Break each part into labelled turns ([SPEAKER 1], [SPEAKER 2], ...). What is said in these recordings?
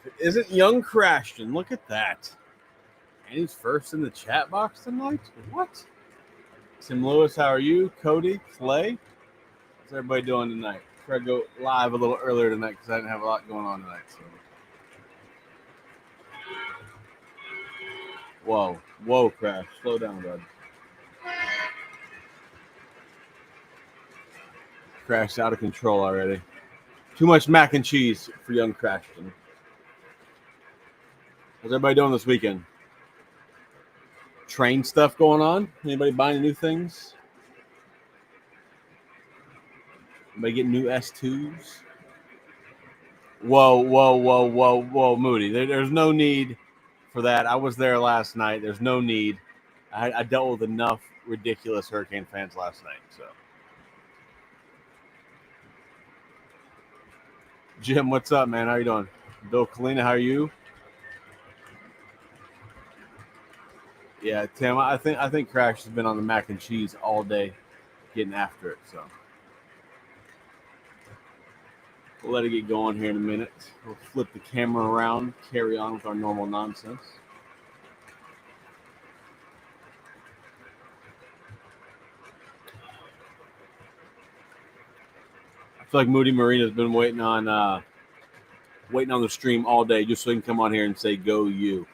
[SPEAKER 1] If it isn't young Crashton, look at that. And he's first in the chat box tonight? What? Tim Lewis, how are you? Cody, Clay? What's everybody doing tonight? Try to go live a little earlier tonight because I didn't have a lot going on tonight. So. Whoa, Crash. Slow down, bud. Crashed out of control already. Too much mac and cheese for young Crashton. How's everybody doing this weekend? Train stuff going on? Anybody buying new things? Anybody getting new S2s? Whoa, Moody. There's no need for that. I was there last night. There's no need. I dealt with enough ridiculous Hurricane fans last night. So, Jim, what's up, man? How you doing? Bill Kalina, how are you? Yeah, Tim, I think Crash has been on the mac and cheese all day, getting after it. So we'll let it get going here in a minute. We'll flip the camera around, carry on with our normal nonsense. I feel like Moody Marina's been waiting on the stream all day just so he can come on here and say "Go you."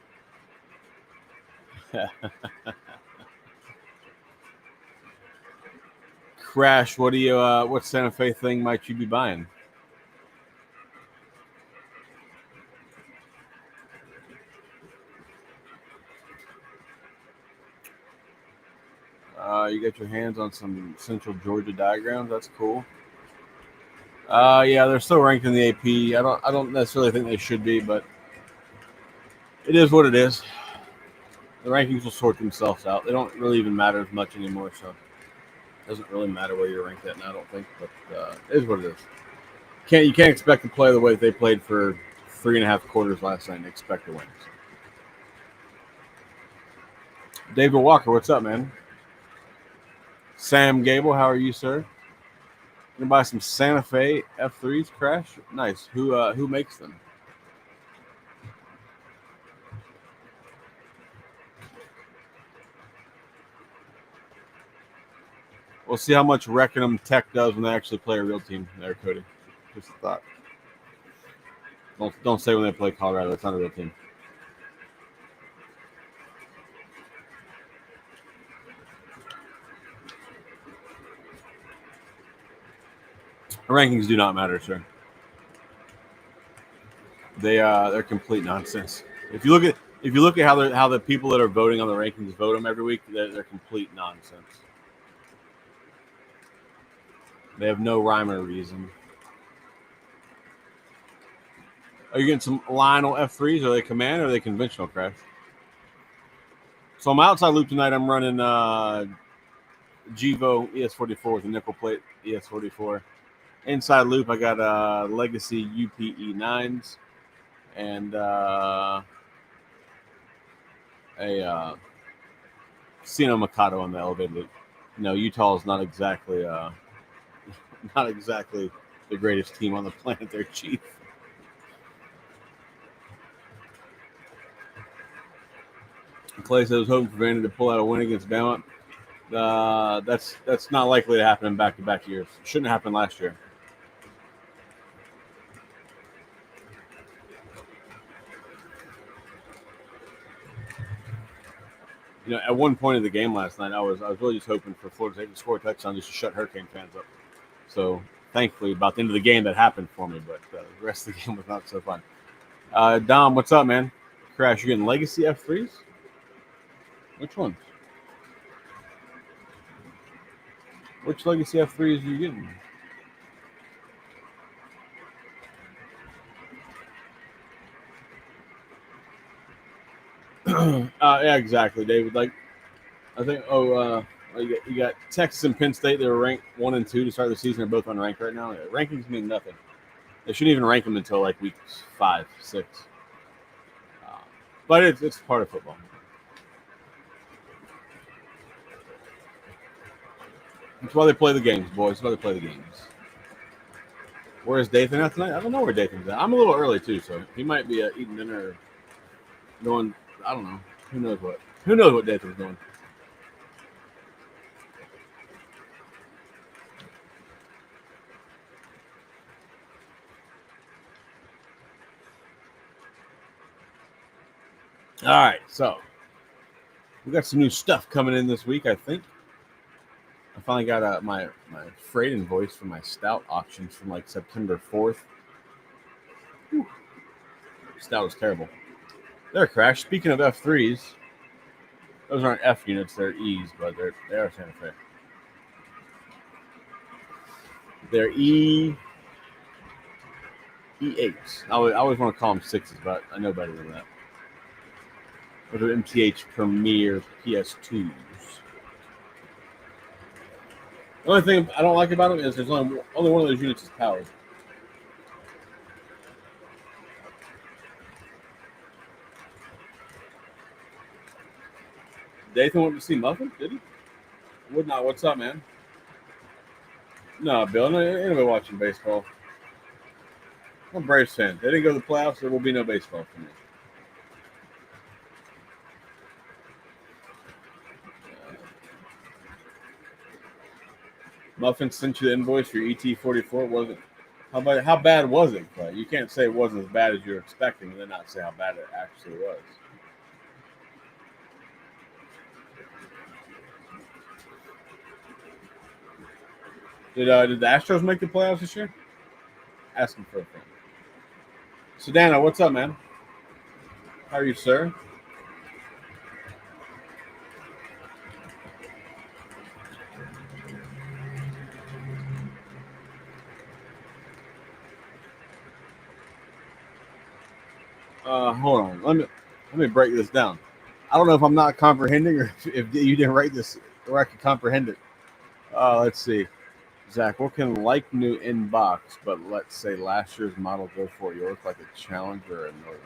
[SPEAKER 1] Crash, what Santa Fe thing might you be buying? You got your hands on some Central Georgia diagrams. That's cool. Yeah, they're still ranked in the AP. I don't necessarily think they should be, but it is what it is. The rankings will sort themselves out. They don't really even matter as much anymore, so it doesn't really matter where you're ranked at now, I don't think. But it is what it is. You can't expect to play the way they played for 3.5 quarters last night and expect to win. So. David Walker, what's up, man? Sam Gable, how are you, sir? Gonna buy some Santa Fe F3s, Crash. Nice. Who makes them? We'll see how much Reckonham Tech does when they actually play a real team there, Cody. Just a thought. Don't say when they play Colorado. It's not a real team. Rankings do not matter, sir. They're complete nonsense. If you look at how the people that are voting on the rankings vote them every week, they're complete nonsense. They have no rhyme or reason. Are you getting some Lionel F3s? Are they command or are they conventional, Crash? So I'm outside loop tonight. I'm running Gevo ES44 with a nickel plate ES44. Inside loop, I got Legacy UPE9s and a Sino Mikado on the elevated loop. No, Utah is not exactly the greatest team on the planet. They're cheap. Clay says hoping for Vandy to pull out a win against Bama. That's not likely to happen in back-to-back years. Shouldn't have happened last year. You know, at one point in the game last night, I was really just hoping for Florida State to score a touchdown just to shut Hurricane fans up. So thankfully, about the end of the game, that happened for me. But the rest of the game was not so fun. Dom, what's up, man? Crash, you getting Legacy F3s? Which ones? Which Legacy F3s are you getting? Yeah, exactly, David. Like, I think. You got Texas and Penn State. They were ranked 1 and 2 to start the season. They're both unranked right now. Rankings mean nothing. They shouldn't even rank them until like week 5, 6. But it's part of football. That's why they play the games, boys. That's why they play the games. Where's Dathan at tonight? I don't know where Dathan's at. I'm a little early too, so he might be eating dinner or going. I don't know. Who knows what? Who knows what Dathan's doing? All right, so we got some new stuff coming in this week. I think I finally got my freight invoice for my stout auctions from like September 4th. Whew. Stout was terrible. They're crashed. Speaking of F3s, those aren't F units; they're E's, but they are Santa Fe. They're E8s. I always want to call them sixes, but I know better than that. Those are MTH Premier PS2s. The only thing I don't like about them is there's only one of those units is powered. Dathan went to see Muffin, did he? Would not. What's up, man? No, Bill. Anybody watching baseball? I'm a Braves fan. They didn't go to the playoffs. There will be no baseball for me. Muffin sent you the invoice for your ET44. Was it? How bad was it, Clay? You can't say it wasn't as bad as you were expecting, and then not say how bad it actually was. Did the Astros make the playoffs this year? Asking for a friend. Sedano, what's up, man? How are you, sir? Hold on. Let me break this down. I don't know if I'm not comprehending or if you didn't write this or I can comprehend it. Let's see. Zach, what can like new inbox, but let's say last year's model go for yours like a Challenger or a Northern?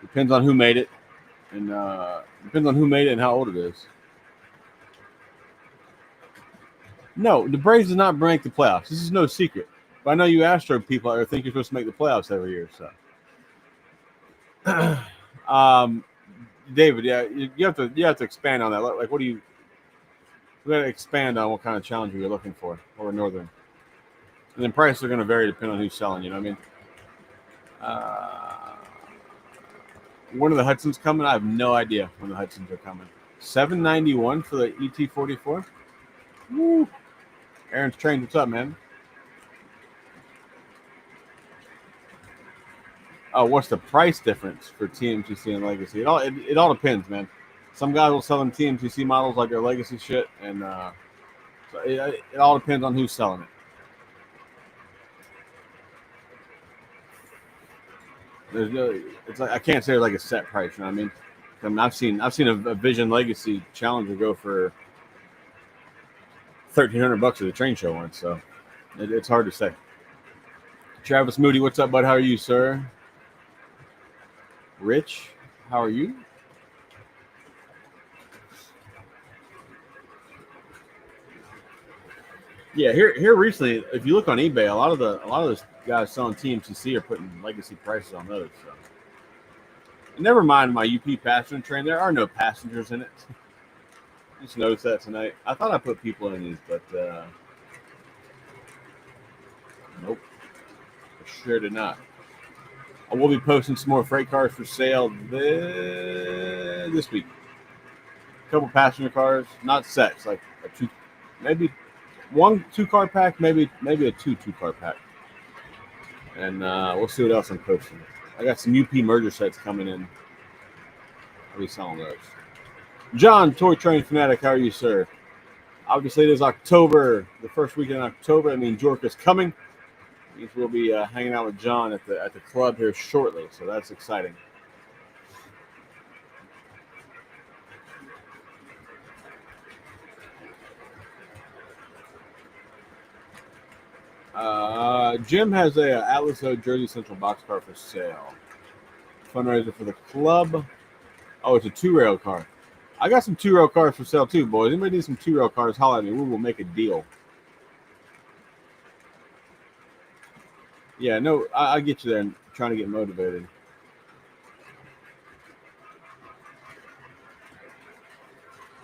[SPEAKER 1] Depends on who made it, and depends on who made it and how old it is. No, the Braves did not make the playoffs. This is no secret. But I know you Astro people are think you're supposed to make the playoffs every year. So, David, yeah, you have to expand on that. Like, what do you? We got to expand on what kind of Challenger you're looking for, or Northern, and then prices are going to vary depending on who's selling. You know what I mean? When are the Hudsons coming? I have no idea when the Hudsons are coming. $791 for the ET44. Woo! Aaron's trained. What's up, man? Oh, what's the price difference for TMTC and Legacy? It all depends, man. Some guys will sell them TMTC models like their Legacy shit, and so it all depends on who's selling it. There's no, it's like I can't say like a set price. You know what I mean, I've seen a Vision Legacy Challenger go for $1,300 at the train show once, so it's hard to say. Travis Moody, what's up, bud? How are you, sir? Rich, how are you? Yeah, here recently, if you look on eBay, a lot of those guys selling TMCC are putting legacy prices on those. So. Never mind my UP passenger train. There are no passengers in it. Just noticed that tonight. I thought I put people in these, but nope. I sure did not. I will be posting some more freight cars for sale this week. A couple passenger cars, not sets, like a two, maybe 1 2-car pack, maybe a 2 2-car pack. And we'll see what else I'm posting. I got some UP merger sets coming in. I'll be selling those. John, Toy Train Fanatic, how are you, sir? Obviously, it is October, the first weekend in October. I mean, Jorka's coming. It means we'll be hanging out with John at the club here shortly, so that's exciting. Jim has a Atlas O Jersey Central boxcar for sale. Fundraiser for the club. Oh, it's a 2-rail car. I got some 2-row cars for sale too, boys. Anybody need some 2-row cars? Holler at me. We will make a deal. Yeah, no, I get you there and trying to get motivated.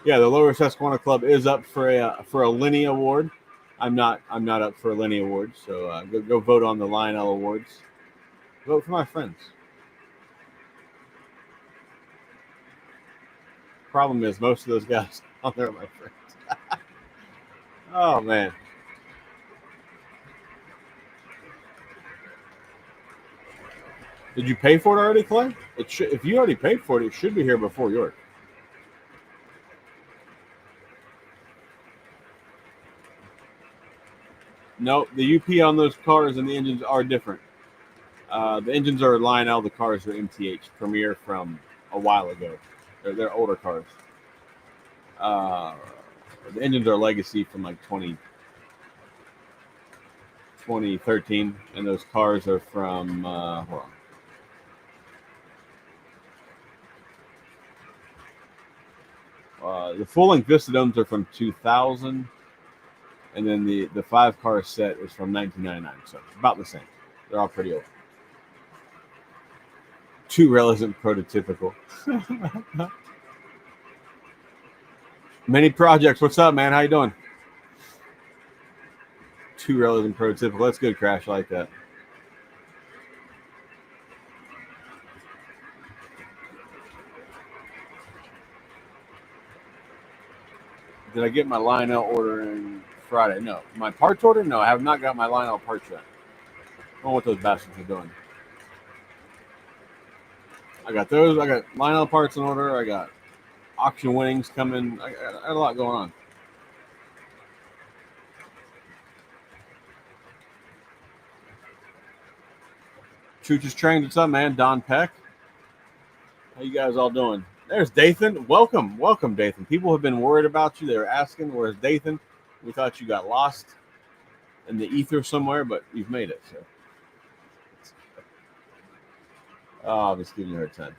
[SPEAKER 1] Yeah, the Lower Susquehanna Club is up for a Lenny Award. I'm not up for a Lenny Award, so go vote on the Lionel Awards. Vote for my friends. Problem is, most of those guys on there are my friends. Oh man, did you pay for it already, Clay? It should. If you already paid for it, it should be here before York. No, the UP on those cars and the engines are different. The engines are Lionel. The cars are MTH Premier from a while ago. They're older cars. Uh, the engines are Legacy from like 2013, and those cars are from hold on. The full length Vistadomes are from 2000, and then the 5 car set is from 1999. So about the same. They're all pretty old. Too relevant, prototypical. Many projects. What's up, man? How you doing? Too relevant, prototypical. That's good, Crash. I like that. Did I get my Lionel order in Friday? No. My parts order? No, I have not got my Lionel parts yet. I don't know what those bastards are doing. I got those. I got Lionel parts in order. I got auction winnings coming. I got a lot going on. Chooch's Trains. What's up, man? Don Peck. How you guys all doing? There's Dathan. Welcome, Dathan. People have been worried about you. They were asking, where's Dathan? We thought you got lost in the ether somewhere, but you've made it. So, I'm just giving you a hard time.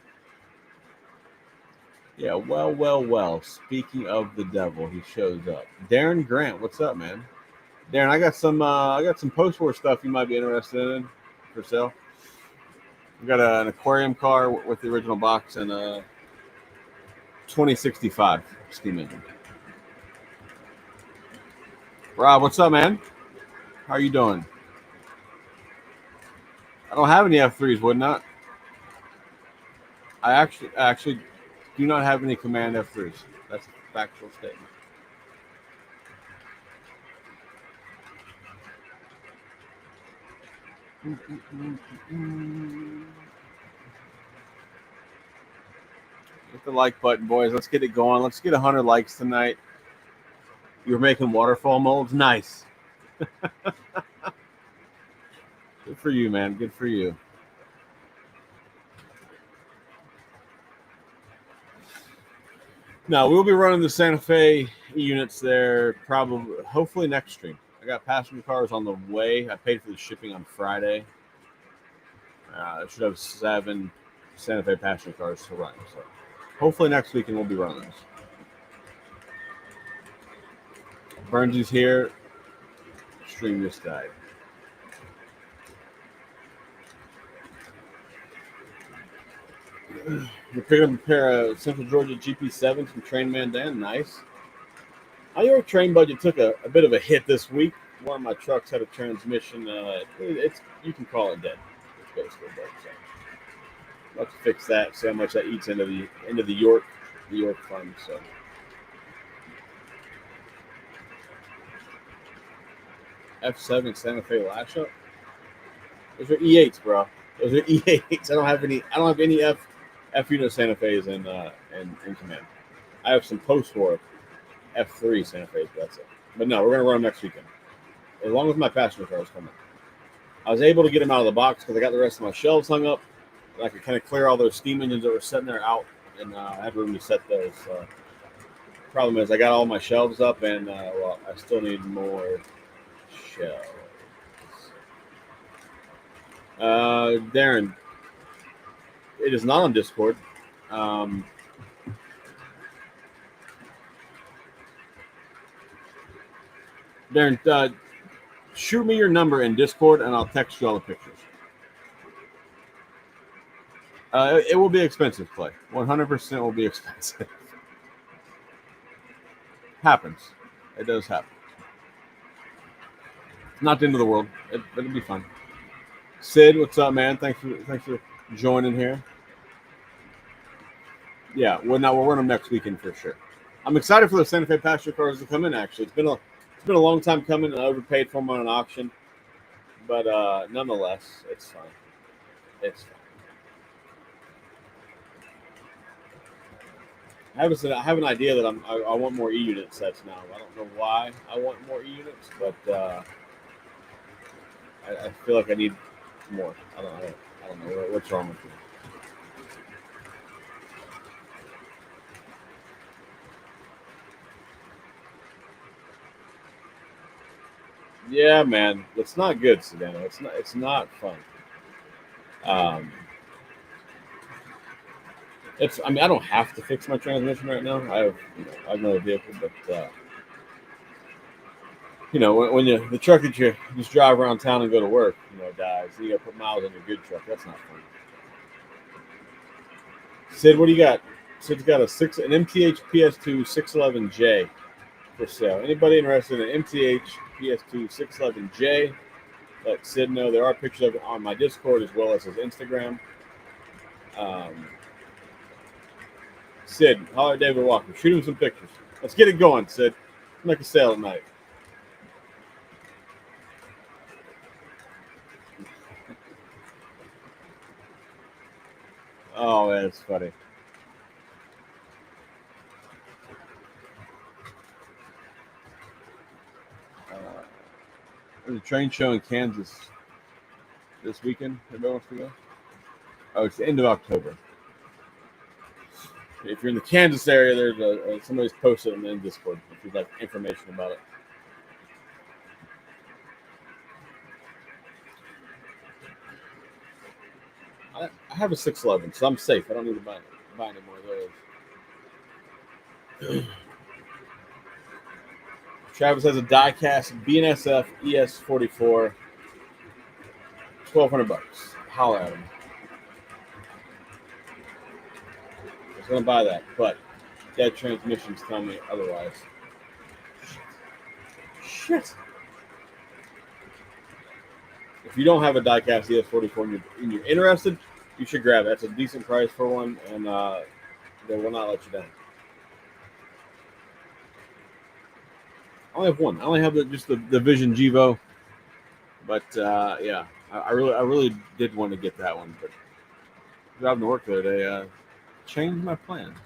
[SPEAKER 1] Yeah, well. Speaking of the devil, he shows up. Darren Grant, what's up, man? Darren, I got some post-war stuff you might be interested in for sale. We got an aquarium car with the original box and a 2065 steam engine. Rob, what's up, man? How are you doing? I don't have any F3s, would not. I actually do not have any Command F3s. That's a factual statement. Hit the like button, boys. Let's get it going. Let's get 100 likes tonight. You're making waterfall molds. Nice. Good for you, man. Good for you. No, we'll be running the Santa Fe units there probably, hopefully next stream. I got passenger cars on the way. I paid for the shipping on Friday. I should have 7 Santa Fe passenger cars to run. So hopefully next weekend we'll be running those. Burnsy's here. Stream just died. You're picking up a pair of Central Georgia GP7s from Trainman Dan. Nice. Your train budget took a bit of a hit this week. One of my trucks had a transmission. It's you can call it dead. It's basically dead. So let's fix that. See how much that eats into the York fund. So F7 Santa Fe lash up. Those are E8s, bro. Those are E8s. I don't have any F Santa Fe's in command. I have some post-war F3 Santa Fe's, but that's it. But no, we're gonna run them next weekend. As long as my passenger car is coming. I was able to get them out of the box because I got the rest of my shelves hung up. And I could kind of clear all those steam engines that were sitting there out, and I have room to set those. Problem is, I got all my shelves up, and I still need more shelves. Darren, it is not on Discord. Darren, shoot me your number in Discord, and I'll text you all the pictures. It will be expensive, Clay. 100% will be expensive. Happens. It does happen. Not the end of the world. It'll be fun. Sid, what's up, man? Thanks for joining here. Yeah, we're running next weekend for sure. I'm excited for the Santa Fe pasture cars to come in. Actually, it's been a long time coming, and I overpaid for them on an auction, but nonetheless, it's fine. It's fine. I have an idea that I want more E-unit sets now. I don't know why I want more E-units, but I feel like I need more. I don't know what's wrong with me. Yeah, man, it's not good, Sedano. It's not fun. I mean, I don't have to fix my transmission right now. I have another vehicle, but when the truck that you just drive around town and go to work, dies. You got to put miles on your good truck. That's not fun. Sid, what do you got? Sid's got an MTH PS2 611J for sale. Anybody interested in an MTH PS2 611J? Let Sid know. There are pictures of it on my Discord as well as his Instagram. Sid, holler at David Walker. Shoot him some pictures. Let's get it going, Sid. Make a sale tonight. Oh, that's funny. There's a train show in Kansas this weekend. Everybody wants to go? Oh, it's the end of October. If you're in the Kansas area, there's somebody's posted on the Discord if you'd like information about it. I have a 611, so I'm safe. I don't need to buy any more of those. Travis has a die-cast BNSF ES44, $1,200. Holler at him. I was going to buy that, but dead transmissions tell me otherwise. Shit. If you don't have a die-cast ES44 and you're interested, you should grab it. That's a decent price for one, and they will not let you down. I only have one. I only have just the Vision Gevo, but yeah, I really did want to get that one, but driving to work the other day changed my plans.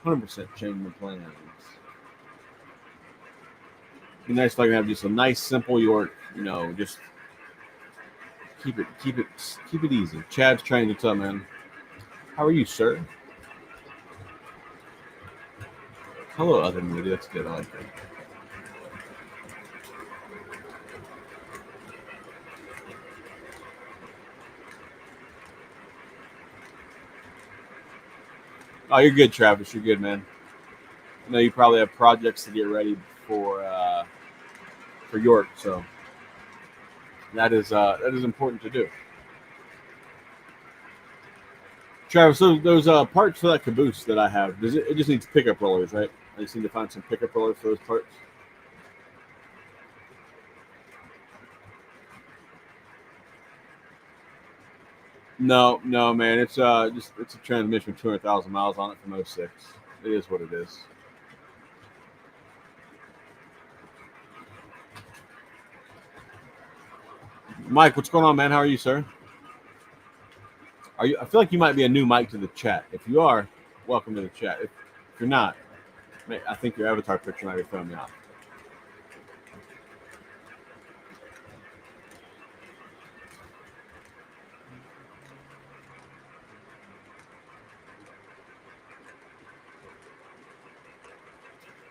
[SPEAKER 1] 100% changed my plans. Be nice if I can have just a nice, simple York. Just keep it easy. Chad's trying to tell, man. How are you, sir? Hello, other media. That's good. I like that. Oh, you're good, Travis. You're good, man. I know you probably have projects to get ready for York, so that is important to do. Travis, those parts for that caboose that I have, it just needs pickup rollers, right? I just need to find some pickup rollers for those parts. No, man. It's a transmission with 200,000 miles on it from 06. It is what it is. Mike, what's going on, man? How are you, sir? I feel like you might be a new Mike to the chat. If you are, welcome to the chat. If you're not, I think your avatar picture might be throwing me off.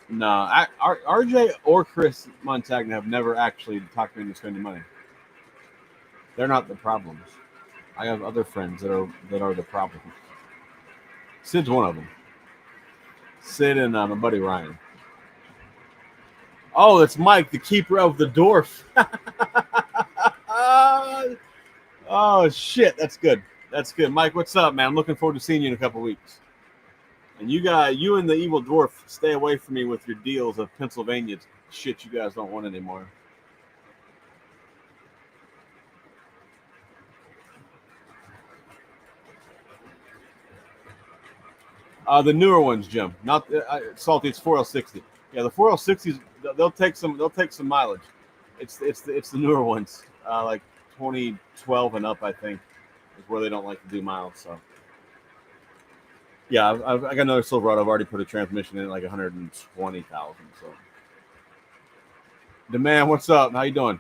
[SPEAKER 1] No, RJ or Chris Montagna have never actually talked me into spending money. They're not the problems. I have other friends that are the problem. Sid's one of them. Sid and my buddy Ryan. Oh, it's Mike, the keeper of the dwarf. Oh shit, that's good. That's good, Mike. What's up, man? I'm looking forward to seeing you in a couple weeks. And you and the evil dwarf, stay away from me with your deals of Pennsylvania shit you guys don't want anymore. The newer ones, Jim. Not salty. It's 4L60. Yeah, the 4L60s. They'll take some mileage. It's the newer ones, like 2012 and up. I think is where they don't like to do miles. So yeah, I got another Silverado. I've already put a transmission in at like 120,000. So the man, what's up? How you doing?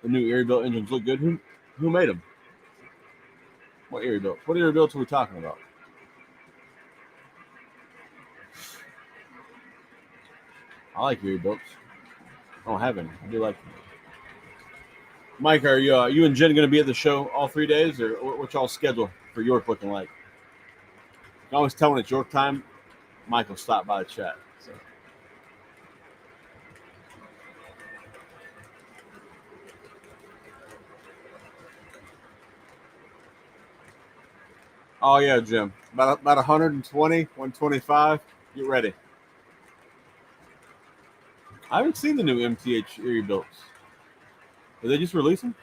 [SPEAKER 1] The new Erie-built engines look good. Who made them? What Erie-built? What Erie-builts are we talking about? I like Erie-builts. I don't have any. I do like them. Mike, are you and Jen going to be at the show all 3 days, or what's y'all's schedule for York looking like? You can always tell when it's York time. Mike will stop by the chat. So. Oh yeah, Jim. About 120, 125. Get ready. I haven't seen the new MTH Erie-builts. Did they just release them?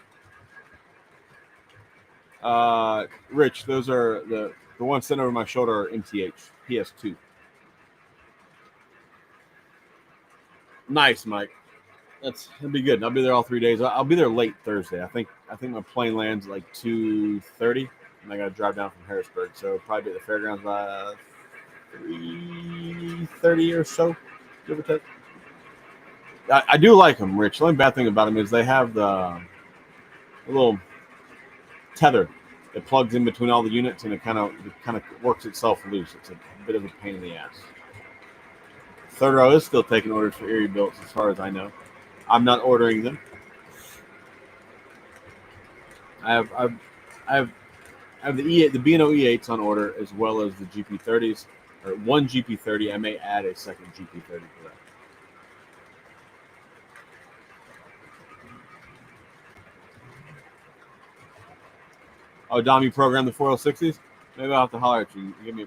[SPEAKER 1] Rich, those are the ones sent over my shoulder are MTH PS2. Nice, Mike. That'll be good. I'll be there all 3 days. I'll be there late Thursday. I think my plane lands at like 2:30, and I got to drive down from Harrisburg. So probably be at the fairgrounds by 3:30 or so, give or take. I do like them, Rich. The only bad thing about them is they have the little tether that plugs in between all the units, and it kind of works itself loose. It's a bit of a pain in the ass. Third Row is still taking orders for Erie-builts, as far as I know. I'm not ordering them. I have the B&O E8s on order, as well as the GP30s, or one GP30. I may add a second GP30 for that. Oh, Dom, you programmed the 4L60s? Maybe I'll have to holler at you. Give me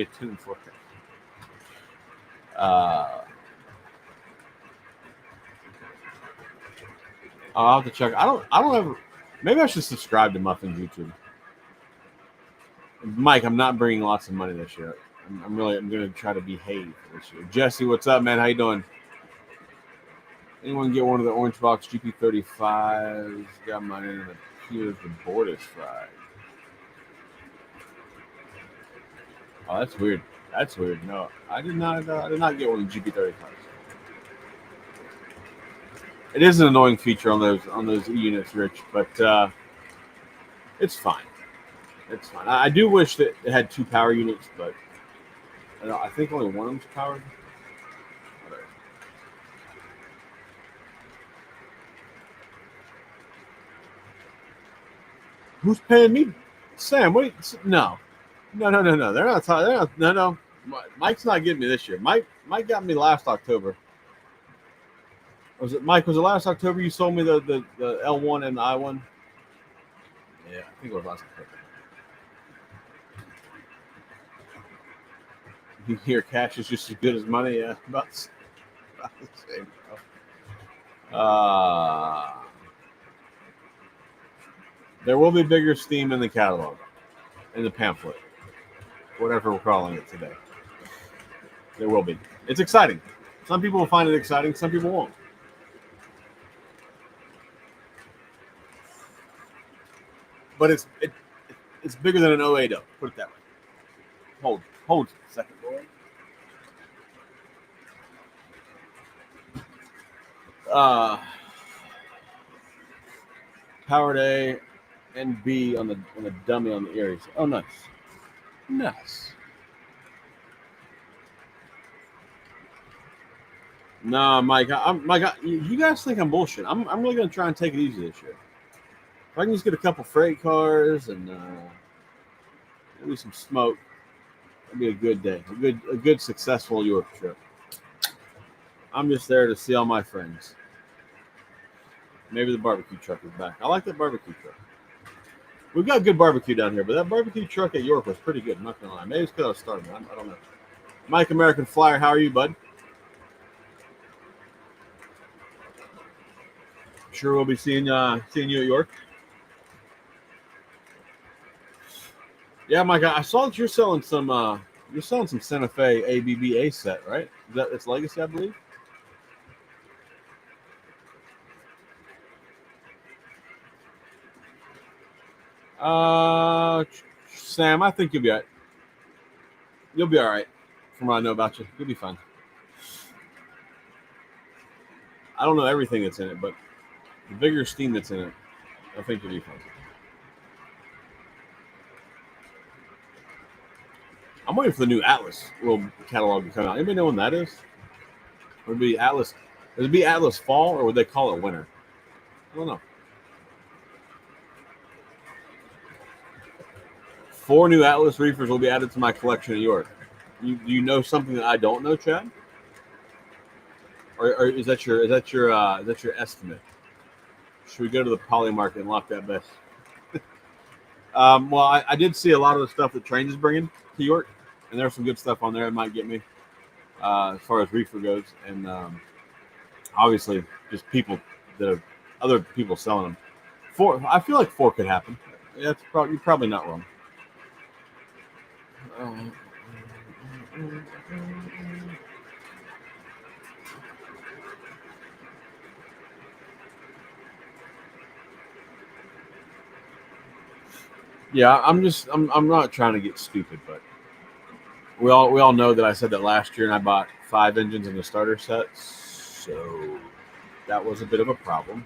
[SPEAKER 1] a tune for it. I'll have to check. I don't ever. Maybe I should subscribe to Muffin's YouTube. Mike, I'm not bringing lots of money this year. I'm going to try to behave this year. Jesse, what's up, man? How you doing? Anyone get one of the orange box GP35s? Got mine in the here's the board is fried. Oh, that's weird. That's weird. No, I did not get one of the GP35s. It is an annoying feature on those units, Rich, but it's fine. It's fine. I do wish that it had two power units, but I think only one of them's powered. Whatever. Who's paying me? Sam, what? No. They're not talking. No. Mike's not getting me this year. Mike got me last October. Was it Mike? Was it last October you sold me the L1 and the I1? Yeah, I think it was last October. You hear cash is just as good as money. Yeah, about the same. There will be bigger steam in the catalog, in the pamphlet, whatever we're calling it today. There will be. It's exciting. Some people will find it exciting. Some people won't. But it's bigger than an 08, though. Put it that way. Hold a second, boy. Powered A and B on the dummy on the Aries. Oh, nice. No, Mike. Mike. You guys think I'm bullshit? I'm really gonna try and take it easy this year. If I can just get a couple freight cars and maybe some smoke, it'd be a good day. A good successful York trip. I'm just there to see all my friends. Maybe the barbecue truck is back. I like that barbecue truck. We've got good barbecue down here, but that barbecue truck at York was pretty good. I'm not gonna lie. Maybe it's because I was starting. I don't know. Mike American Flyer, how are you, bud? Sure, we'll be seeing you at York. Yeah, Mike. I saw that you're selling some. You're selling some Santa Fe ABBA set, right? Is that it's Legacy, I believe. Uh, Sam, I think you'll be all right. You'll be all right. From what I know about you, you'll be fine. I don't know everything that's in it, but the bigger steam that's in it, I think you'll be fine. I'm waiting for the new Atlas little catalog to come out. Anybody know when that is? Would it be Atlas? Would it be Atlas Fall or would they call it Winter? I don't know. 4 new Atlas reefers will be added to my collection in York. Do you know something that I don't know, Chad? Or is that your estimate? Should we go to the poly market and lock that bet? Well, I did see a lot of the stuff that Trains is bringing to York, and there's some good stuff on there that might get me as far as reefer goes, and obviously just people that are other people selling them. I feel like 4 could happen. Yeah, you're probably not wrong. Uh, yeah, I'm not trying to get stupid, but we all know that I said that last year, and I bought 5 engines in the starter set, so that was a bit of a problem.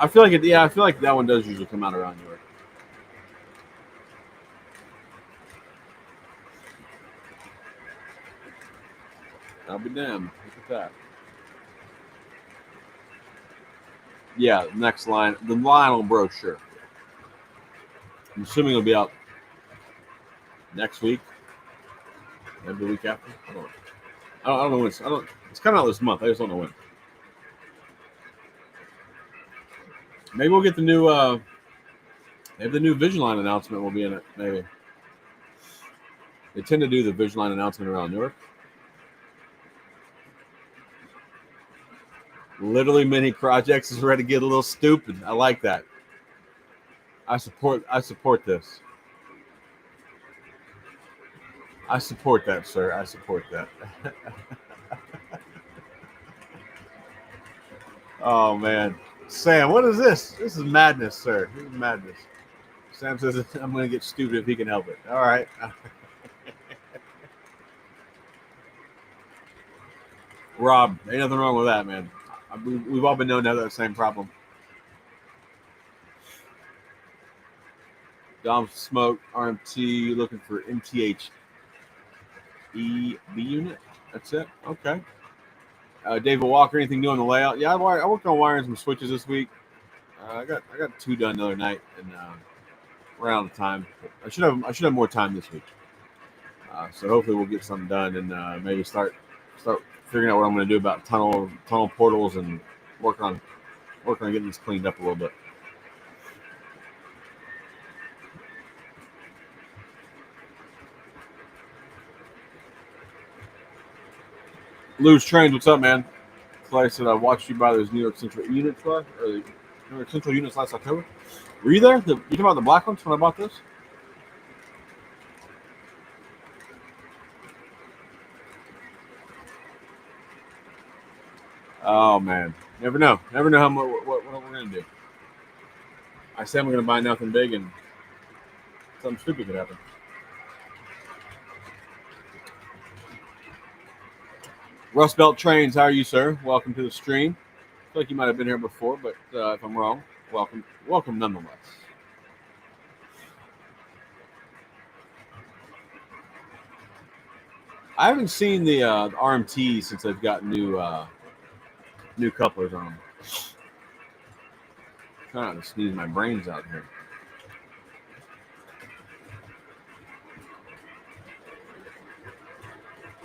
[SPEAKER 1] I feel like it. Yeah, I feel like that one does usually come out around York. I'll be damned. Look at that. Yeah, next line, the Lionel brochure. I'm assuming it'll be out next week, maybe the week after. I don't know. I don't know when it's. I don't. It's coming out this month. I just don't know when. Maybe we'll get the new. Maybe the new Vision Line announcement will be in it. Maybe they tend to do the Vision Line announcement around New York. Literally, mini projects is ready to get a little stupid. I like that. I support this. I support that, sir. I support that. Oh man, Sam, what is this? This is madness, sir. This is madness. Sam says I'm going to get stupid if he can help it. All right. Rob, ain't nothing wrong with that, man. We've all been known to have that same problem. Dom Smoke, RMT, looking for MTH EB unit. That's it. Okay. David Walker, anything new on the layout? Yeah, I worked on wiring some switches this week. I got 2 done the other night, and we're out of time. I should have more time this week. So hopefully we'll get something done and maybe start figuring out what I'm going to do about tunnel portals and working on getting this cleaned up a little bit. Lou's Trains, what's up, man? Clay said I watched you buy those New York Central units, or the New York Central units last October. Were you there? You talking about the black ones when I bought this? Oh man, never know. Never know what we're gonna do. I said we're gonna buy nothing big, and something stupid could happen. Rust Belt Trains, how are you, sir? Welcome to the stream. I feel like you might have been here before, but if I'm wrong, welcome nonetheless. I haven't seen the RMT since they've got new couplers on them. Trying not to sneeze my brains out here.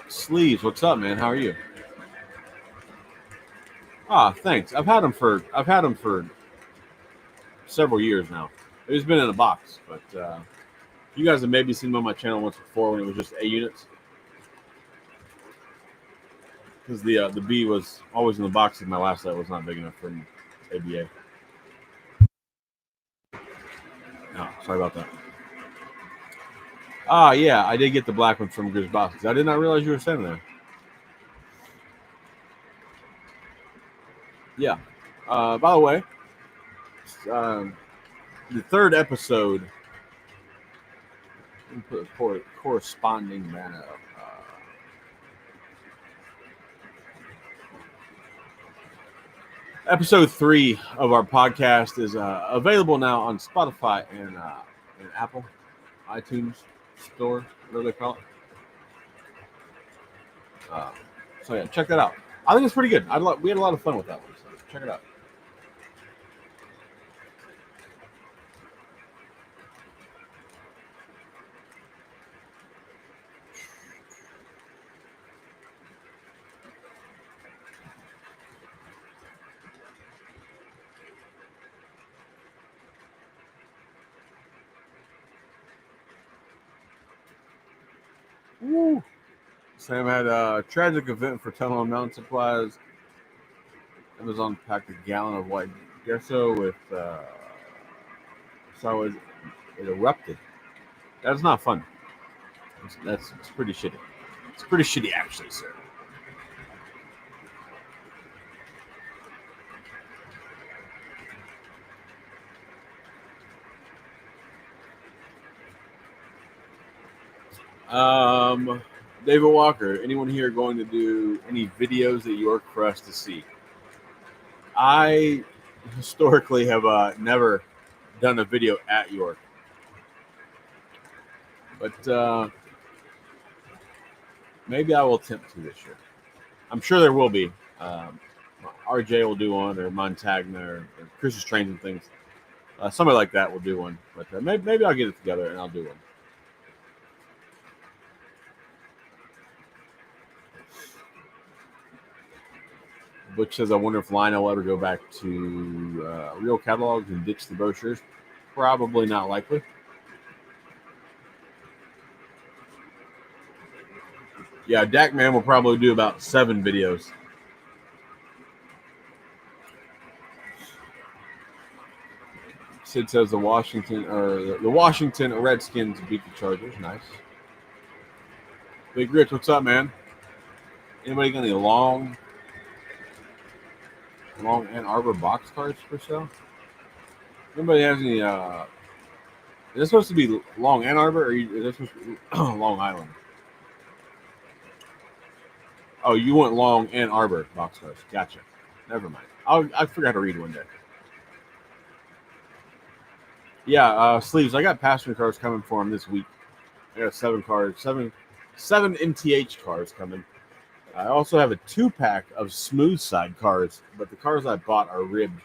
[SPEAKER 1] Sleeves, what's up, man? How are you? Ah, thanks. I've had them for several years now. It's been in a box, but you guys have maybe seen them on my channel once before when it was just A units, because the B was always in the box because my last set was not big enough for an ABA. No, sorry about that. Ah, yeah, I did get the black one from Grizz Boxes. I did not realize you were sending there. Yeah. By the way, um, the third episode, let me put a corresponding banner up. Episode 3 of our podcast is available now on Spotify and Apple, iTunes Store, whatever they call it. So yeah, check that out. I think it's pretty good. We had a lot of fun with that one. So check it out. Woo. Sam had a tragic event for Tunnel Mountain Supplies. Amazon packed a gallon of white gesso with so it erupted. That's not fun. It's pretty shitty. It's pretty shitty, actually, sir. David Walker, anyone here going to do any videos at York for us to see? I historically have never done a video at York, but maybe I will attempt to this year. I'm sure there will be. RJ will do one, or Montagna, or Chris's Trains and Things. Somebody like that will do one, but maybe I'll get it together and I'll do one. Butch says, I wonder if Lionel will ever go back to real catalogs and ditch the brochures. Probably not likely. Yeah, Dak Man will probably do about 7 videos. Sid says the Washington Redskins beat the Chargers. Nice. Big Rich, what's up, man? Anybody got any long Ann Arbor box cards for sale? Anybody has any? Is this supposed to be Long Ann Arbor, or is this supposed to be Long Island? Oh, you want Long Ann Arbor box cards? Gotcha. Never mind. I forgot to read one day. Yeah, sleeves. I got passenger cars coming for him this week. I got 7 MTH cars coming. I also have a 2-pack of smooth side cars, but the cars I bought are ribbed,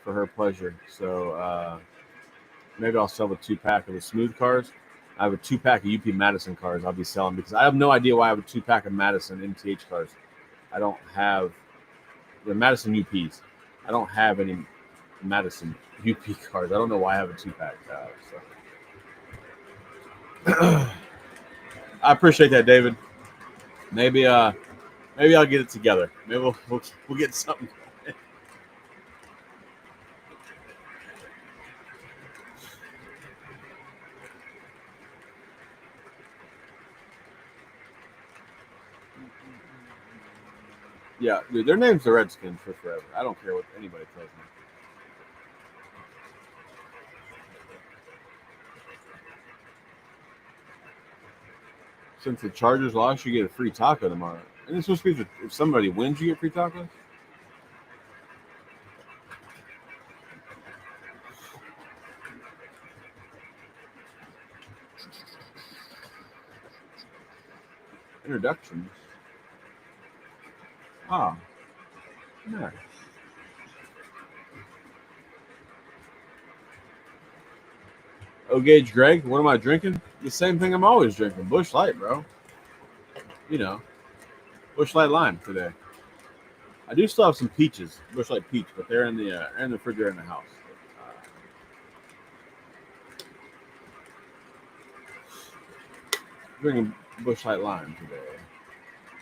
[SPEAKER 1] for her pleasure. So maybe I'll sell the 2-pack of the smooth cars. I have a 2-pack of UP Madison cars I'll be selling because I have no idea why I have a 2-pack of Madison MTH cars. I don't have the Madison UPs. I don't have any Madison UP cars. I don't know why I have a 2-pack. I appreciate that, David. Maybe I'll get it together. Maybe we'll get something. Yeah, dude, their name's the Redskins for forever. I don't care what anybody tells me. Since the Chargers lost, you get a free taco tomorrow. And it's supposed to be if somebody wins, you get free tacos? Introductions. Ah, nice. Oh, Gage Greg, what am I drinking? The same thing I'm always drinking. Bush Light, bro. You know, Bush Light Lime today. I do still have some peaches, Bush Light peach, but they're in the refrigerator in the house. Drinking Bush Light Lime today.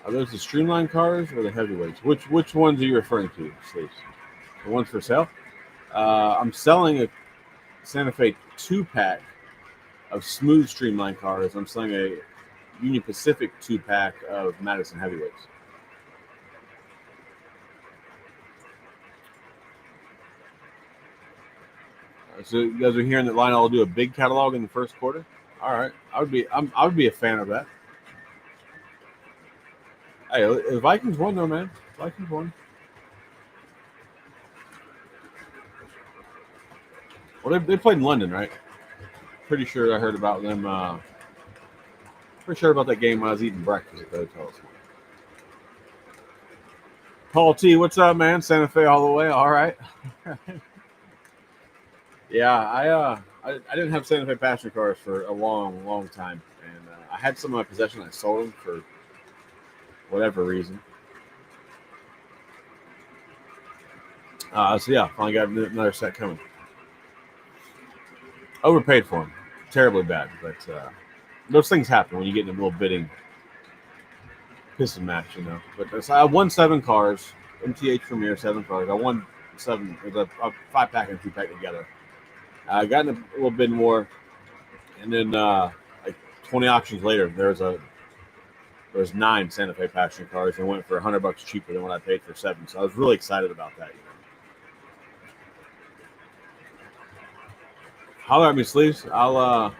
[SPEAKER 1] Are those the streamlined cars or the heavyweights? Which ones are you referring to, Sleeves? The ones for sale? I'm selling a Santa Fe 2-pack of smooth streamlined cars. I'm selling a Union Pacific 2-pack of Madison heavyweights. So you guys are hearing that Lionel will do a big catalog in the first quarter. All right, I would be a fan of that. Hey, the Vikings won though, man. Vikings won. Well, they played in London, right? Pretty sure I heard about them. Pretty sure about that game when I was eating breakfast at the hotel. Paul T, what's up, man? Santa Fe all the way. All right. Yeah, I didn't have Santa Fe passenger cars for a long time, and I had some in my possession. I sold them for whatever reason. So yeah, finally got another set coming. Overpaid for them, terribly bad, but those things happen when you get in a little bidding pissing match, you know. But so I won 7 cars, MTH Premier 7 cars. I won 7. It was a 5-pack and 2-pack together. I got in a little bid more, and then like 20 auctions later, there's 9 Santa Fe passenger cars and went for $100 cheaper than what I paid for 7. So I was really excited about that. You know. Holler at me, Sleeves. I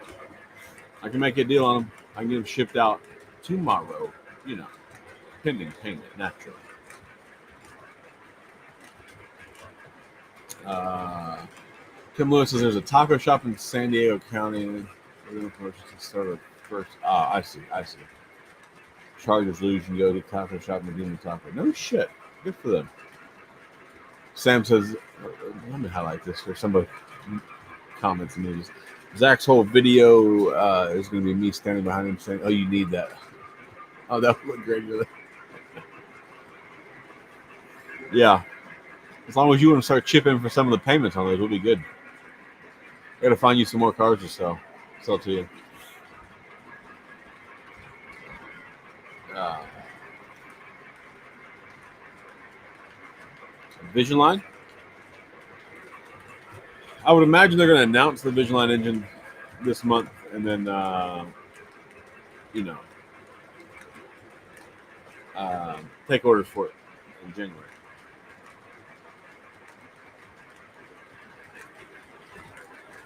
[SPEAKER 1] can make a deal on them. I can get them shipped out tomorrow. You know, pending payment, naturally. Tim Lewis says there's a taco shop in San Diego County. We're going to start a first. Ah, I see. Chargers lose, you go to taco shop and Medina Taco. No shit. Good for them. Sam says, let me highlight this for somebody comments and news. Zach's whole video is going to be me standing behind him saying, "Oh, you need that." Oh, that would look great. Yeah. As long as you want to start chipping for some of the payments on those, we'll be good. I got to find you some more cars to sell to you. Vision Line. I would imagine they're going to announce the Vision Line engine this month, and then take orders for it in January.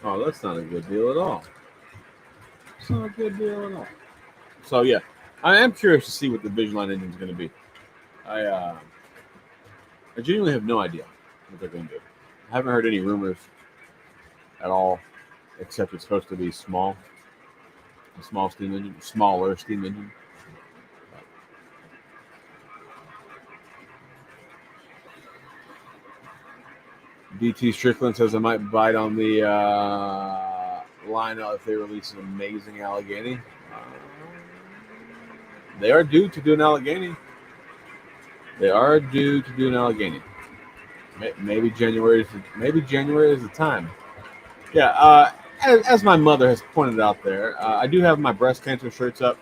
[SPEAKER 1] Oh, that's not a good deal at all. It's not a good deal at all. So yeah, I am curious to see what the Vision Line engine is going to be. I genuinely have no idea what they're going to do. I haven't heard any rumors at all, except it's supposed to be small, a small steam engine, smaller steam engine. DT Strickland says I might bite on the lineup if they release an amazing Allegheny. They are due to do an Allegheny. Maybe January is the time. Yeah, as my mother has pointed out there, I do have my breast cancer shirts up.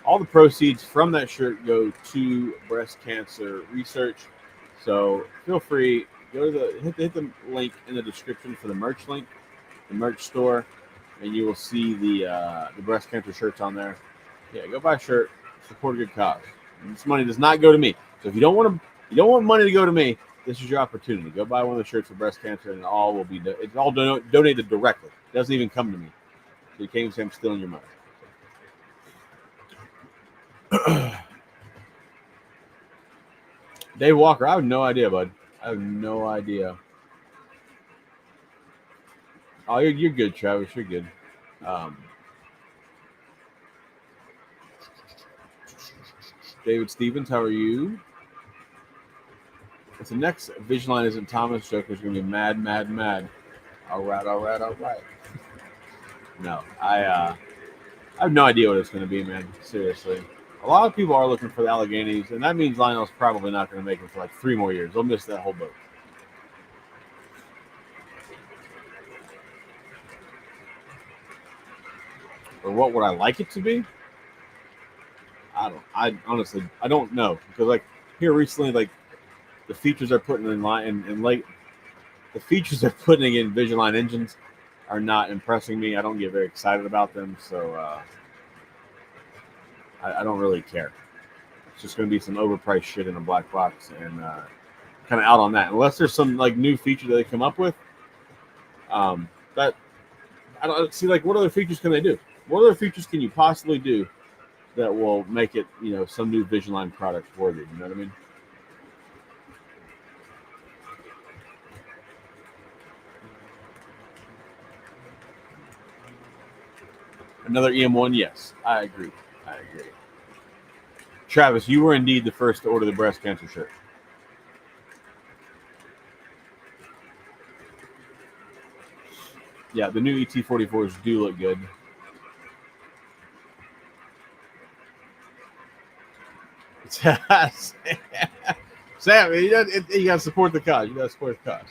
[SPEAKER 1] All the proceeds from that shirt go to breast cancer research. So feel free, go to hit the link in the description for the merch link, the merch store, and you will see the breast cancer shirts on there. Yeah, go buy a shirt, support a good cause. And this money does not go to me. So if you don't want money to go to me, this is your opportunity. Go buy one of the shirts for breast cancer, and it's all donated directly. It doesn't even come to me. So you can't even say I'm stealing your money. Dave Walker, I have no idea, bud. I have no idea. Oh, you're good, Travis. You're good. David Stevens, how are you? What's the next Vision isn't Thomas Joker's going to be mad, mad, mad. All right, all right, all right. No, I have no idea what it's going to be, man. Seriously. A lot of people are looking for the Alleghenies, and that means Lionel's probably not going to make it for like 3 more years. They'll miss that whole boat. Or what would I like it to be? I honestly don't know, because like here recently, like the features they're putting in line and like the features they're putting in Vision Line engines are not impressing me. I don't get very excited about them, so I don't really care. It's just going to be some overpriced shit in a black box, and kind of out on that. Unless there's some like new feature that they come up with, that I don't see. Like, what other features can they do? What other features can you possibly do that will make it, some new Vision Line product worthy? You know what I mean? Another EM1, yes, I agree. Travis, you were indeed the first to order the breast cancer shirt. Yeah, the new ET44s do look good. Sam, you got to support the cause. You got to support the cause.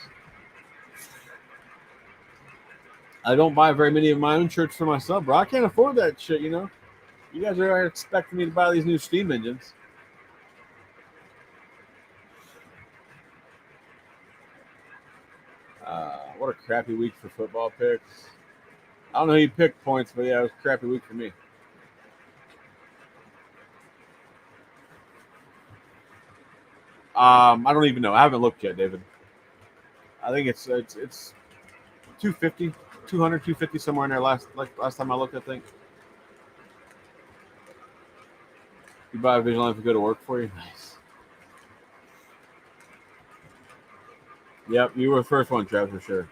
[SPEAKER 1] I don't buy very many of my own shirts for myself, bro. I can't afford that shit, You guys are expecting me to buy these new steam engines. What a crappy week for football picks. I don't know who you picked points, but yeah, it was a crappy week for me. I don't even know. I haven't looked yet, David. I think it's 250, 200, 250 somewhere in there. Last time I looked, I think. You buy a Vision Line if you go to work for you. Nice. Yep, you were the first one, Trev, for sure.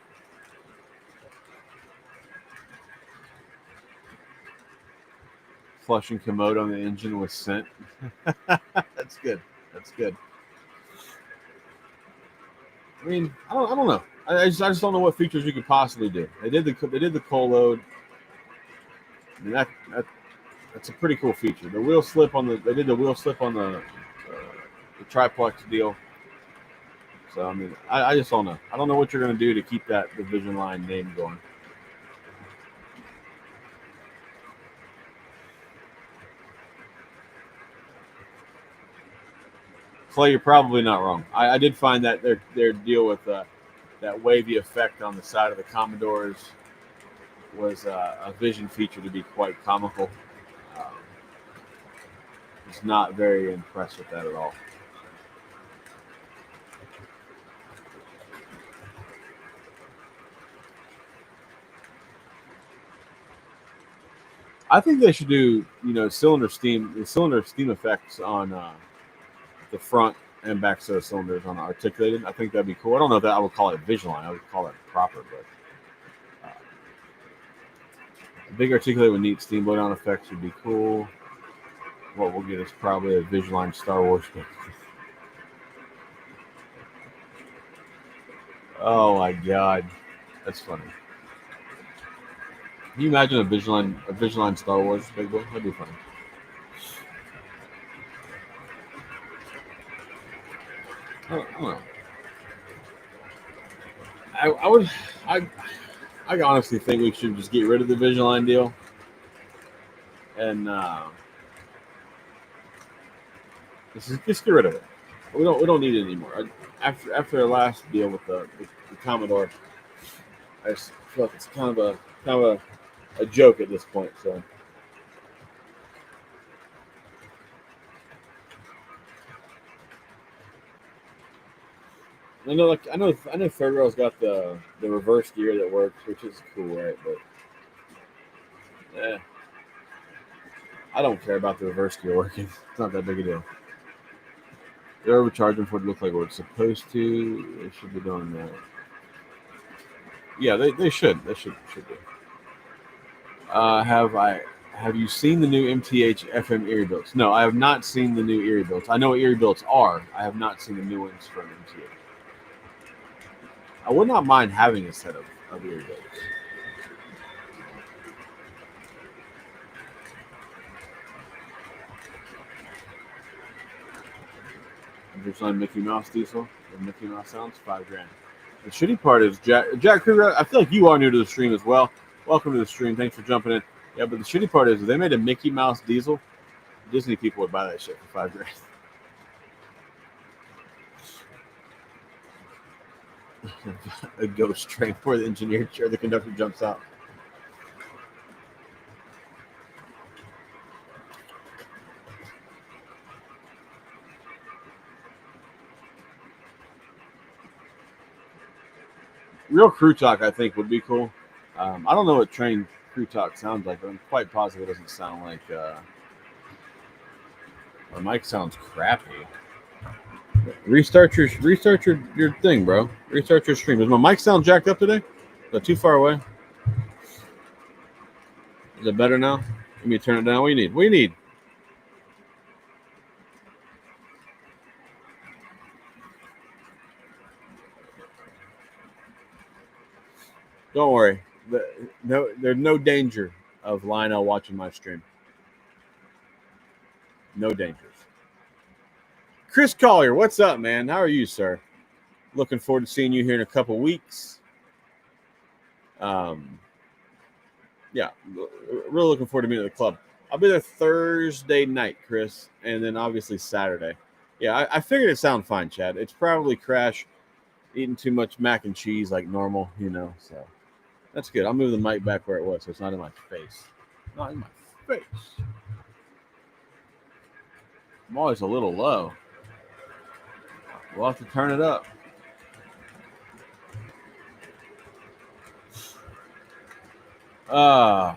[SPEAKER 1] Flushing commode on the engine with scent. That's good. I mean, I don't know. I just don't know what features you could possibly do. They did the coal load. I mean, that's a pretty cool feature. The wheel slip they did the wheel slip on the triplex deal. So I mean, I just don't know. I don't know what you're going to do to keep the Vision Line name going. Clay, you're probably not wrong. I did find that their deal with that wavy effect on the side of the Commodores was a Vision feature to be quite comical. Was not very impressed with that at all. I think they should do cylinder steam effects on the front and back set of cylinders on articulated. I think that'd be cool. I don't know that I would call it Vision Line. I would call it proper, but big articulated with neat steam blowdown effects would be cool. What we'll get is probably a Vision Line Star Wars game. Oh my god, that's funny. Can you imagine a Vision Line Star Wars big boy? That'd be funny. I don't know. I honestly think we should just get rid of the Vision Line deal and just get rid of it. We don't need it anymore. After our last deal with the Commodore, I just feel like it's kind of a joke at this point. So. I know Third Rail's got the reverse gear that works, which is cool, right? But I don't care about the reverse gear working. It's not that big a deal. They're overcharging for it to look like what it's supposed to. They should be doing that. Yeah, they should. They should do. Have I Have you seen the new MTH FM Erie Builts? No, I have not seen the new Erie Builts. I know what Erie Builts are. I have not seen the new ones from MTH. I would not mind having a set of Erie Builts. There's on Mickey Mouse diesel. The Mickey Mouse sounds $5,000. The shitty part is Jack Kruger. I feel like you are new to the stream as well. Welcome to the stream. Thanks for jumping in. Yeah, but the shitty part is if they made a Mickey Mouse diesel, Disney people would buy that shit for $5,000. A ghost train where the engineer chair, the conductor jumps out. Real crew talk, I think, would be cool. I don't know what train crew talk sounds like, but I'm quite positive it doesn't sound like. My mic sounds crappy. Restart your thing, bro. Restart your stream. Does my mic sound jacked up today? Is that too far away? Is it better now? Let me turn it down. What do you need? What do you need? Don't worry. There's no danger of Lionel watching my stream. No dangers. Chris Collier, what's up, man? How are you, sir? Looking forward to seeing you here in a couple weeks. Yeah, really looking forward to meeting at the club. I'll be there Thursday night, Chris, and then obviously Saturday. Yeah, I figured it sounded fine, Chad. It's probably Crash eating too much mac and cheese like normal, so that's good. I'll move the mic back where it was so it's not in my face. Not in my face. I'm always a little low. We'll have to turn it up.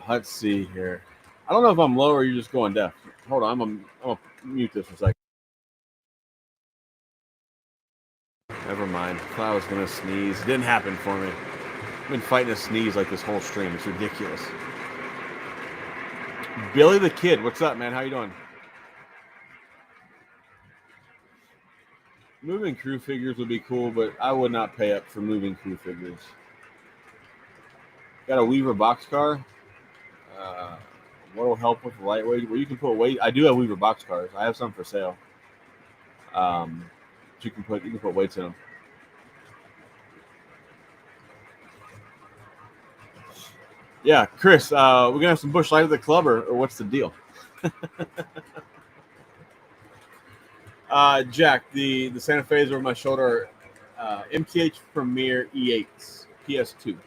[SPEAKER 1] Let's see here. I don't know if I'm low or you're just going deaf. Hold on, I'm gonna mute this for a second. Never mind. I thought I was gonna sneeze. It didn't happen for me. I've been fighting a sneeze like this whole stream. It's ridiculous. Billy the Kid, what's up, man? How you doing? Moving crew figures would be cool, but I would not pay up for moving crew figures. Got a Weaver boxcar. What will help with lightweight? Well, you can put weight. I do have Weaver boxcars. I have some for sale. You can put weights in them. Yeah, Chris, we're gonna have some Busch Light at the club, or what's the deal? Jack, the Santa Fe's over my shoulder, MTH Premier E8s, PS2.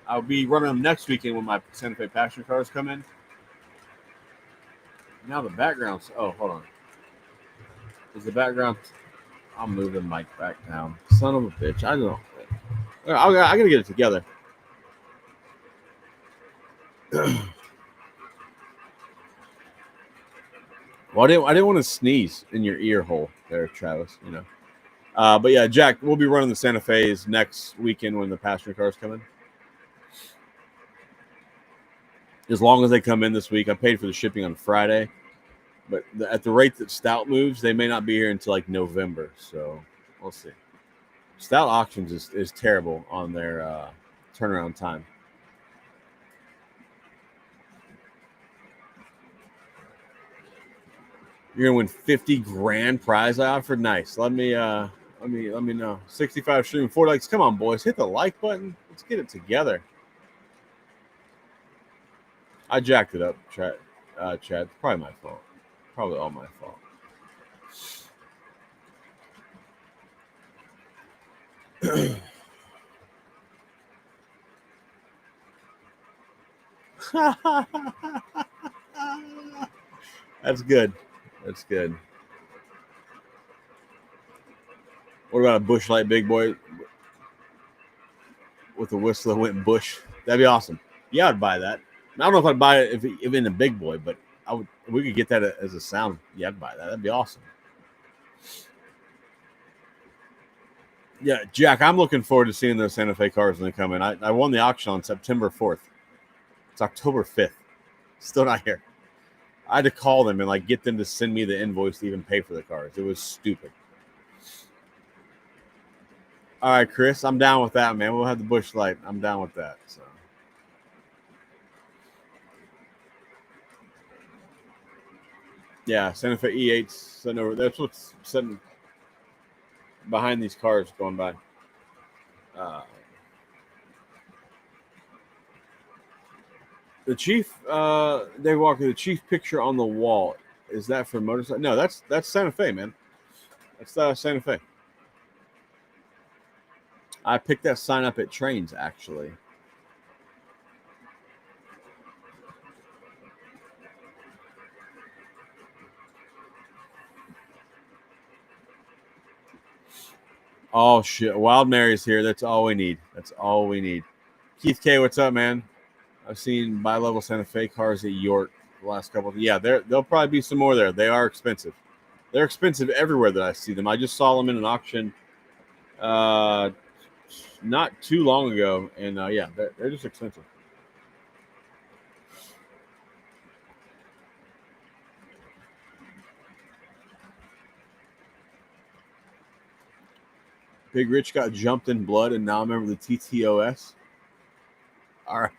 [SPEAKER 1] I'll be running them next weekend when my Santa Fe passenger cars come in. Now the background's. Oh, hold on. Is the background? I'll move the mic back down. Son of a bitch! I don't know. I gotta get it together. Well, I didn't want to sneeze in your ear hole there, Travis. But yeah, Jack, we'll be running the Santa Fe's next weekend when the passenger cars come in. As long as they come in this week, I paid for the shipping on Friday, but at the rate that Stout moves, they may not be here until like November. So we'll see. Stout Auctions is terrible on their turnaround time. You're gonna win $50,000 prize I offered. Nice. Let me know. 65 stream, 4 likes. Come on, boys, hit the like button. Let's get it together. I jacked it up, Chad. It's probably my fault. Probably all my fault. That's good. That's good. What about a Busch Light big boy with a whistle that went Bush? That'd be awesome. Yeah, I'd buy that. I don't know if I'd buy it if in a big boy, but I would. If we could get that as a sound. Yeah, I'd buy that. That'd be awesome. Yeah, Jack, I'm looking forward to seeing those Santa Fe cars when they come in. I won the auction on September 4th. It's October 5th. Still not here. I had to call them and like get them to send me the invoice to even pay for the cars. It was stupid. All right, Chris, I'm down with that, man. We'll have the Busch Light. I'm down with that. So. Yeah, Santa Fe E8s sitting over. That's what's sitting behind these cars going by. The Chief, Dave Walker, the Chief picture on the wall. Is that for motorcycle? No, that's Santa Fe, man. That's Santa Fe. I picked that sign up at Trains, actually. Oh shit! Wild Mary's here. That's all we need. That's all we need. Keith K, what's up, man? I've seen bi-level Santa Fe cars at York the last couple of. Yeah, there'll probably be some more there. They are expensive. They're expensive everywhere that I see them. I just saw them in an auction not too long ago, and yeah, they're just expensive. Big Rich got jumped in blood, and now I remember the TTOS. All right.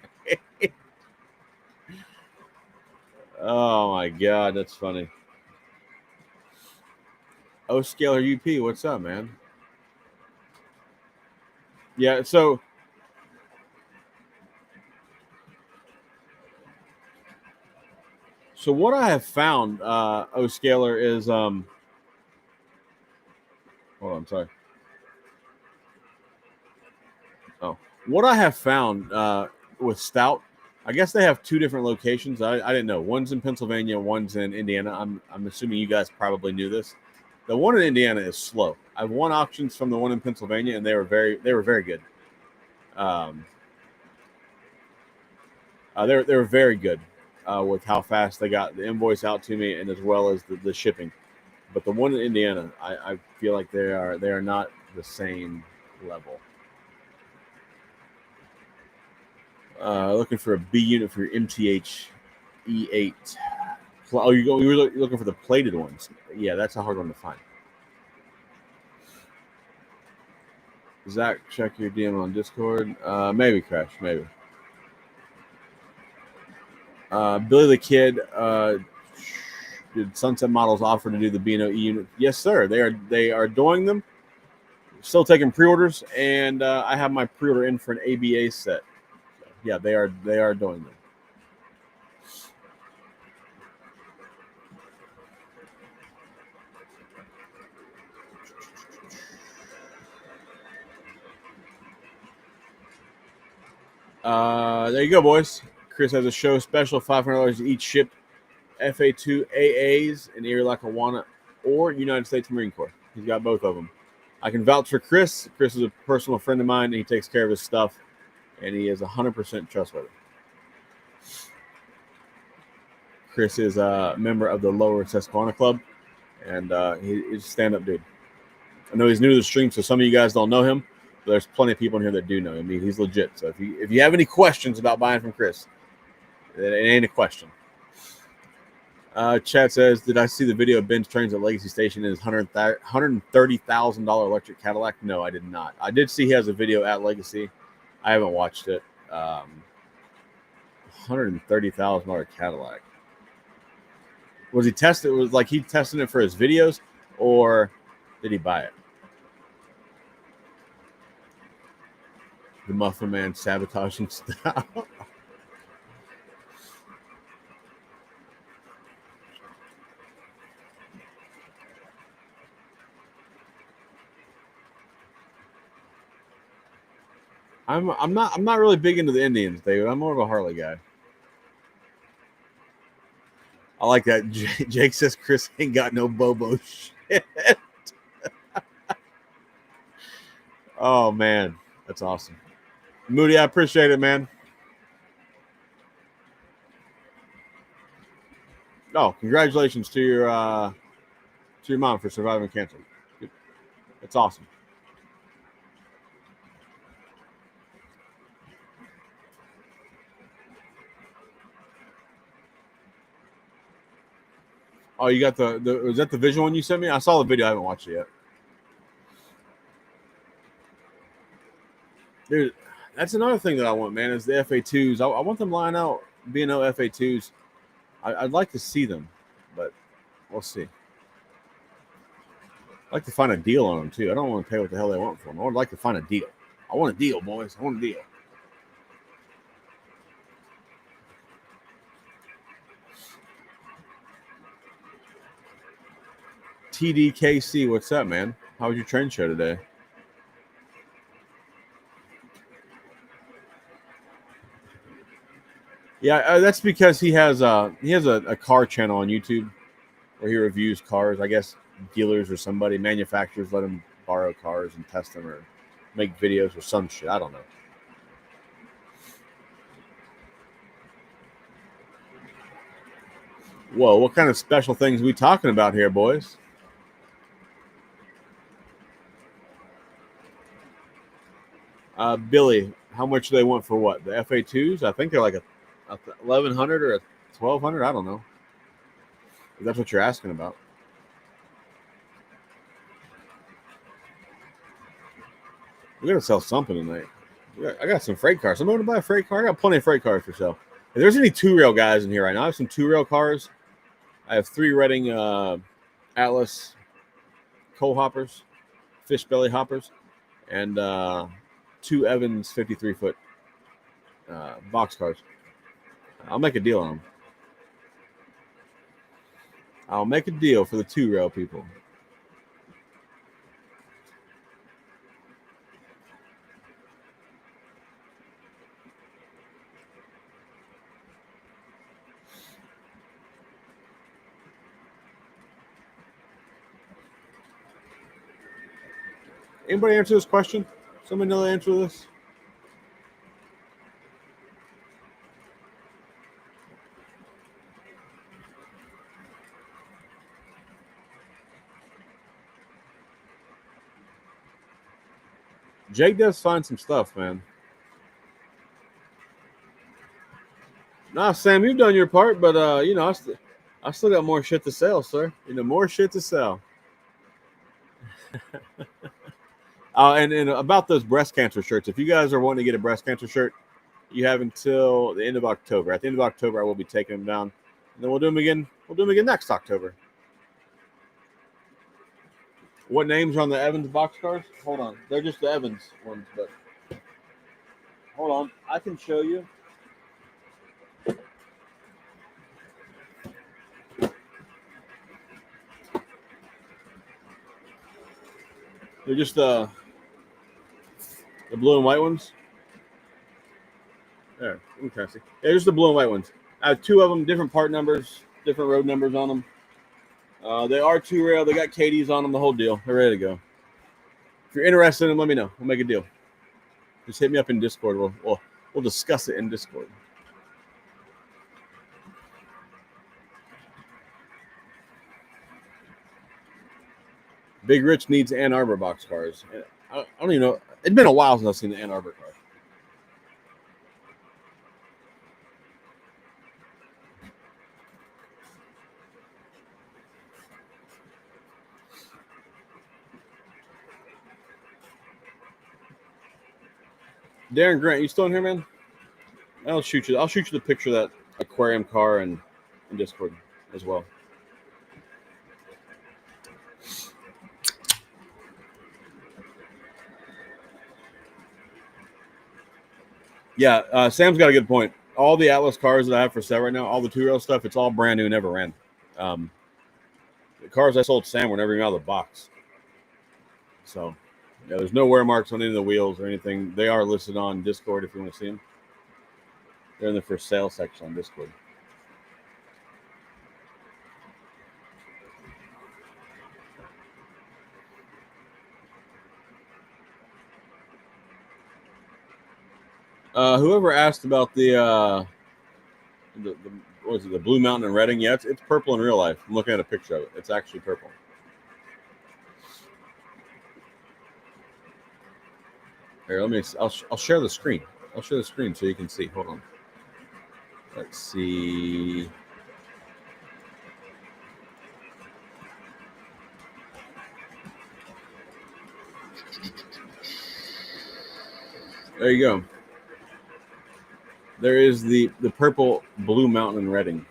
[SPEAKER 1] Oh my god, that's funny. Oh, Scalar UP, what's up, man? Yeah, so what I have found, O Scalar, is hold on, sorry. Oh, what I have found with Stout, I guess they have two different locations. I didn't know. One's in Pennsylvania, one's in Indiana. I'm assuming you guys probably knew this. The one in Indiana is slow. I've won auctions from the one in Pennsylvania, and they were very good. They were very good with how fast they got the invoice out to me, and as well as the shipping. But the one in Indiana, I feel like they are not the same level. Looking for a B unit for your MTH E8. Oh, you were looking for the plated ones. Yeah, that's a hard one to find. Zach, check your DM on Discord. Maybe Crash, maybe. Billy the Kid. Did Sunset Models offer to do the B&O E unit? Yes, sir. They are doing them. Still taking pre-orders, and I have my pre-order in for an ABA set. Yeah, they are doing them. There you go, boys. Chris has a show special, $500 each shipped. FA2 AAs in Erie, Lackawanna, or United States Marine Corps. He's got both of them. I can vouch for Chris. Chris is a personal friend of mine, and he takes care of his stuff, and he is 100% trustworthy. Chris is a member of the Lower Susquehanna Club, and he's a stand-up dude. I know he's new to the stream, so some of you guys don't know him, but there's plenty of people in here that do know him. He's legit. So if you have any questions about buying from Chris, it ain't a question. Chad says, did I see the video of Ben's trains at Legacy Station in his $130,000 electric Cadillac? No, I did not. I did see he has a video at Legacy. I haven't watched it. $130,000 Cadillac. Was he tested? Was like he testing it for his videos, or did he buy it? The Muffin Man sabotaging stuff. I'm not really big into the Indians, David. I'm more of a Harley guy. I like that. Jake says Chris ain't got no Bobo shit. Oh man, that's awesome. Moody, I appreciate it, man. Oh, congratulations to your mom for surviving cancer. That's awesome. Oh, you got the was that the visual one you sent me? I saw the video. I haven't watched it yet. Dude, that's another thing that I want, man, is the FA2s. I want them lying out, B&O FA2s. I'd like to see them, but we'll see. I'd like to find a deal on them, too. I don't want to pay what the hell they want for them. I would like to find a deal. I want a deal, boys. I want a deal. TDKC, what's up, man? How was your train show today? Yeah, that's because he has a car channel on YouTube where he reviews cars. I guess dealers or somebody, manufacturers let him borrow cars and test them or make videos or some shit. I don't know. Whoa, what kind of special things are we talking about here, boys? Billy, how much do they want for what? The FA2s? I think they're like a 1,100 or a 1,200. I don't know. If that's what you're asking about. We gotta sell something tonight. I got some freight cars. Someone want to buy a freight car? I got plenty of freight cars for sale. If there's any two-rail guys in here right now, I have some two-rail cars. I have 3 Reading Atlas coal hoppers, fish belly hoppers, and 2 Evans 53-foot box cars. I'll make a deal on them. I'll make a deal for the two-rail people. Anybody answer this question? Somebody know the answer to this? Jake does find some stuff, man. Nah, Sam, you've done your part, but I still got more shit to sell, sir. More shit to sell. And about those breast cancer shirts, if you guys are wanting to get a breast cancer shirt, you have until the end of October. At the end of October, I will be taking them down, and then we'll do them again. We'll do them again next October. What names are on the Evans boxcars? Hold on, they're just the Evans ones, but hold on, I can show you. They're just the blue and white ones. There, I'm trying to see. Yeah, just the blue and white ones. I have 2 of them, different part numbers, different road numbers on them. They are 2-rail. They got KDs on them, the whole deal. They're ready to go. If you're interested in them, let me know. We'll make a deal. Just hit me up in Discord. We'll discuss it in Discord. Big Rich needs Ann Arbor boxcars. I don't even know. It's been a while since I've seen the Ann Arbor car. Darren Grant, you still in here, man? I'll shoot you the picture of that aquarium car in Discord as well. Yeah, Sam's got a good point. All the Atlas cars that I have for sale right now, all the 2-rail stuff, it's all brand new, never ran. The cars I sold Sam were never even out of the box. So, yeah, there's no wear marks on any of the wheels or anything. They are listed on Discord if you want to see them. They're in the for sale section on Discord. Whoever asked about the what was it, the Blue Mountain in Reading? Yeah, it's purple in real life. I'm looking at a picture of it. It's actually purple. Here, I'll share the screen. I'll share the screen so you can see. Hold on. Let's see. There you go. There is the purple Blue Mountain Redding.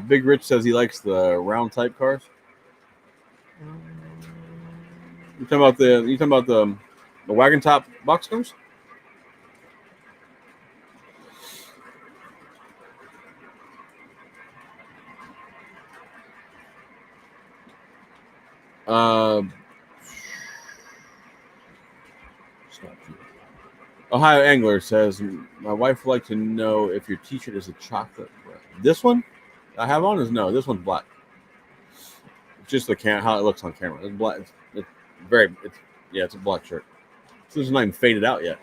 [SPEAKER 1] Big Rich says he likes the round type cars. You talking about the wagon top box cars? Uh, Ohio Angler says my wife would like to know if your T-shirt is a chocolate. This one I have on is no. This one's black. It's just how it looks on camera. It's black. It's very. It's yeah. It's a black shirt. This is not even faded out yet.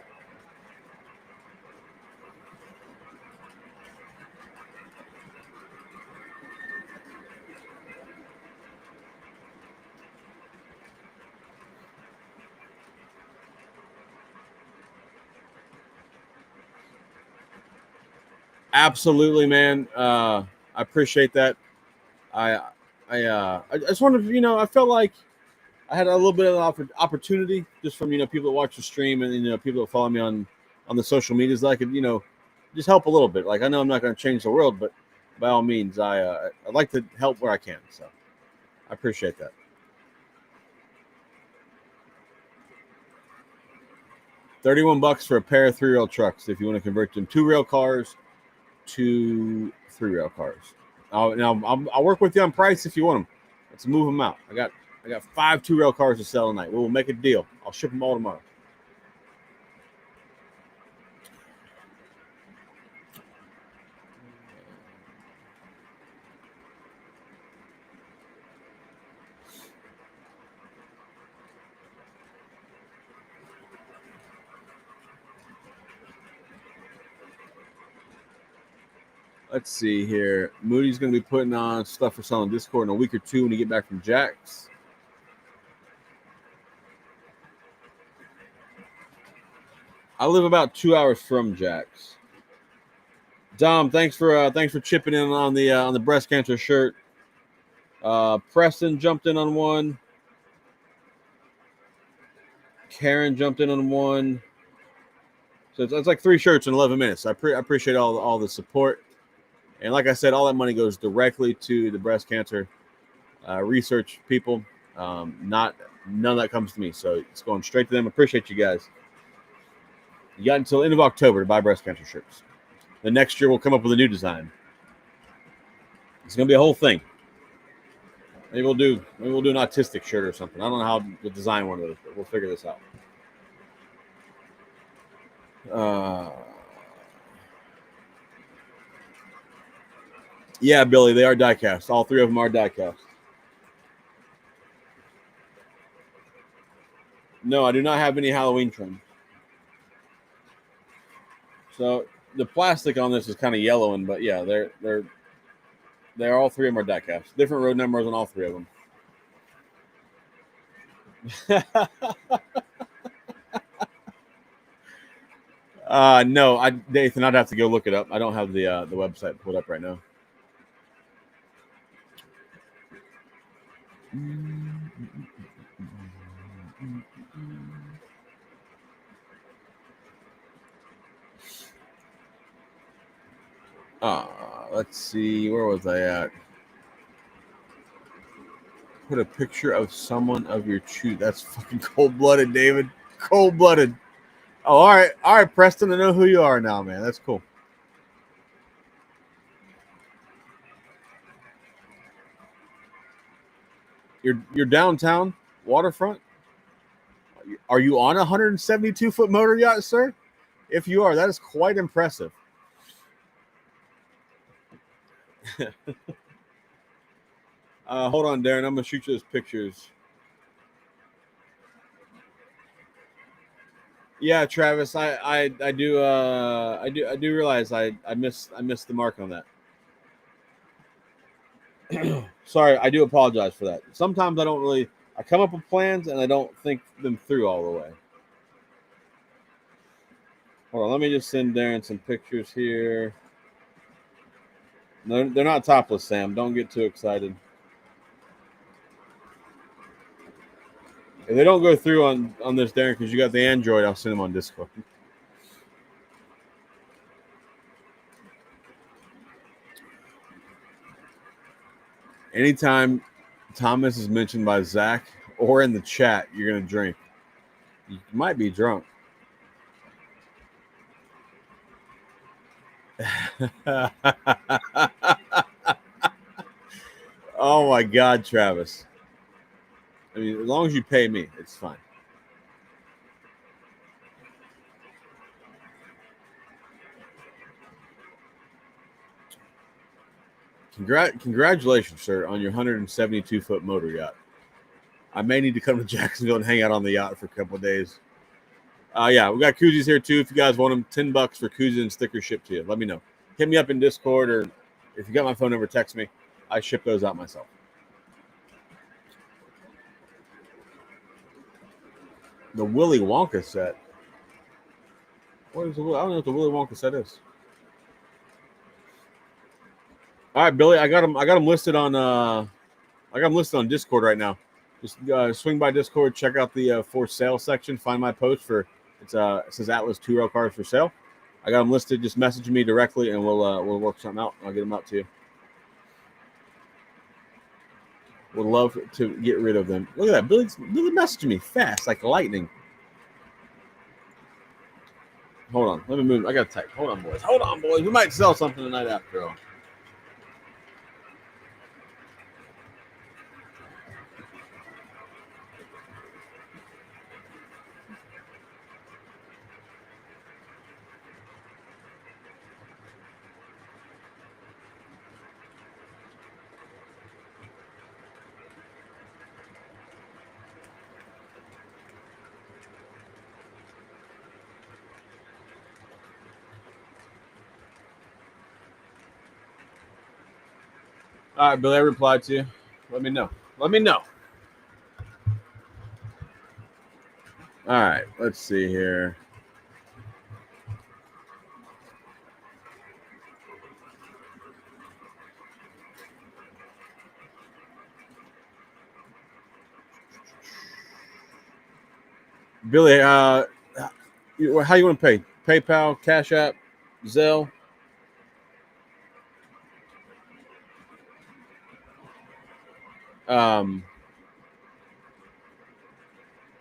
[SPEAKER 1] Absolutely, man. I appreciate that. I I just wanted to, I felt like I had a little bit of opportunity just from people that watch the stream and people that follow me on the social medias that I could just help a little bit. Like I know I'm not going to change the world, but by all means, I'd like to help where I can. So I appreciate that. $31 for a pair of 3-rail trucks if you want to convert them 2-rail cars to 3-rail cars. I'll work with you on price if you want them. Let's move them out. I got 5 2-rail cars to sell tonight. We will make a deal. I'll ship them all tomorrow. Let's see here. Moody's going to be putting on stuff for selling Discord in a week or two when you get back from Jack's. I live about 2 hours from Jack's. Dom, thanks for chipping in on the breast cancer shirt. Preston jumped in on one. Karen jumped in on one. So it's like 3 shirts in 11 minutes. I appreciate all the support. And like I said, all that money goes directly to the breast cancer research people. None of that comes to me, so it's going straight to them. Appreciate you guys. You got until end of October to buy breast cancer shirts. The next year we'll come up with a new design. It's gonna be a whole thing. Maybe we'll do an autistic shirt or something. I don't know how to design one of those, but we'll figure this out. Yeah, Billy, they are diecast. All 3 of them are diecast. No, I do not have any Halloween trim. So the plastic on this is kind of yellowing, but yeah, they're all 3 of them are diecast. Different road numbers on all 3 of them. No, Nathan, I'd have to go look it up. I don't have the website pulled up right now. Let's see. Where was I at? Put a picture of someone of your choose. That's fucking cold-blooded, David. Cold-blooded. Oh, all right, Preston. I know who you are now, man. That's cool. You're downtown waterfront. Are you on a 172-foot motor yacht, sir? If you are, that is quite impressive. Hold on, Darren. I'm gonna shoot you those pictures. Yeah, Travis. I do realize I missed the mark on that. Sorry, I do apologize for that. Sometimes I come up with plans and I don't think them through all the way. Hold on, let me just send Darren some pictures here. No, they're not topless, Sam. Don't get too excited. If they don't go through on this, Darren, because you got the Android, I'll send them on Discord. Anytime Thomas is mentioned by Zach or in the chat, you're going to drink. You might be drunk. Oh, my God, Travis. I mean, as long as you pay me, it's fine. Congratulations, sir, on your 172-foot motor yacht. I may need to come to Jacksonville and hang out on the yacht for a couple of days. Yeah, we got koozies here too. If you guys want them, $10 for koozies and stickers shipped to you. Let me know. Hit me up in Discord, or if you got my phone number, text me. I ship those out myself. The Willy Wonka set. What is the? I don't know what the Willy Wonka set is. All right, Billy. I got them listed on. I got them listed on Discord right now. Just swing by Discord, check out the for sale section. Find my post for it says Atlas 2-rail cars for sale. I got them listed. Just message me directly, and we'll work something out. I'll get them out to you. Would love to get rid of them. Look at that. Billy messaged me fast, like lightning. Hold on. Let me move. I got to type. Hold on, boys. Hold on, boys. We might sell something tonight after all. All right, Billy, I replied to you. Let me know. Let me know. All right, let's see here. Billy, how you want to pay? PayPal, Cash App, Zelle?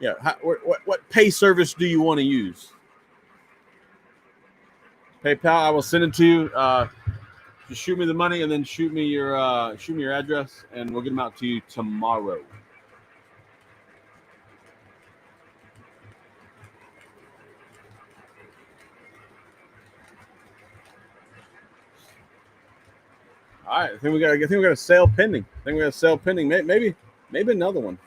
[SPEAKER 1] Yeah. What pay service do you want to use? PayPal. I will send it to you. Just shoot me the money and then shoot me your address, and we'll get them out to you tomorrow. All right. I think we got a sale pending. Maybe another one.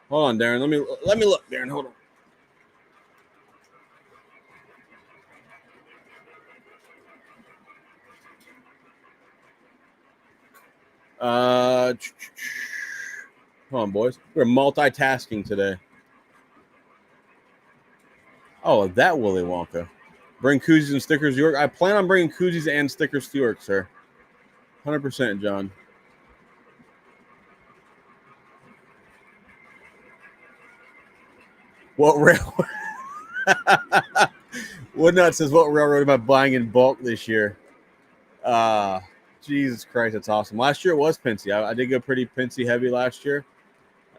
[SPEAKER 1] Hold on, Darren. Let me look, Darren. Hold on. Hold on, boys. We're multitasking today. Oh, that Willy Wonka. Bring koozies and stickers to York. I plan on bringing koozies and stickers to York, sir. 100%, John. What railroad? Woodnut says, what railroad am I buying in bulk this year? Jesus Christ, that's awesome. Last year it was Penske. I did go pretty Penske heavy last year.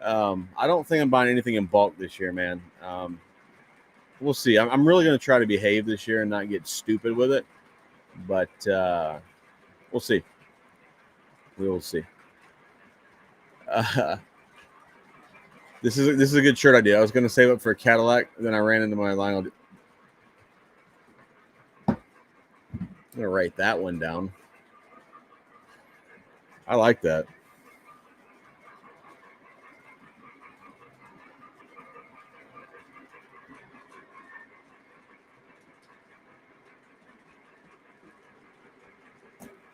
[SPEAKER 1] I don't think I'm buying anything in bulk this year, man. We'll see. I'm really going to try to behave this year and not get stupid with it. But we'll see. We will see. This is a good shirt idea. I was going to save up for a Cadillac, then I ran into my line. I'm going to write that one down. I like that.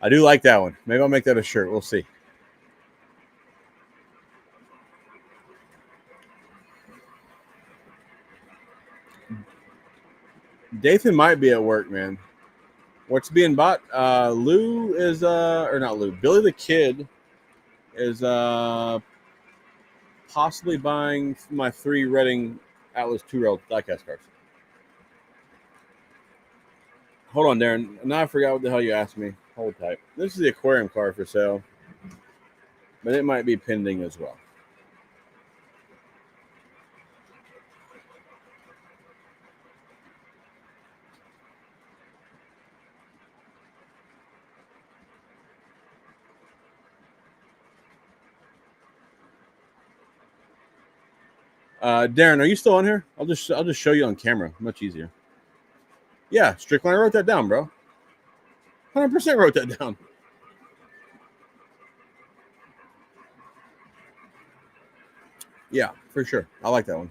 [SPEAKER 1] I do like that one. Maybe I'll make that a shirt. We'll see. Dathan might be at work, man. What's being bought? Lou is or not Lou. Billy the Kid is possibly buying my 3 Reading Atlas 2-rail diecast cards. Hold on, Darren. Now I forgot what the hell you asked me. Hold tight. This is the aquarium card for sale, but it might be pending as well. Darren, are you still on here? I'll just show you on camera. Much easier. Yeah, Strickland. I wrote that down, bro. 100% wrote that down. Yeah, for sure. I like that one.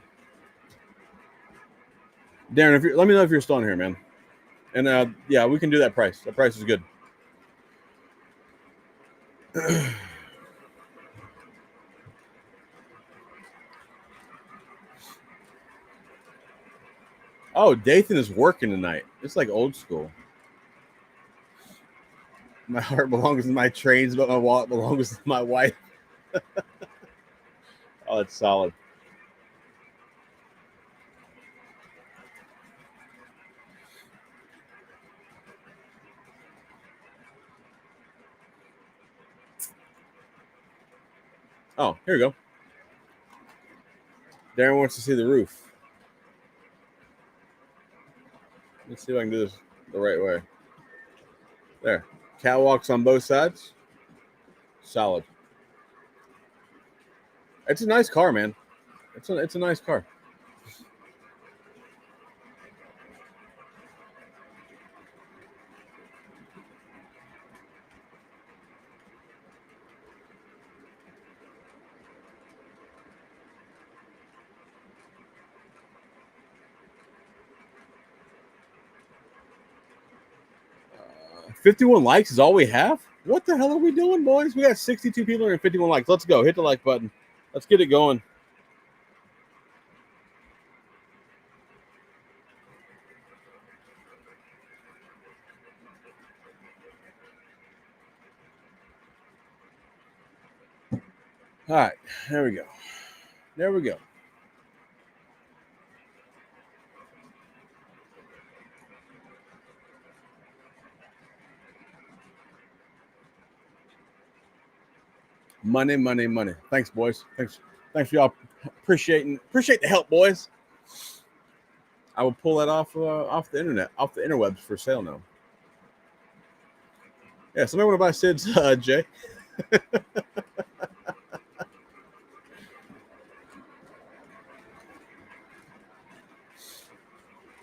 [SPEAKER 1] Darren, let me know if you're still on here, man. And yeah, we can do that price. That price is good. Oh, Dathan is working tonight. It's like old school. My heart belongs to my trains, but my wallet belongs to my wife. Oh, that's solid. Oh, here we go. Darren wants to see the roof. Let's see if I can do this the right way. There. Catwalks on both sides. Solid. It's a nice car, man. It's a nice car. Uh, 51 likes is all we have? What the hell are we doing, boys? We got 62 people and 51 likes. Let's go. Hit the like button. Let's get it going. All right. There we go. There we go. Money, money, money. Thanks, boys. Thanks for y'all. Appreciate the help, boys. I will pull that off the internet, off the interwebs for sale now. Yeah, somebody want to buy Sid's Jay?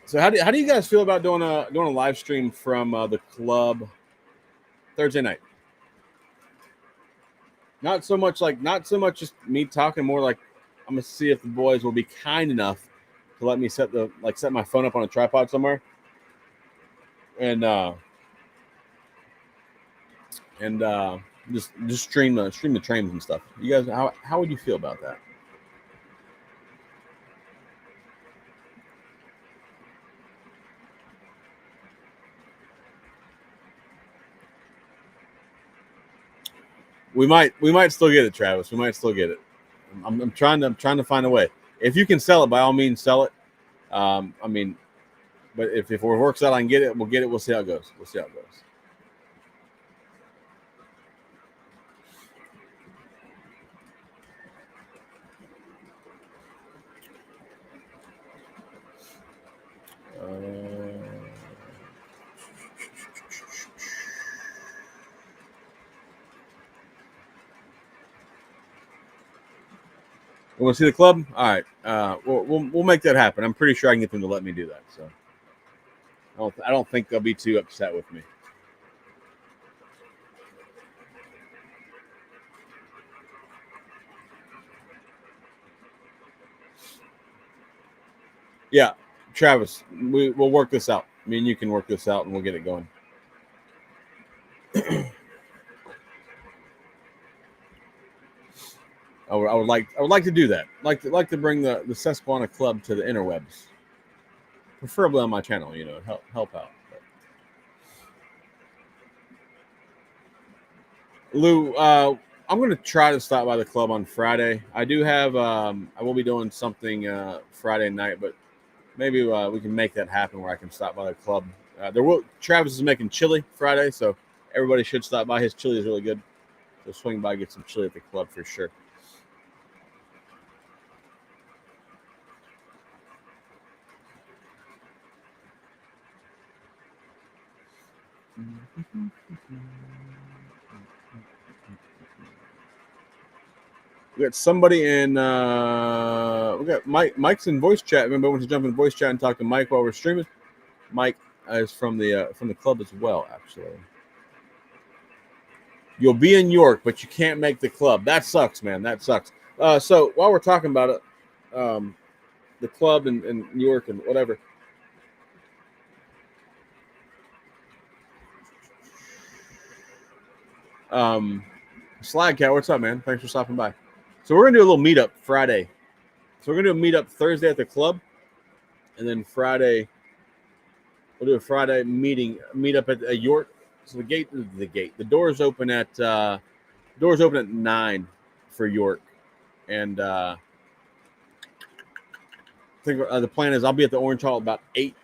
[SPEAKER 1] So how do you guys feel about doing a live stream from the club Thursday night? Not so much just me talking, more like I'm gonna see if the boys will be kind enough to let me set my phone up on a tripod somewhere and just stream the trains and stuff. You guys, how would you feel about that? We might still get it, Travis. We might still get it. I'm trying to find a way. If you can sell it, by all means, sell it. I mean, but if it works out, I can get it. We'll get it. We'll see how it goes. You want to see the club? All right. We'll make that happen. I'm pretty sure I can get them to let me do that. So I don't think they'll be too upset with me. Yeah, Travis, we'll work this out. Me and you can work this out, and we'll get it going. I would like to do that. Like to bring the Susquehanna Club to the interwebs. preferably on my channel, help out. But Lou, I'm going to try to stop by the club on Friday. I do have, I will be doing something Friday night, but maybe we can make that happen where I can stop by the club. Travis is making chili Friday, so everybody should stop by. His chili is really good. So swing by, get some chili at the club for sure. We got somebody in. We got Mike. Mike's in voice chat. Remember, I want to jump in voice chat and talk to Mike while we're streaming. Mike is from the club as well. Actually, you'll be in York, but you can't make the club. That sucks, man. That sucks. So while we're talking about it, the club in New York and whatever. Slagcat, what's up, man? Thanks for stopping by. So we're gonna do a little meetup Friday. So we're gonna do a meetup Thursday at the club, and then Friday we'll do a Friday meetup at York. So the doors open at 9 for York, and I think the plan is I'll be at the Orange Hall about 8,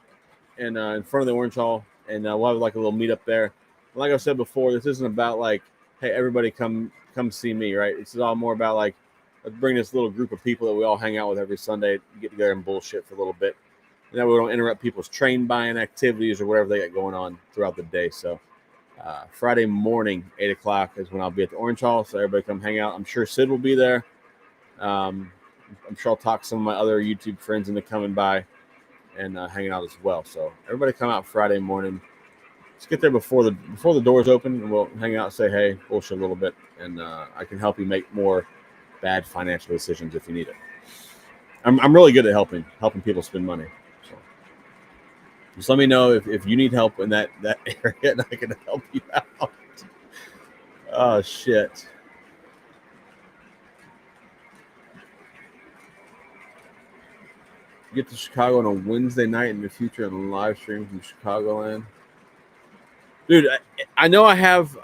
[SPEAKER 1] and in front of the Orange Hall, and we'll have like a little meetup there. Like I said before, this isn't about like, hey, everybody come see me, right? It's all more about like, let's bring this little group of people that we all hang out with every Sunday, get together and bullshit for a little bit. And that way we don't interrupt people's train buying activities or whatever they got going on throughout the day. So Friday morning, 8 o'clock is when I'll be at the Orange Hall. So everybody come hang out. I'm sure Sid will be there. I'm sure I'll talk to some of my other YouTube friends into coming by and hanging out as well. So everybody come out Friday morning. Let's get there before the doors open, and we'll hang out and say hey, bullshit a little bit, and I can help you make more bad financial decisions if you need it. I'm really good at helping people spend money. So just let me know if you need help in that area, and I can help you out. Oh shit. Get to Chicago on a Wednesday night in the future and live stream from Chicagoland. Dude, I know I have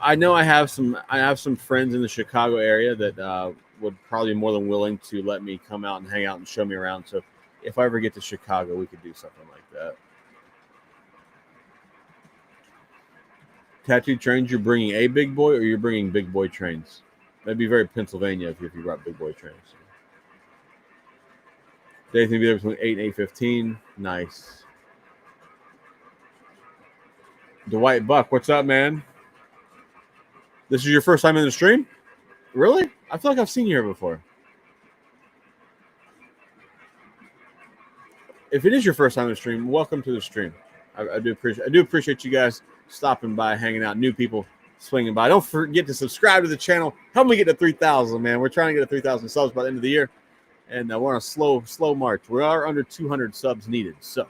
[SPEAKER 1] some friends in the Chicago area that would probably be more than willing to let me come out and hang out and show me around. So if I ever get to Chicago, we could do something like that. Tattoo trains, you're bringing a big boy or you're bringing big boy trains? That'd be very Pennsylvania if you brought big boy trains. Days can be there between 8 and 8:15. Nice. Dwight Buck, what's up, man? This is your first time in the stream? Really? I feel like I've seen you here before. If it is your first time in the stream, welcome to the stream. I do appreciate you guys stopping by, hanging out, new people swinging by. Don't forget to subscribe to the channel. Help me get to 3,000, man. We're trying to get to 3,000 subs by the end of the year, and we're on a slow march. We are under 200 subs needed, so.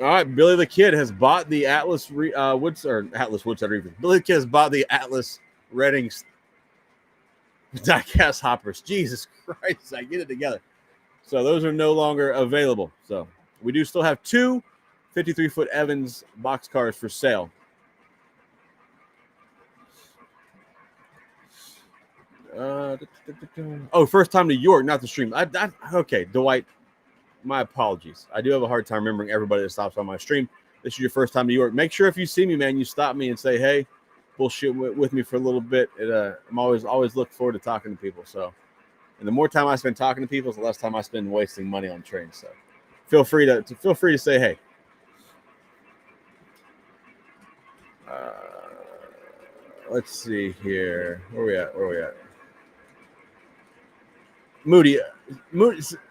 [SPEAKER 1] All right, Billy the Kid has bought the Atlas Billy the Kid has bought the Atlas Reddings diecast hoppers. Jesus Christ, I get it together. So those are no longer available. So we do still have 2 53-foot Evans box cars for sale. First time to York, not the stream. Okay, Dwight. My apologies. I do have a hard time remembering everybody that stops on my stream. This is your first time to York. Make sure if you see me, man, you stop me and say, hey, bullshit with me for a little bit. I'm always look forward to talking to people. So, and the more time I spend talking to people, the less time I spend wasting money on trains. So feel free to say, hey. Let's see here. Where we at? Moody,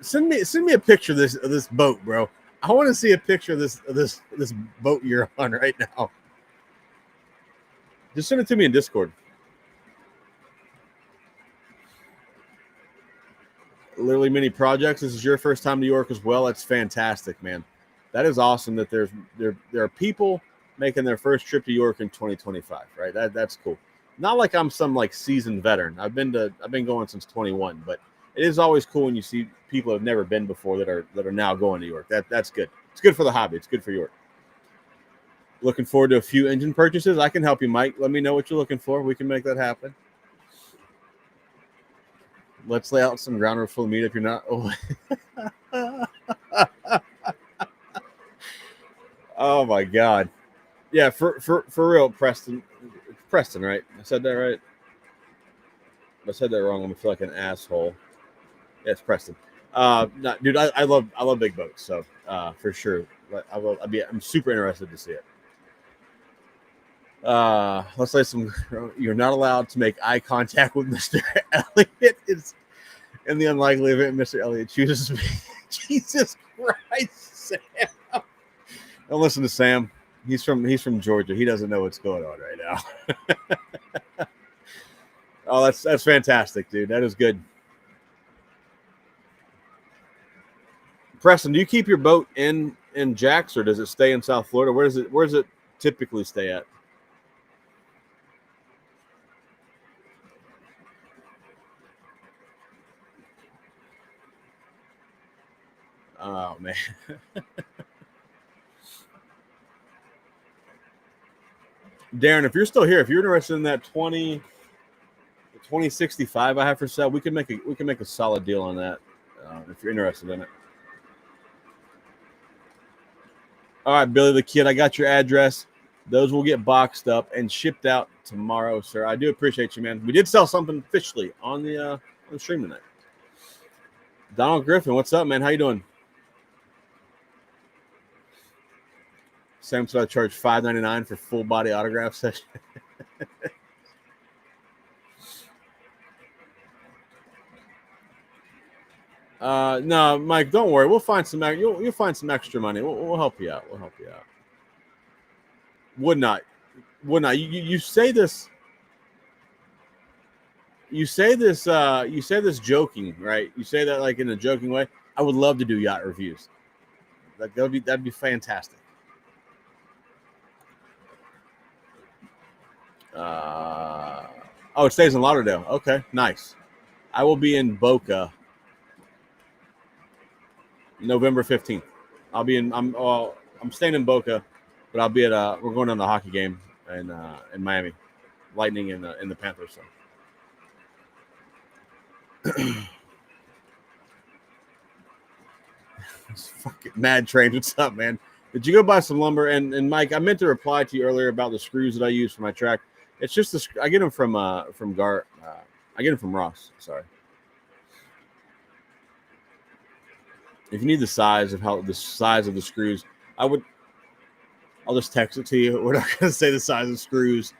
[SPEAKER 1] send me a picture of this boat, bro. I want to see a picture of this boat you're on right now. Just send it to me in Discord. Literally Mini Projects. This is your first time to New York as well. That's fantastic, man. That is awesome that there are people making their first trip to York in 2025, right? That's cool. Not like I'm some like seasoned veteran. I've been going since 21, but it is always cool when you see people who have never been before that are now going to York. That's good. It's good for the hobby. It's good for York. Looking forward to a few engine purchases. I can help you, Mike. Let me know what you're looking for. We can make that happen. Let's lay out some groundwork for the meet if you're not. Oh. Oh my God. Yeah, for real, Preston. Preston, right? I said that right. If I said that wrong, I'm gonna feel like an asshole. Yeah, it's Preston. Dude, I love big boats, so for sure. I'm super interested to see it. Let's say some. You're not allowed to make eye contact with Mr. Elliott. It's in the unlikely event Mr. Elliott chooses me. Jesus Christ, Sam! Don't listen to Sam. He's from Georgia. He doesn't know what's going on right now. Oh, that's fantastic, dude. That is good. Preston, do you keep your boat in Jax or does it stay in South Florida? Where does it typically stay at? Oh man. Darren, if you're still here, if you're interested in that 2065 I have for sale, we can make a solid deal on that if you're interested in it. All right, Billy the Kid, I got your address. Those will get boxed up and shipped out tomorrow, sir. I do appreciate you, man. We did sell something officially on the stream tonight. Donald Griffin, what's up, man? How you doing? Sam said I charge $5.99 for full body autograph session. No, Mike, don't worry. We'll find some. You'll find some extra money. We'll help you out. We'll help you out. Would not. You say this. You say this. You say this joking, right? You say that like in a joking way. I would love to do yacht reviews. That'd be fantastic. Oh, it stays in Lauderdale. Okay, nice. I will be in Boca November 15th. I'll be in. I'm staying in Boca, but I'll be at. We're going to the hockey game in Miami, Lightning in the Panthers. So. Fucking Mad Trains, what's up, man? Did you go buy some lumber? And Mike, I meant to reply to you earlier about the screws that I use for my track. It's just I get them from Gar. I get them from Ross. Sorry. If you need the size of the screws, I'll just text it to you. We're not going to say the size of screws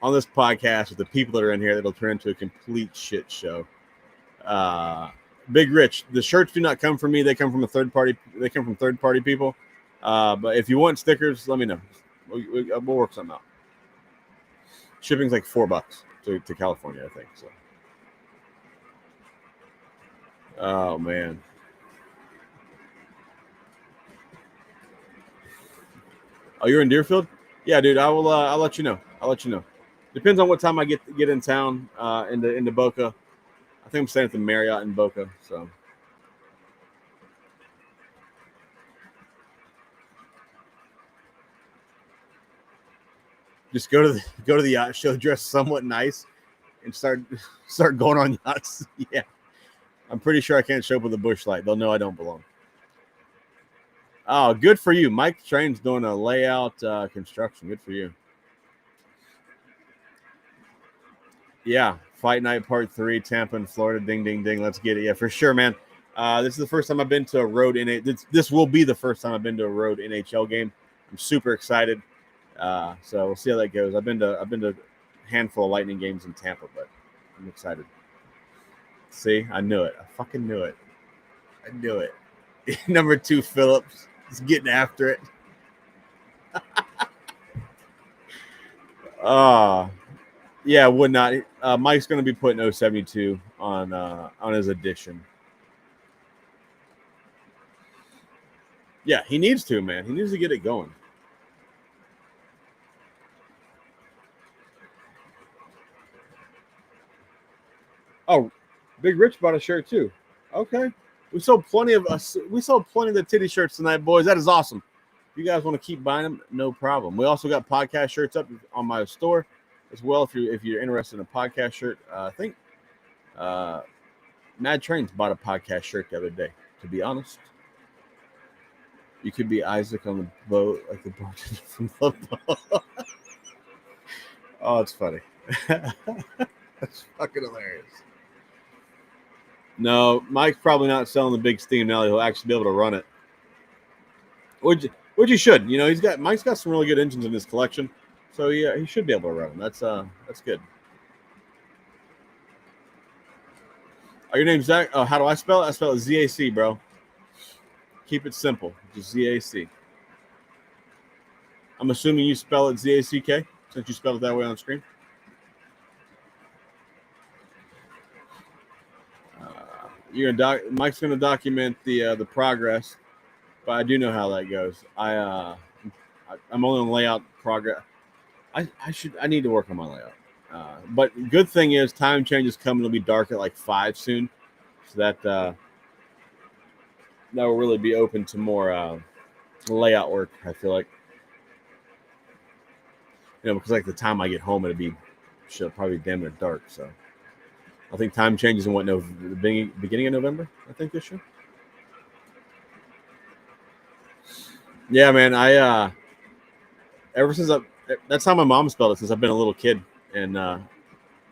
[SPEAKER 1] on this podcast with the people that are in here. That'll turn into a complete shit show. Big Rich, the shirts do not come from me. They come from a third party. They come from third party people. But if you want stickers, let me know. We'll work something out. Shipping's like $4 to California, I think. So. Oh man. Oh, you're in Deerfield? Yeah, dude. I will. I'll let you know. Depends on what time I get in town. Into Boca. I think I'm staying at the Marriott in Boca. So. Just go to the yacht show, dress somewhat nice, and start going on yachts. Yeah, I'm pretty sure I can't show up with a bush light. They'll know I don't belong. Oh, good for you. Mike Train's doing a layout construction. Good for you. Yeah, Fight Night Part 3, Tampa and Florida. Ding, ding, ding. Let's get it. Yeah, for sure, man. This is the first time I've been to a road This will be the first time I've been to a road NHL game. I'm super excited. So we'll see how that goes. I've been to a handful of Lightning games in Tampa, but I'm excited. See, I knew it. I fucking knew it. I knew it. Number 2, Phillips is getting after it. Yeah, would not. Mike's going to be putting 072 on his edition. Yeah, he needs to, man. He needs to get it going. Oh, Big Rich bought a shirt too. Okay. We sold plenty of the titty shirts tonight, boys. That is awesome. If you guys want to keep buying them, no problem. We also got podcast shirts up on my store as well. If you're interested in a podcast shirt, I think Mad Trains bought a podcast shirt the other day. To be honest, you could be Isaac on the boat, like the bartender from the boat. Oh, it's funny. That's fucking hilarious. No, Mike's probably not selling the big steam now. He'll actually be able to run it. Which you should. You know, Mike's got some really good engines in his collection, so yeah, he should be able to run them. That's good. Oh, your name's Zach. Oh, how do I spell it? I spell it ZAC, bro. Keep it simple. Just ZAC. I'm assuming you spell it ZACK since you spelled it that way on screen. Mike's gonna document the progress, but I do know how that goes. I'm only on layout progress. I need to work on my layout. But good thing is time change is coming. It'll be dark at like 5 soon, so that will really be open to more layout work. I feel like, you know, because like the time I get home, it'll be probably damn near dark. So I think time changes in the beginning of November. I think this year. Yeah, man. That's how my mom spelled it since I've been a little kid, and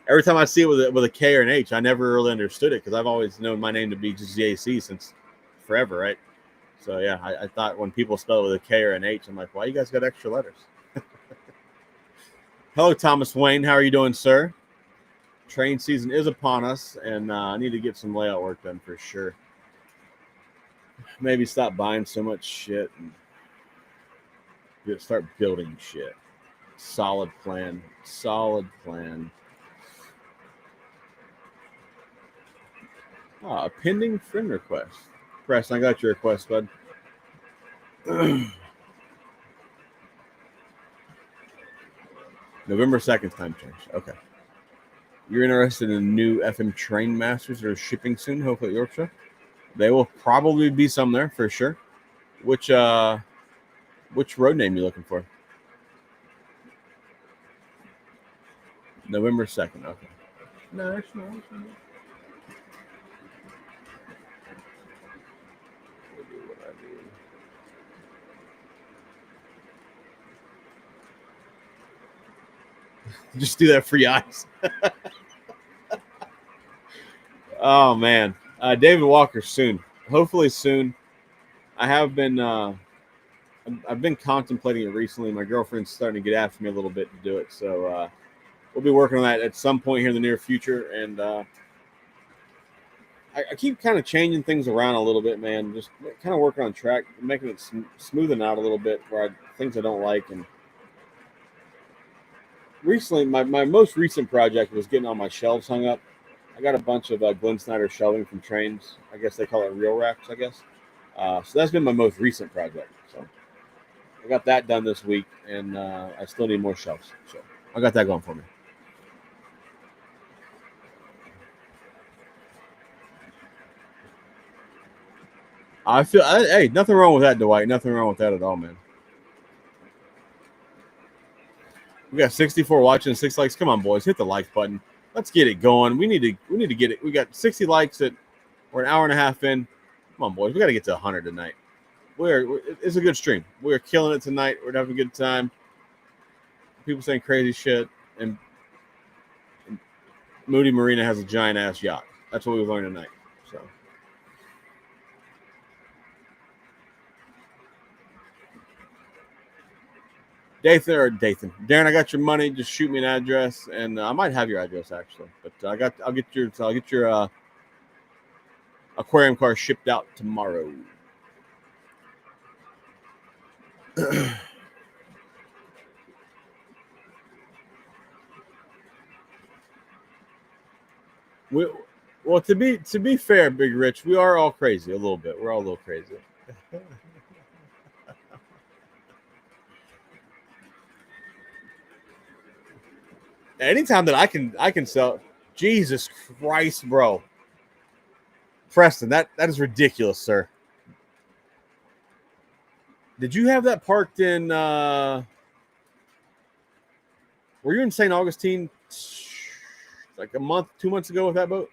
[SPEAKER 1] every time I see it with a K or an H, I never really understood it because I've always known my name to be just JC since forever, right? So yeah, I thought when people spell it with a K or an H, I'm like, why you guys got extra letters? Hello, Thomas Wayne. How are you doing, sir? Train season is upon us, and I need to get some layout work done for sure. Maybe stop buying so much shit and start building shit. Solid plan. A pending friend request. Preston, I got your request, bud. November 2nd time change. Okay. You're interested in new FM Train Masters that are shipping soon, hopefully at Yorkshire. They will probably be some there for sure. Which road name you looking for? November 2nd. Okay. No. Just do that for your eyes. Oh man, David Walker soon. Hopefully soon. I have been. I've been contemplating it recently. My girlfriend's starting to get after me a little bit to do it, so we'll be working on that at some point here in the near future. And I keep kind of changing things around a little bit, man. Just kind of working on track, making it smoothing out a little bit where things I don't like. And recently, my most recent project was getting all my shelves hung up. I got a bunch of Glenn Snyder shelving from trains. I guess they call it reel racks, I guess. So that's been my most recent project. So I got that done this week, and I still need more shelves. So I got that going for me. Hey, nothing wrong with that, Dwight. Nothing wrong with that at all, man. We got 64 watching, 6 likes. Come on, boys, hit the like button. Let's get it going. We need to get it. We got 60 likes we're an hour and a half in. Come on, boys, we got to get to 100 tonight. It's a good stream. We're killing it tonight. We're having a good time. People saying crazy shit, and Moody Marina has a giant ass yacht. That's what we've learned tonight. So. Dathan. Darren, I got your money. Just shoot me an address, and I might have your address actually. But I'll get your aquarium car shipped out tomorrow. Well, to be fair, Big Rich, we are all crazy a little bit. We're all a little crazy. Anytime that I can sell, Jesus Christ, bro. Preston, that is ridiculous, sir. Did you have that parked in? Were you in St. Augustine like a month, 2 months ago with that boat?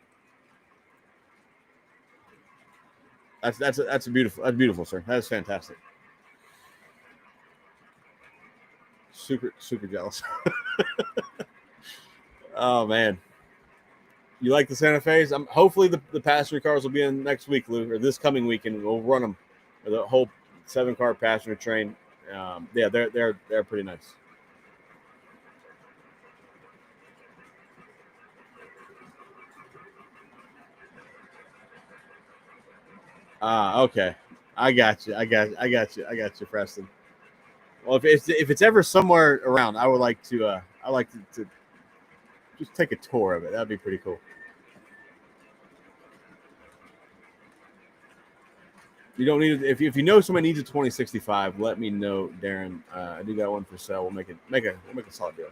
[SPEAKER 1] That's beautiful, sir. That is fantastic. Super jealous. Oh man, you like the Santa Fe's? Hopefully the passenger cars will be in next week, Lou, or this coming weekend. We'll run them. The whole 7-car passenger train. Yeah, they're pretty nice. Okay. I got you, Preston. Well, if it's ever somewhere around, I would like to to just take a tour of it. That'd be pretty cool. You don't need it if you know somebody needs a 2065. Let me know, Darren. I do got one for sale. We'll make a solid deal.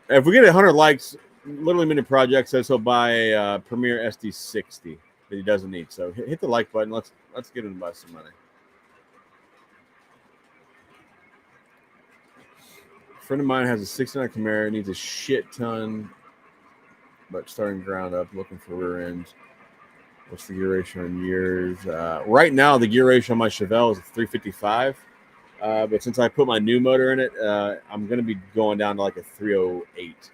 [SPEAKER 1] If we get 100 likes, Literally Minute Project says he'll buy a Premier SD60 that he doesn't need. So hit the like button. Let's get him to buy some money. A friend of mine has a 69 Camaro, needs a shit ton, but starting ground up, looking for rear ends. What's the gear ratio on years? Right now, the gear ratio on my Chevelle is 355. But since I put my new motor in it, I'm going to be going down to like a 308.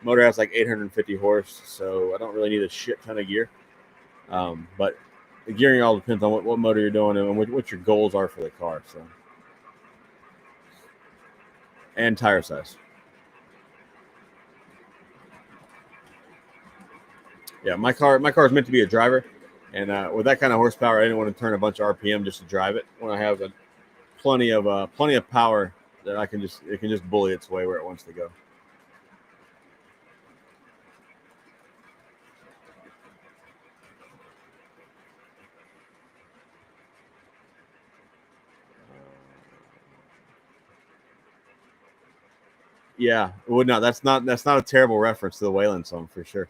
[SPEAKER 1] Motor has like 850 horse, so I don't really need a shit ton of gear. But the gearing all depends on what motor you're doing and what your goals are for the car. So, and tire size. Yeah, my car is meant to be a driver, and with that kind of horsepower, I didn't want to turn a bunch of RPM just to drive it. When I have plenty of power that it can just bully its way where it wants to go. Yeah, well, no, that's not a terrible reference to the Waylon song for sure.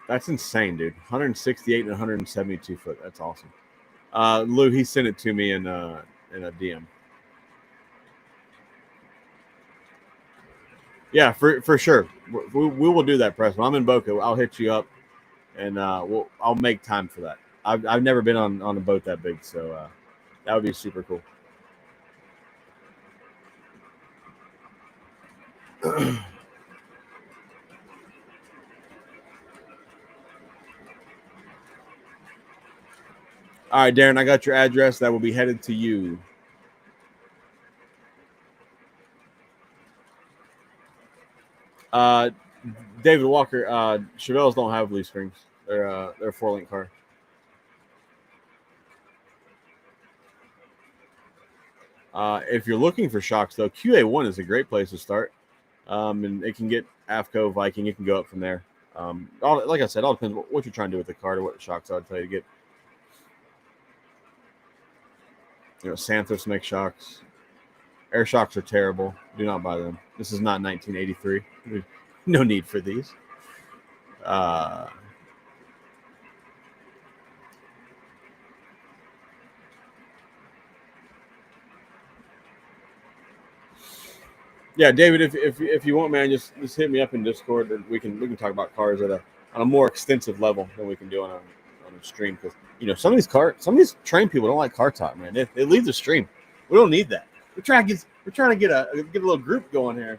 [SPEAKER 1] That's insane, dude. 168 and 172 foot. That's awesome. Lou, he sent it to me in a DM. Yeah, for sure. We will do that, Preston. I'm in Boca. I'll hit you up, and I'll make time for that. I've never been on a boat that big, so that would be super cool. All right, Darren, I got your address. That will be headed to you. David Walker, Chevelles don't have leaf springs. They're a 4-link car. If you're looking for shocks, though, QA1 is a great place to start. And it can get AFCO, Viking. It can go up from there. Like I said, all depends what you're trying to do with the car or what shocks I'd tell you to get. Santos makes shocks. Air shocks are terrible. Do not buy them. This is not 1983. No need for these. Yeah, David, if you want, man, just hit me up in Discord, and we can talk about cars on a more extensive level than we can do on a stream. Because some of these train people don't like car talk, man. They leave the stream. We don't need that. We're trying to get a little group going here.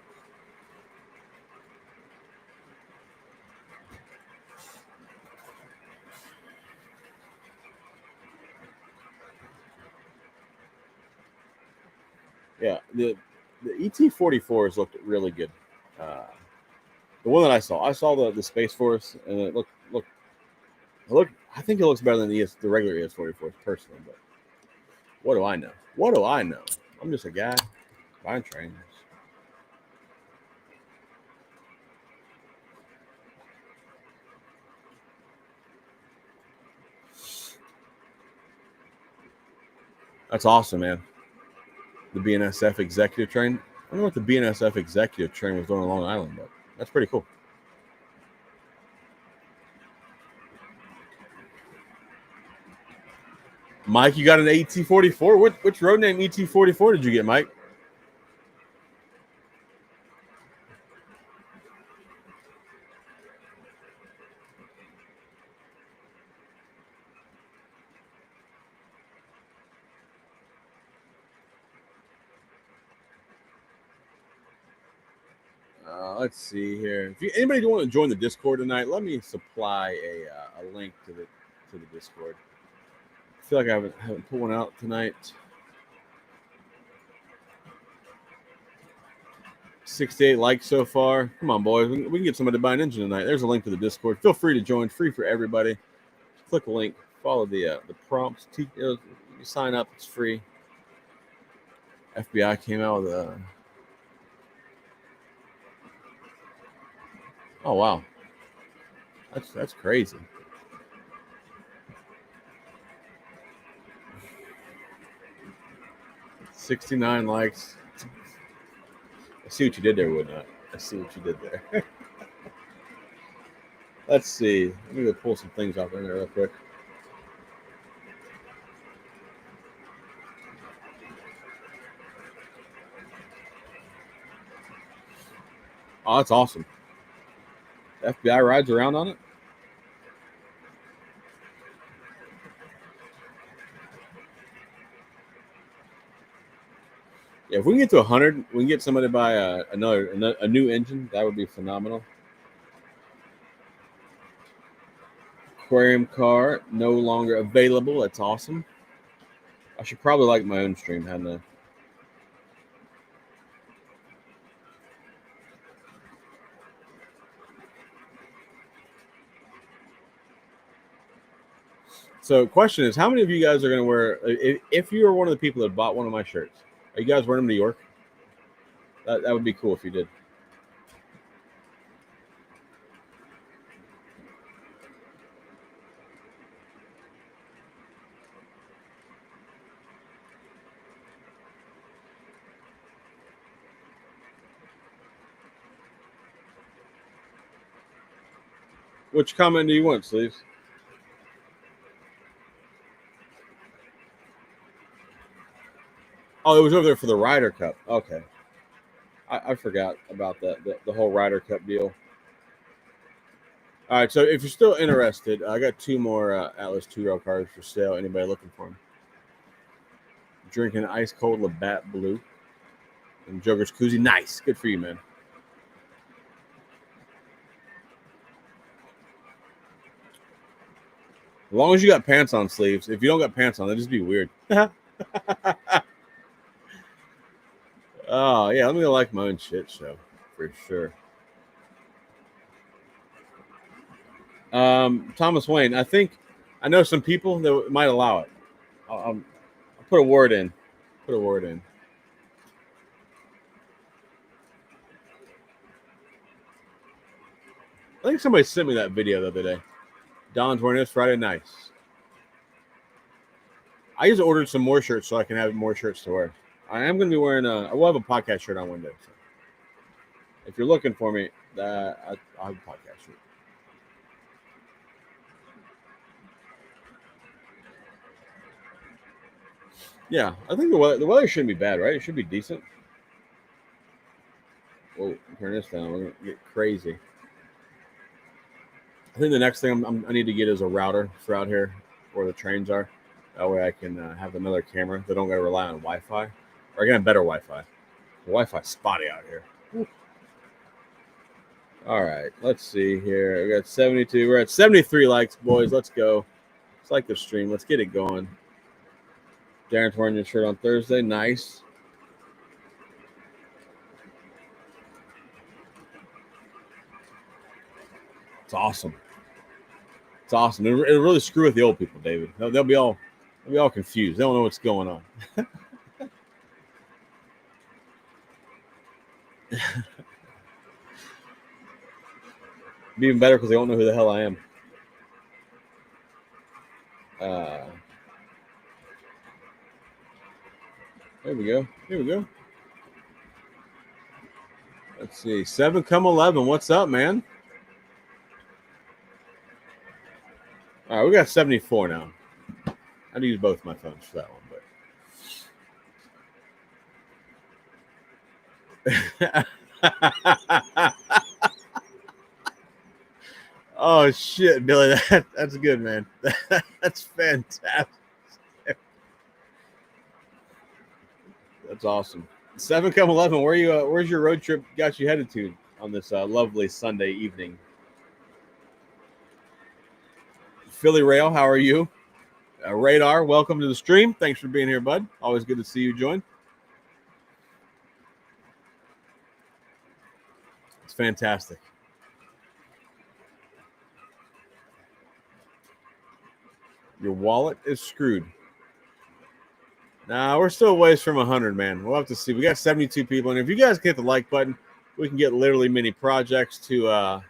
[SPEAKER 1] Yeah, the ET44s looked really good. The one that I saw the Space Force, and it looked. I think it looks better than the regular ES44s personally, but what do I know? What do I know? I'm just a guy buying trains. That's awesome, man. The BNSF executive train. I don't know what the BNSF executive train was doing on Long Island, but that's pretty cool. Mike, you got an ET44? Which road name ET44 did you get, Mike? Let's see here. If anybody want to join the Discord tonight, let me supply a link to the Discord. I feel like I haven't put one out tonight. 68 likes so far. Come on, boys. We can get somebody to buy an engine tonight. There's a link to the Discord. Feel free to join. Free for everybody. Click the link. Follow the prompts. You sign up. It's free. FBI came out with a. Oh wow, that's crazy. $69 likes. I see what you did there, Woodnut. I see what you did there. Let's see. Let me go pull some things off in there real quick. Oh, that's awesome. The FBI rides around on it. Yeah, if we can get to 100, we can get somebody to buy a new engine. That would be phenomenal. Aquarium car no longer available. That's awesome. I should probably like my own stream, hadn't I? So, question is, how many of you guys are going to wear? If you are one of the people that bought one of my shirts, are you guys wearing them to York? That would be cool if you did. Which comment do you want, Sleeves? Oh, it was over there for the Ryder Cup. Okay. I forgot about that, the whole Ryder Cup deal. All right, so if you're still interested, I got 2 more Atlas 2-row cars for sale. Anybody looking for them? Drinking ice cold Labatt Blue and Joker's Koozie. Nice. Good for you, man. As long as you got pants on, Sleeves. If you don't got pants on, that'd just be weird. Oh, yeah, I'm going to like my own shit show for sure. Thomas Wayne, I know some people that might allow it. I'll put a word in. Put a word in. I think somebody sent me that video the other day. Don's wearing this Friday. Nice. I just ordered some more shirts so I can have more shirts to wear. I am going to be wearing we'll have a podcast shirt on one day. So if you're looking for me, I'll have a podcast shirt. Yeah, I think the weather shouldn't be bad, right? It should be decent. Whoa, turn this down. We're going to get crazy. I think the next thing I need to get is a router for out here where the trains are. That way I can have another camera that don't got to rely on Wi-Fi. Or I can have better Wi-Fi. The Wi-Fi's spotty out here. Woo. All right, let's see here. We got 72. We're at 73 likes, boys. Let's go. Let's like the stream. Let's get it going. Darren's wearing your shirt on Thursday. Nice. It's awesome. It's awesome. It'll really screw with the old people, David. They'll be all confused. They don't know what's going on. Be even better because they don't know who the hell I am. There we go. Here we go. Let's see. 7 come 11. What's up, man? All right, we got 74 now. I'd use both my phones for that one, but. Oh shit, Billy, that's good, man. That's fantastic. That's awesome. 7 come 11. Where you? Where's your road trip got you headed to on this lovely Sunday evening? Philly Rail, how are you? Radar, welcome to the stream. Thanks for being here, bud. Always good to see you join. It's fantastic. Your wallet is screwed. Nah, we're still a ways from 100, man. We'll have to see. We got 72 people, and if you guys hit the like button, we can get literally mini projects to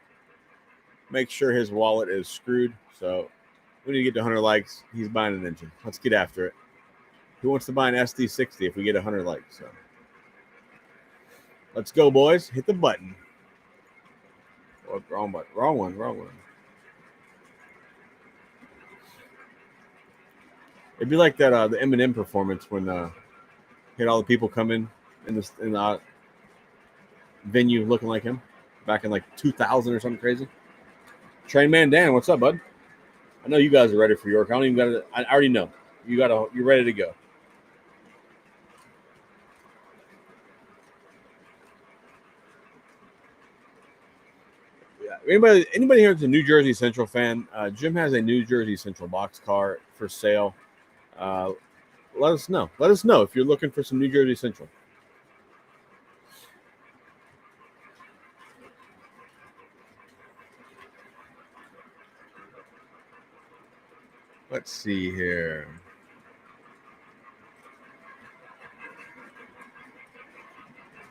[SPEAKER 1] make sure his wallet is screwed. So we need to get to 100 likes. He's buying an engine. Let's get after it. Who wants to buy an SD60 if we get 100 likes? So let's go, boys. Hit the button. Oh, wrong button. Wrong one. It'd be like that the Eminem performance when had all the people come in the venue looking like him back in like 2000 or something crazy. Train Man Dan, what's up, bud? I know you guys are ready for York. I already know. You're ready to go. Yeah. Anybody here that's a New Jersey Central fan? Jim has a New Jersey Central box car for sale. Let us know. Let us know if you're looking for some New Jersey Central. Let's see here.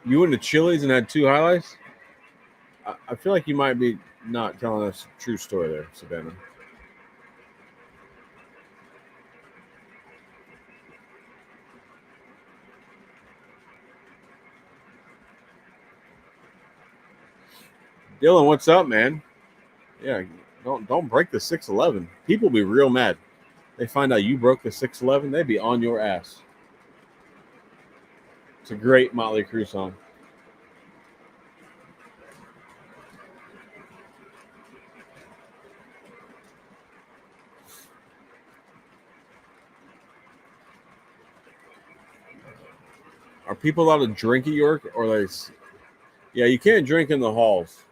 [SPEAKER 1] You went to Chili's and had 2 highlights? I feel like you might be not telling us a true story there, Savannah. Dylan, what's up, man? Yeah, don't break the 611. People be real mad. They find out you broke the 611, they'd be on your ass. It's a great Motley Crue song. Are people allowed to drink at York, or they? Yeah, you can't drink in the halls.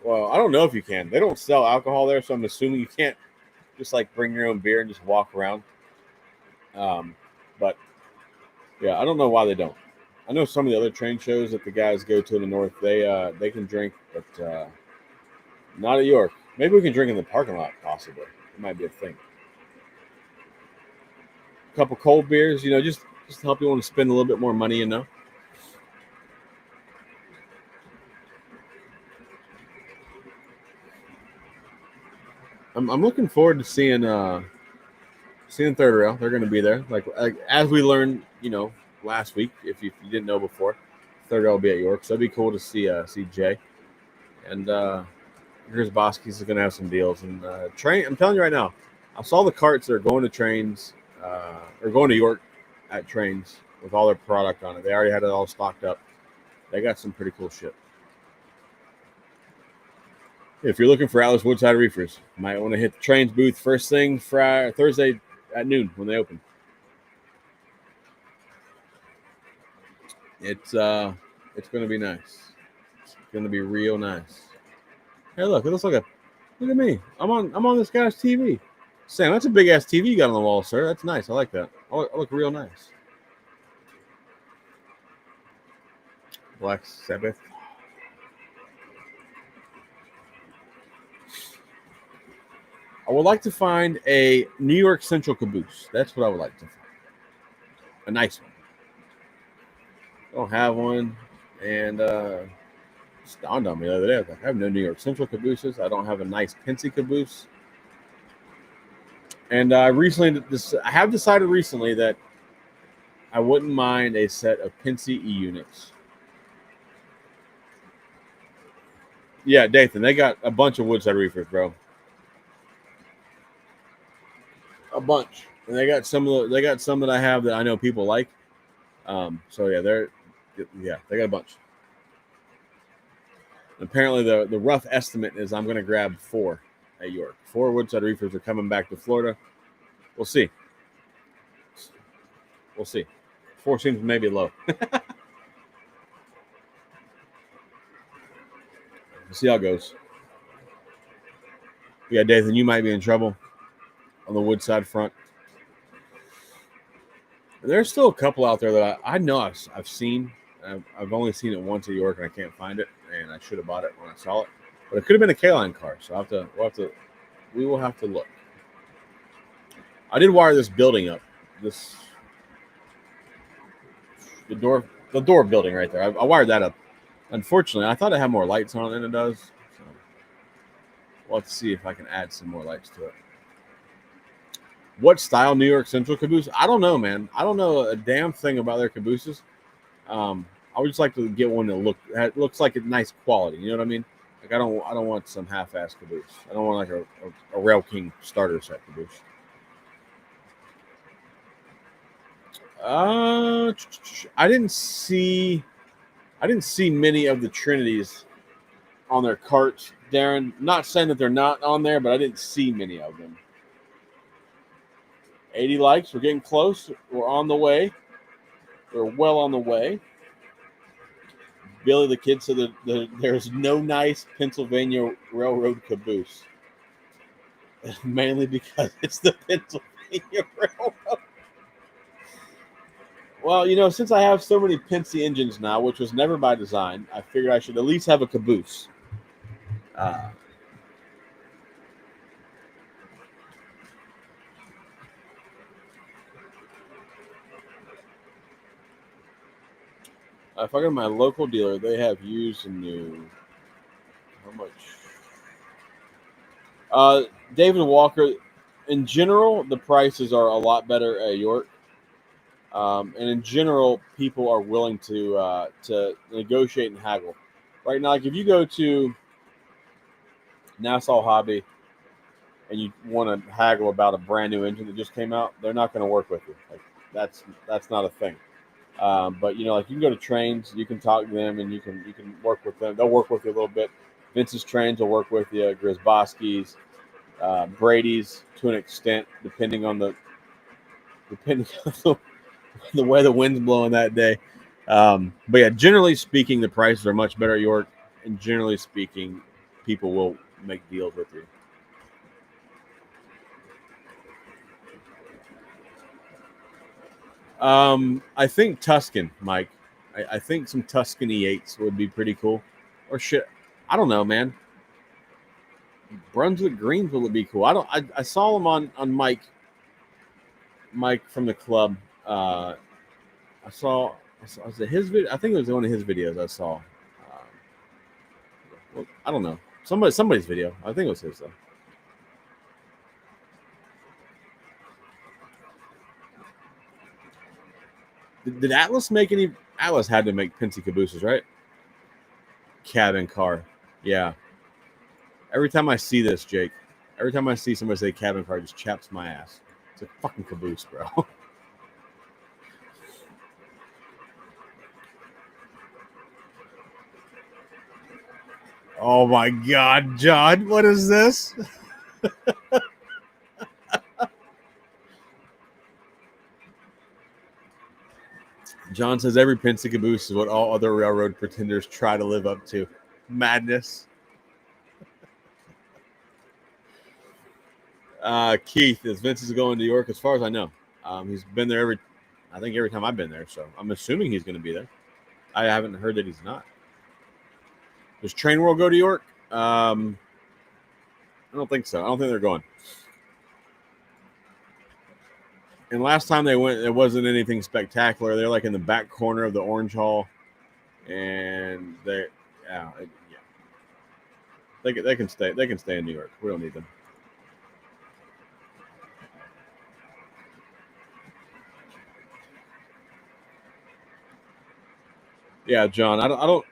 [SPEAKER 1] Well, I don't know if you can. They don't sell alcohol there, so I'm assuming you can't just like bring your own beer and just walk around. But yeah, I don't know why they don't. I know some of the other train shows that the guys go to in the north, they can drink, but not at York. Maybe we can drink in the parking lot, possibly. It might be a thing. A couple cold beers, just to help you want to spend a little bit more money, I'm looking forward to seeing Third Rail. They're going to be there, like as we learned, last week. If you didn't know before, Third Rail will be at York, so it'd be cool to see Jay and Grzybowski's is going to have some deals. And train, I'm telling you right now, I saw the carts that are going to trains or going to York at trains with all their product on it. They already had it all stocked up. They got some pretty cool shit. If you're looking for Atlas Woodside Reefers, you might want to hit the trains booth first thing Thursday at noon when they open. It's going to be nice. It's going to be real nice. Hey, look! It looks like look at me. I'm on this guy's TV. Sam, that's a big ass TV you got on the wall, sir. That's nice. I like that. I look real nice. Black Sabbath. I would like to find a New York Central caboose. That's what I would like to find. A nice one. I don't have one. And it dawned on me the other day. I was like, I have no New York Central cabooses. I don't have a nice Penske caboose. And I have decided recently that I wouldn't mind a set of Penske E units. Yeah, Dathan, they got a bunch of Woodside reefers, bro. A bunch, and they got some that I have that I know people like. So yeah, they got a bunch. Apparently, the rough estimate is I'm going to grab 4 at York. 4 Woodside reefers are coming back to Florida. We'll see. We'll see. 4 seems maybe low. We'll see how it goes. Yeah, Dathan, you might be in trouble on the Woodside front. There's still a couple out there that I know I've seen. I've only seen it once at York, and I can't find it. And I should have bought it when I saw it, but it could have been a K-Line car. So we will have to look. I did wire this building up. The door building right there. I wired that up. Unfortunately, I thought it had more lights on it than it does. So we'll have to see if I can add some more lights to it. What style New York Central caboose? I don't know, man. I don't know a damn thing about their cabooses. I would just like to get one that looks like a nice quality. You know what I mean? Like I don't want some half-ass caboose. I don't want like a Rail King starter set caboose. I didn't see many of the Trinities on their carts, Darren. Not saying that they're not on there, but I didn't see many of them. 80 likes. We're getting close. We're on the way. We're well on the way. Billy the Kid said that there's no nice Pennsylvania Railroad caboose. Mainly because it's the Pennsylvania Railroad. Well, since I have so many Penske engines now, which was never by design, I figured I should at least have a caboose. If I go to my local dealer, they have used and new. How much? David Walker, in general, the prices are a lot better at York. And in general, people are willing to negotiate and haggle. Right now, like if you go to Nassau Hobby and you want to haggle about a brand new engine that just came out, they're not going to work with you. Like that's not a thing. But like you can go to Trains, you can talk to them, and you can work with them. They'll work with you a little bit. Vince's Trains will work with you. Grisboski's, Brady's to an extent, depending on the way the wind's blowing that day. But yeah, generally speaking, the prices are much better at York, and generally speaking, people will make deals with you. I think Tuscan, Mike. I think some Tuscan E8s would be pretty cool. Or shit, I don't know, man. Brunswick Greens would be cool. I saw them on Mike from the club. I saw was it his video? I think it was one of his videos I saw. Well, I don't know. Somebody's video. I think it was his though. Did Atlas make any? Atlas had to make Penske cabooses, right? Cabin car. Yeah. Every time I see this, Jake, every time I see somebody say cabin car, it just chaps my ass. It's a fucking caboose, bro. Oh my God, John, what is this? John says every Penske caboose is what all other railroad pretenders try to live up to. Madness. Keith, as Vince is going to New York, as far as I know, he's been there every time I've been there. So I'm assuming he's going to be there. I haven't heard that he's not. Does Train World go to York? I don't think so. I don't think they're going. And last time they went, it wasn't anything spectacular. They're like in the back corner of the Orange Hall, and they can stay. They can stay in New York. We don't need them. Yeah, John.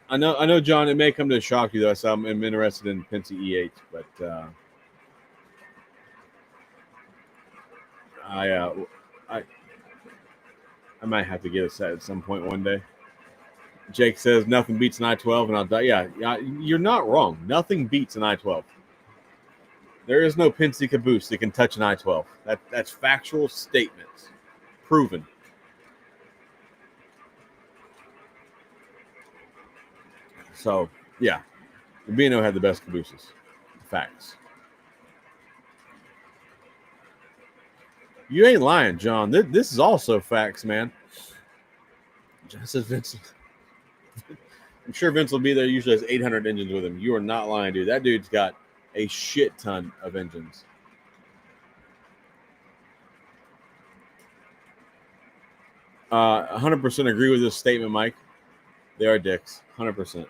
[SPEAKER 1] I know, John. It may come to shock you though. So I'm interested in Penske E8, but I, uh, I, I might have to get a set at some point one day. Jake says nothing beats an I-12, and I'll die. Yeah, yeah, you're not wrong. Nothing beats an I-12. There is no Penske caboose that can touch an I-12. That's factual statements, proven. So yeah, the B&O had the best cabooses. Facts. You ain't lying, John. This is also facts, man. John says Vince. I'm sure Vince will be there. Usually has 800 engines with him. You are not lying, dude. That dude's got a shit ton of engines. 100% agree with this statement, Mike. They are dicks. 100%.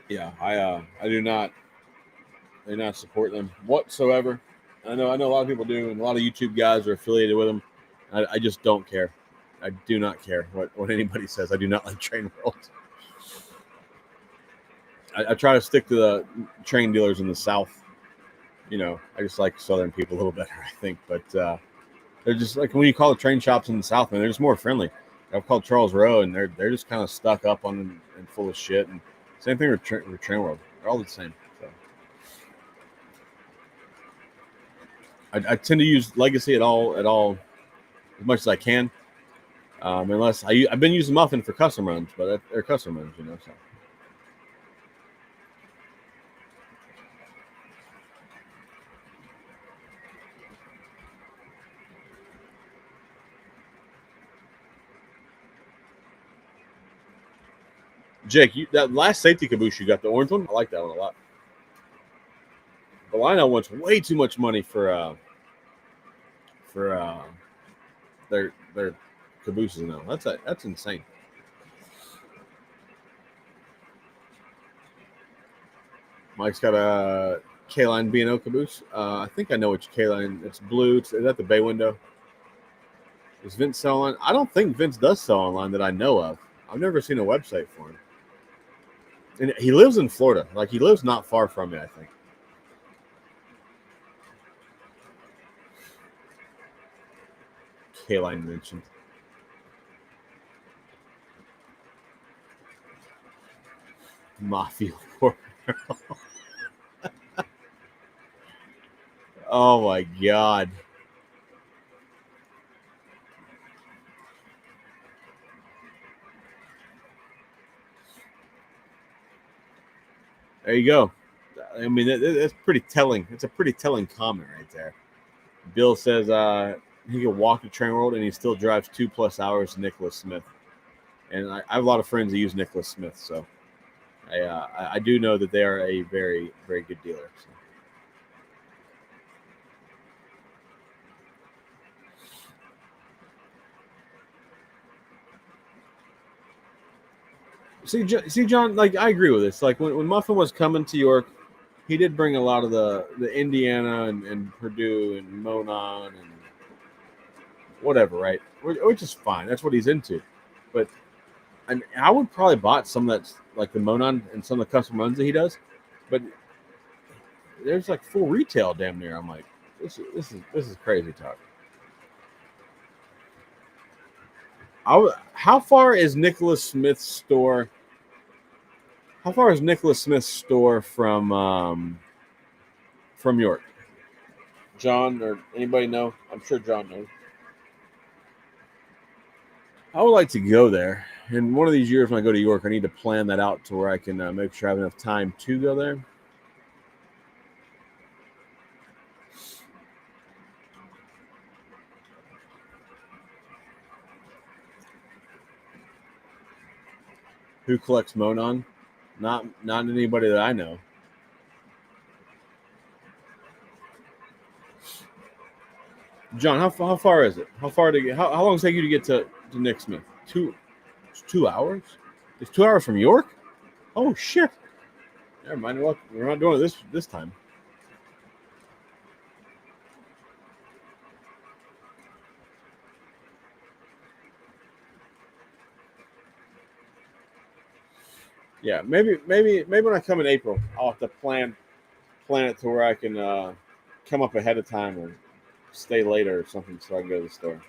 [SPEAKER 1] Yeah, I do not support them whatsoever. I know a lot of people do, and a lot of YouTube guys are affiliated with them. I just don't care. I do not care what anybody says. I do not like Train World. I try to stick to the train dealers in the South. You know, I just like Southern people a little better, I think. But they're just like when you call the train shops in the South, man, they're just more friendly. I've called Charles Rowe, and they're just kind of stuck up on and full of shit. And same thing with Train World. They're all the same. So I tend to use Legacy at all as much as I can. Unless I've been using Muffin for custom runs, but they're custom runs, you know. So Jake, that last safety caboose you got, the orange one, I like that one a lot. The Lionel wants way too much money for their cabooses now. That's insane. Mike's got a K-Line B&O caboose. I think I know which K-Line. It's blue. Is that the bay window? Does Vince sell online? I don't think Vince does sell online that I know of. I've never seen a website for him. And he lives in Florida. Like, he lives not far from me, I think. K-Line mentioned. Mafia War. Oh my god. There you go. I mean, that's pretty telling. It's a pretty telling comment right there. Bill says he can walk to Train World and he still drives 2+ hours to Nicholas Smith. And I have a lot of friends that use Nicholas Smith, so I do know that they are a very, very good dealer. So. See, John. Like, I agree with this. Like when Muffin was coming to York, he did bring a lot of the Indiana and Purdue and Monon and whatever, right? Which is fine. That's what he's into. But I would probably bought some of that, like the Monon and some of the custom runs that he does. But there's like full retail damn near. I'm like, this is crazy talk. How far is Nicholas Smith's store? How far is Nicholas Smith's store from York? John or anybody know? I'm sure John knows. I would like to go there. And one of these years when I go to York, I need to plan that out to where I can make sure I have enough time to go there. Who collects Monon? Not anybody that I know. John, how far is it? How far to get? How long does it take you to get to Nick Smith? 2 hours? It's 2 hours from York? Oh shit! Never mind. Look, we're not doing it this time. Yeah, maybe when I come in April, I'll have to plan it to where I can come up ahead of time or stay later or something so I can go to the store.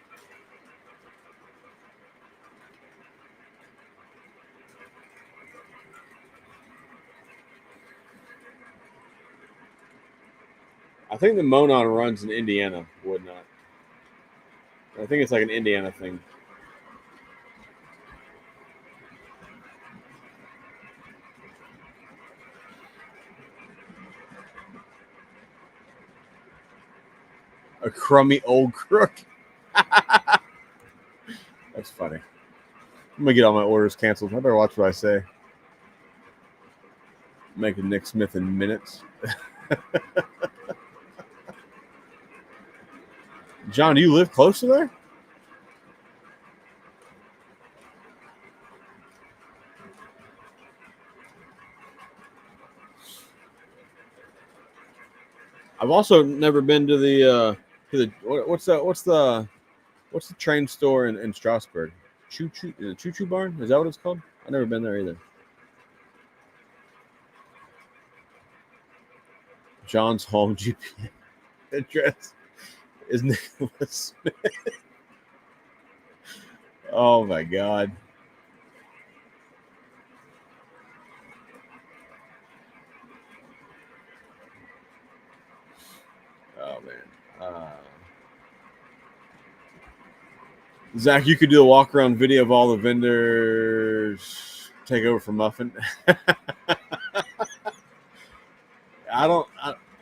[SPEAKER 1] I think the Monon runs in Indiana, would not. I think it's like an Indiana thing. A crummy old crook. That's funny. I'm gonna get all my orders canceled. I better watch what I say. Make a Nick Smith in minutes. John, do you live close to there? I've also never been to what's the train store in Strasbourg? Choo Choo Barn? Is that what it's called? I've never been there either. John's home GPS address is Nicholas Smith. Oh my god. Oh man. Zach, you could do a walk around video of all the vendors take over for Muffin. I don't.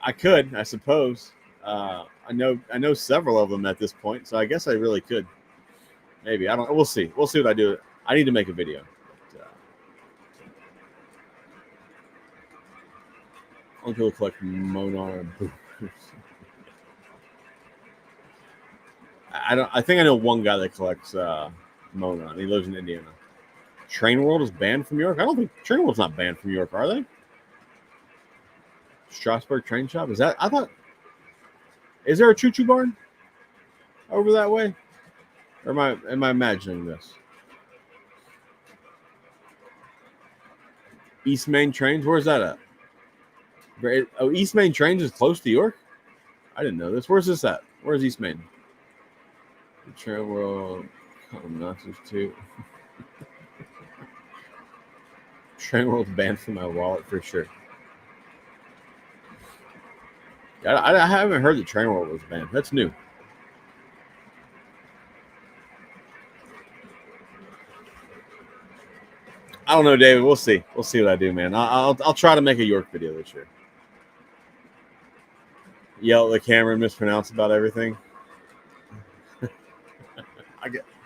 [SPEAKER 1] I could, I suppose. I know several of them at this point, so I guess I really could. Maybe I don't. We'll see. We'll see what I do. I need to make a video. But, only people collect Monar. I don't. I think I know one guy that collects Monon. He lives in Indiana. Train World is banned from New York. I don't think Train World's not banned from New York, are they? Strasbourg Train Shop is that? I thought. Is there a Choo Choo Barn over that way? Or am I imagining this? East Main Trains. Where's that at? Oh, East Main Trains is close to York. I didn't know this. Where's this at? Where's East Main? The Train World. Obnoxious too. Train World's banned from my wallet for sure. I haven't heard the Train World was banned. That's new. I don't know, David. We'll see. We'll see what I do, man. I'll try to make a York video this year. Yell at the camera and mispronounce about everything.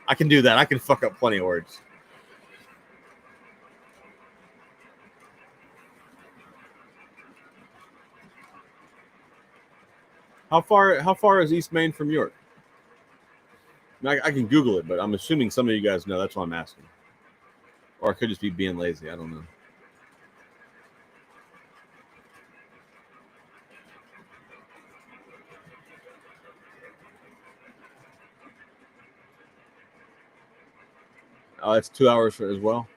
[SPEAKER 1] I can do that. I can fuck up plenty of words. How far is East Main from York? I can Google it, but I'm assuming some of you guys know. That's why I'm asking. Or I could just be being lazy. I don't know. Oh, it's 2 hours for as well.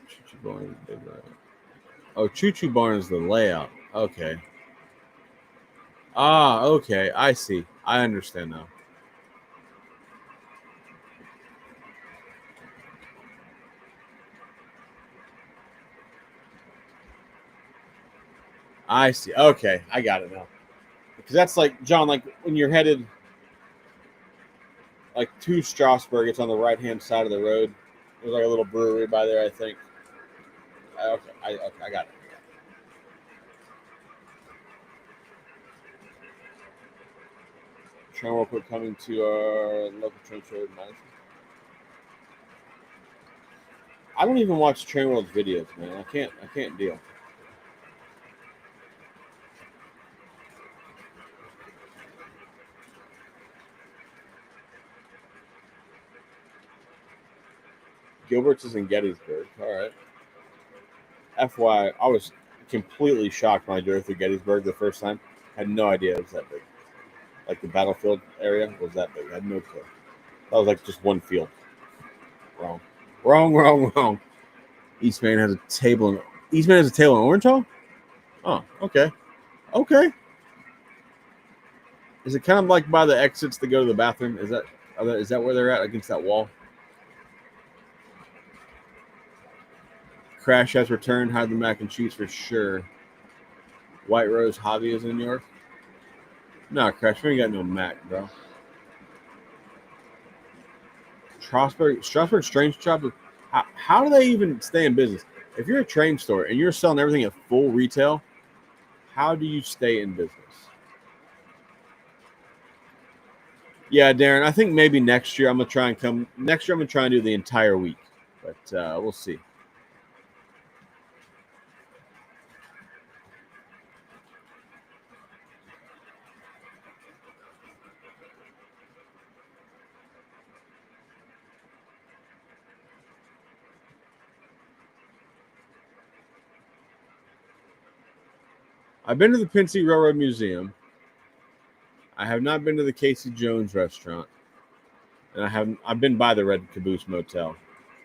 [SPEAKER 1] Choo-choo Barn. Oh, Choo Choo Barn is the layout. Okay. Ah, okay. I see. I understand now. I see. Okay, I got it now. Because that's like John, like when you're headed like to Strasbourg, it's on the right hand side of the road. There's like a little brewery by there, I think. Okay, I got it. Train real quick coming to our local train show in Madison. I don't even watch Train World's videos, man. I can't deal. Gilbert's is in Gettysburg. All right. FY, I was completely shocked when I drove through Gettysburg the first time. I had no idea it was that big. Like the battlefield area was that big. I had no clue. That was like just one field. Wrong. Wrong. Eastman has a table in Orange. Oh, okay. Okay. Is it kind of like by the exits to go to the bathroom? Is that where they're at against that wall? Crash has returned. Hide the mac and cheese for sure. White Rose Hobby is in New York. No, Crash, we ain't got no Mac, bro. Strasburg Strange Shop. How do they even stay in business? If you're a train store and you're selling everything at full retail, how do you stay in business? Yeah, Darren, I think maybe next year I'm gonna try and come. Next year I'm gonna try and do the entire week, but we'll see. I've been to the Pincy Railroad Museum. I have not been to the Casey Jones restaurant, and I've been by the Red Caboose Motel.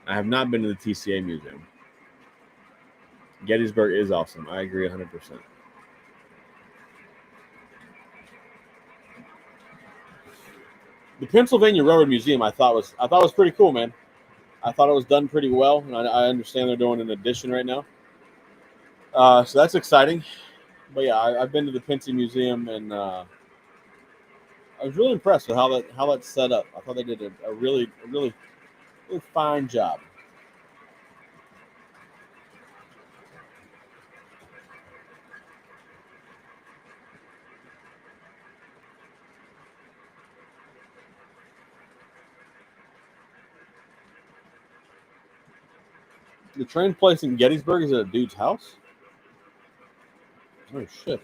[SPEAKER 1] I have not been to the TCA Museum. Gettysburg is awesome. I agree 100%. The Pennsylvania Railroad Museum I thought was pretty cool, man. I thought it was done pretty well, and I understand they're doing an addition right now. So that's exciting. But yeah, I've been to the Pincy Museum, and I was really impressed with how that's set up. I thought they did a really fine job. The train place in Gettysburg is at a dude's house. Oh shit!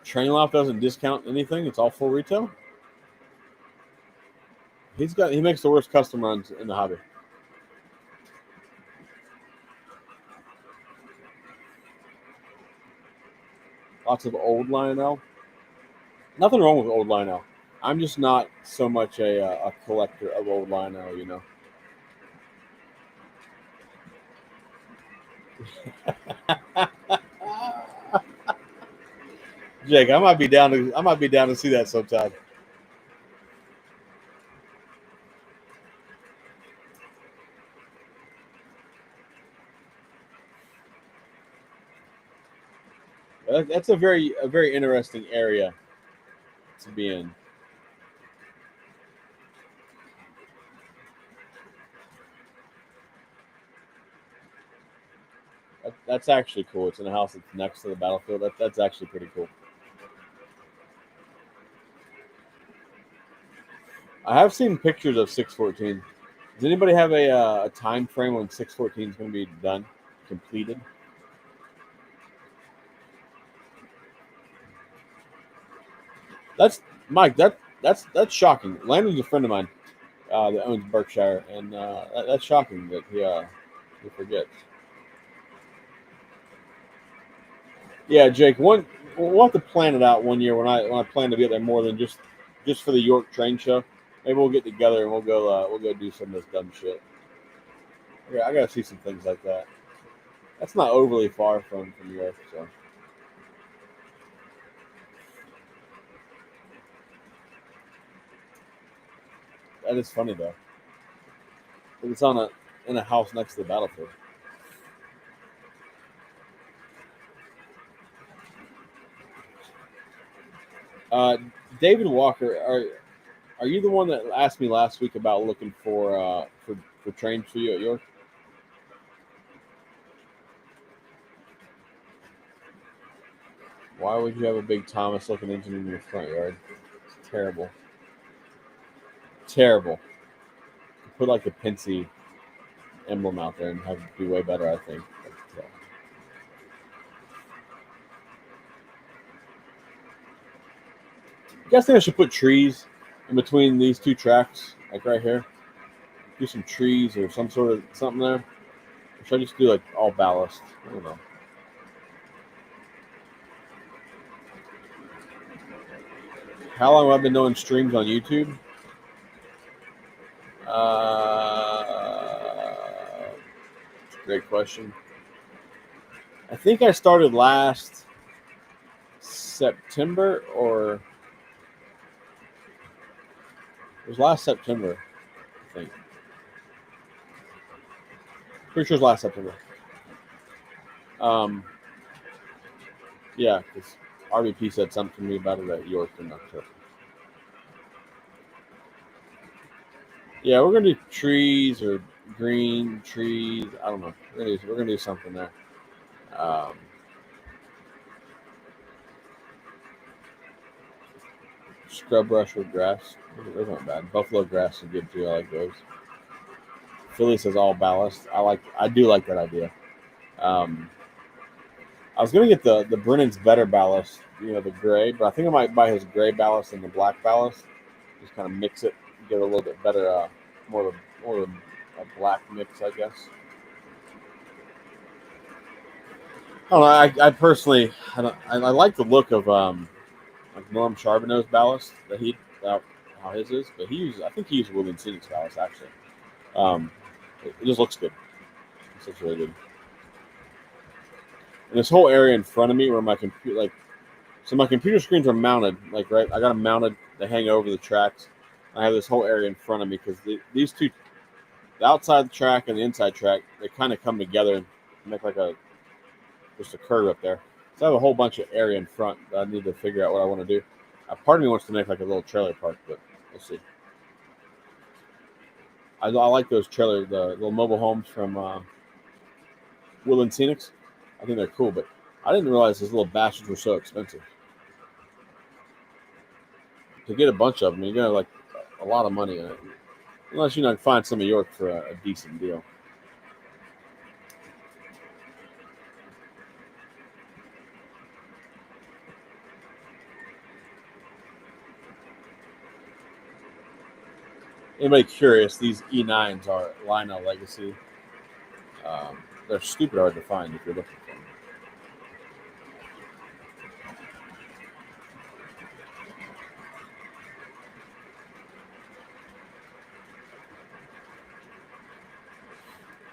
[SPEAKER 1] Train Loft doesn't discount anything. It's all full retail. He makes the worst custom runs in the hobby. Lots of old Lionel. Nothing wrong with old Lionel. I'm just not so much a collector of old Lionel, you know. Jake, I might be down to see that sometime. That's a very interesting area to be in. That's actually cool. It's in a house that's next to the battlefield. That's actually pretty cool. I have seen pictures of 614. Does anybody have a time frame when 614 is going to be done, completed? That's Mike. That's shocking. Landon's a friend of mine that owns Berkshire, and that's shocking that he forgets. Yeah, Jake. We'll have to plan it out one year when I plan to be there more than just for the York train show. Maybe we'll get together and we'll go do some of this dumb shit. Yeah, I gotta see some things like that. That's not overly far from York, so that is funny though. But it's in a house next to the battlefield. Uh, David Walker, are you the one that asked me last week about looking for trains for you at York? Why would you have a big Thomas looking engine in your front yard? It's terrible. Terrible. Put like a Pincy emblem out there and have it be way better, I think. But, you guys think I should put trees in between these two tracks, like right here? Do some trees or some sort of something there? Or should I just do like all ballast? I don't know. How long have I been doing streams on YouTube? Great question. I think I started last September, or it was last September, I think. Pretty sure it was last September. Yeah, because RVP said something to me about it at York in October. Yeah, we're gonna do trees or green trees. I don't know. We're gonna do something there. Um, Scrub brush with grass. Those aren't bad. Buffalo grass is good too. I like those. Philly says all ballast. I do like that idea. Um, I was gonna get the Brennan's better ballast, the gray, but I think I might buy his gray ballast and the black ballast. Just kind of mix it, get a little bit better, more of a black mix, I guess. I don't know. I personally, I like the look of like Norm Charbonneau's ballast that how his is, but I think he used William Scenics ballast actually. Um, it just looks good. It looks really good. And this whole area in front of me where my computer, so my computer screens are mounted, right. I got them mounted. They hang over the tracks. I have this whole area in front of me because these two, the outside track and the inside track, they kind of come together and make like just a curve up there. So I have a whole bunch of area in front that I need to figure out what I want to do. Part of me wants to make like a little trailer park, but we'll see. I like those the little mobile homes from Woodland Scenics. I think they're cool, but I didn't realize those little bastards were so expensive. To get a bunch of them, you're gonna have like a lot of money in it, unless find some of York for a decent deal. Anybody curious? These E9s are Lionel Legacy. They're stupid hard to find if you're looking for them.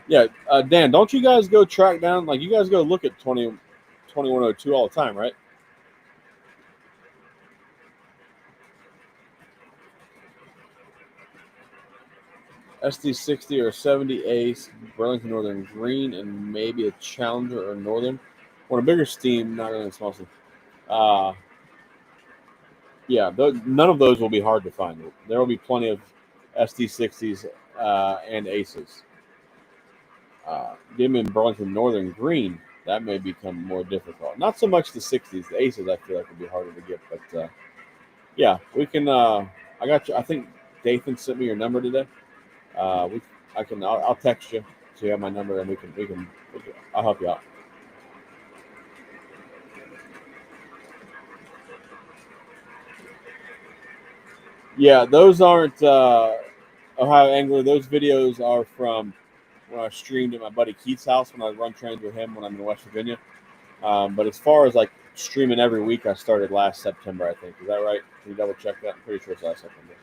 [SPEAKER 1] Yeah, Dan, don't you guys go track down, you guys go look at 2102 all the time, right? SD60 or 70 Ace, Burlington Northern Green, and maybe a Challenger or Northern. Want a bigger steam, not really a small steam. Yeah, none of those will be hard to find. There will be plenty of SD60s and Aces. Get them in Burlington Northern Green, that may become more difficult. Not so much the 60s. The Aces, I feel like, would be harder to get. But yeah, we can. I got you. I think Dathan sent me your number today. I'll text you so you have my number, and we can I'll help you out. Yeah, those aren't Ohio Angler. Those videos are from when I streamed at my buddy Keith's house when I run trains with him when I'm in West Virginia. But as far as streaming every week, I started last September, I think. Is that right? Can you double check that? I'm pretty sure it's last September.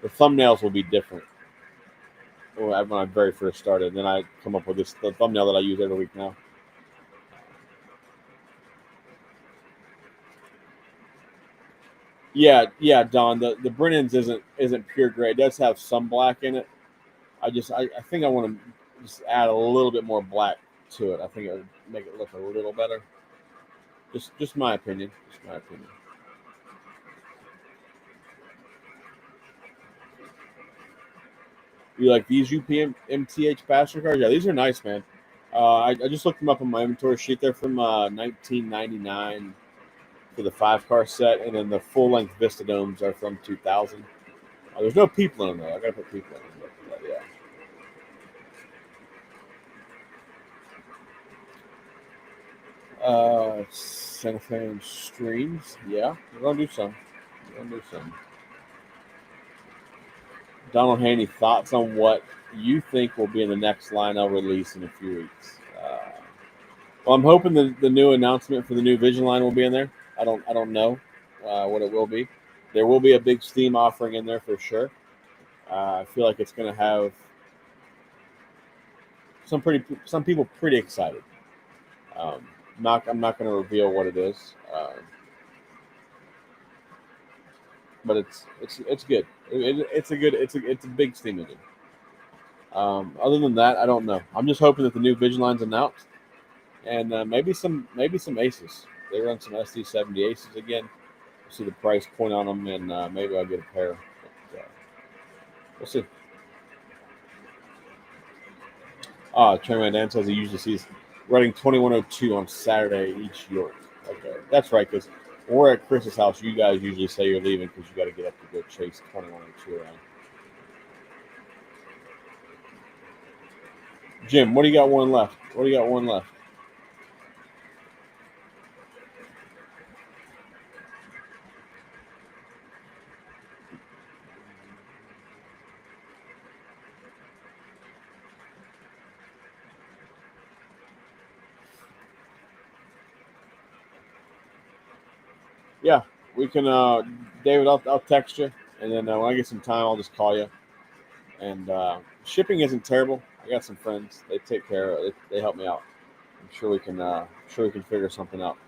[SPEAKER 1] The thumbnails will be different when I very first started. Then I come up with the thumbnail that I use every week now. Yeah, Don. The Brennan's isn't pure gray. It does have some black in it. I think I want to just add a little bit more black to it. I think it would make it look a little better. Just my opinion. Just my opinion. You like these UP MTH passenger cars? Yeah, these are nice, man. I just looked them up on my inventory sheet. They're from 1999 for the 5-car set, and then the full length Vista Domes are from 2000. There's no people in them though. I gotta put people in them. But, yeah. Santa Fe streams. Yeah, we're gonna do some. We're gonna do some. Donald Haney, thoughts on what you think will be in the next Lionel release in a few weeks? Well, I'm hoping the new announcement for the new Vision line will be in there. I don't know what it will be. There will be a big Steam offering in there for sure. I feel like it's going to have some people pretty excited. I'm not going to reveal what it is, but it's good. It's a big Steam engine. Other than that, I don't know. I'm just hoping that the new Vigiline's announced, and maybe some Aces. They run some SD70 Aces again. See the price point on them, and maybe I'll get a pair. But, we'll see. Trey Dan says he usually sees running 2102 on Saturday each York. Okay, that's right, because when we're at Chris's house, you guys usually say you're leaving because you got to get up to go chase 2102 around. Jim, what do you got one left? What do you got one left? Yeah, we can. David, I'll text you, and then when I get some time, I'll just call you. And shipping isn't terrible. I got some friends; they take care of it. They help me out. I'm sure we can. Sure we can figure something out.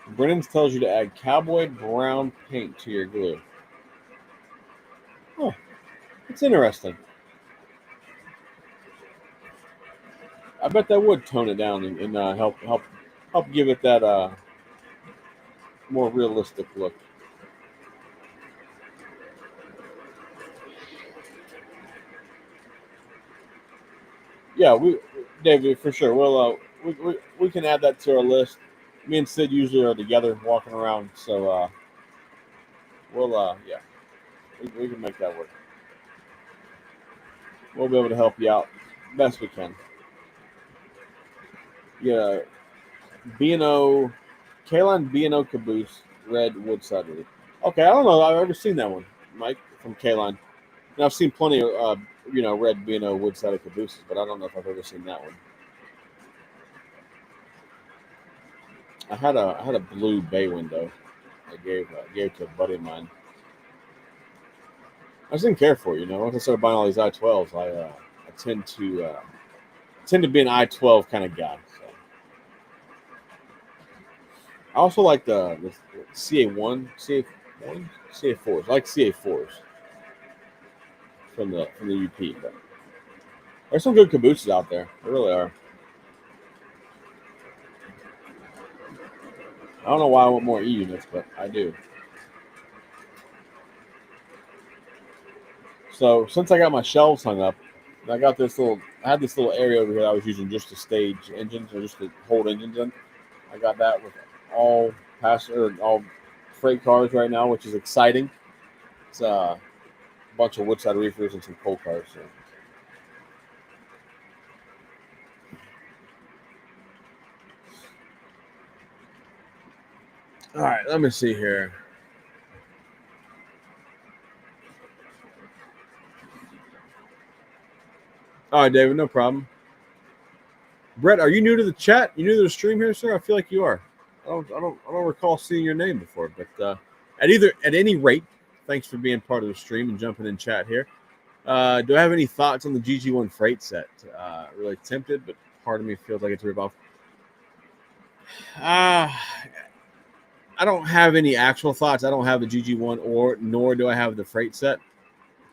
[SPEAKER 1] Brennan tells you to add cowboy brown paint to your glue. Oh, it's interesting. I bet that would tone it down and help give it that more realistic look. Yeah, David, for sure. We can add that to our list. Me and Sid usually are together walking around, so yeah, we can make that work. We'll be able to help you out best we can. Yeah, B&O, Kaline B&O caboose, red woodside relief. Okay, I don't know. I've ever seen that one, Mike, from Kaline. Now I've seen plenty of red B&O wood-sided cabooses, but I don't know if I've ever seen that one. I had a blue bay window. I gave to a buddy of mine. I just didn't care for it, Once I started buying all these I-12s, I tend to be an I-12 kind of guy. So. I also like the CA1, CA1, CA4s. I like CA4s from the UP, but there's some good cabooses out there. There really are. I don't know why I want more E units, but I do. So since I got my shelves hung up, I had this little area over here I was using just to stage engines or just to hold engines in. I got that with all all freight cars right now, which is exciting. It's a bunch of Woodside reefers and some coal cars. So. All right, let me see here. All right, David, no problem. Brett, are you new to the chat? You new to the stream here, sir? I feel like you are. I don't recall seeing your name before, but at any rate, thanks for being part of the stream and jumping in chat here. Do I have any thoughts on the GG1 freight set? Really tempted, but part of me feels like it's a ripoff. I don't have any actual thoughts. I don't have the GG1 nor do I have the freight set.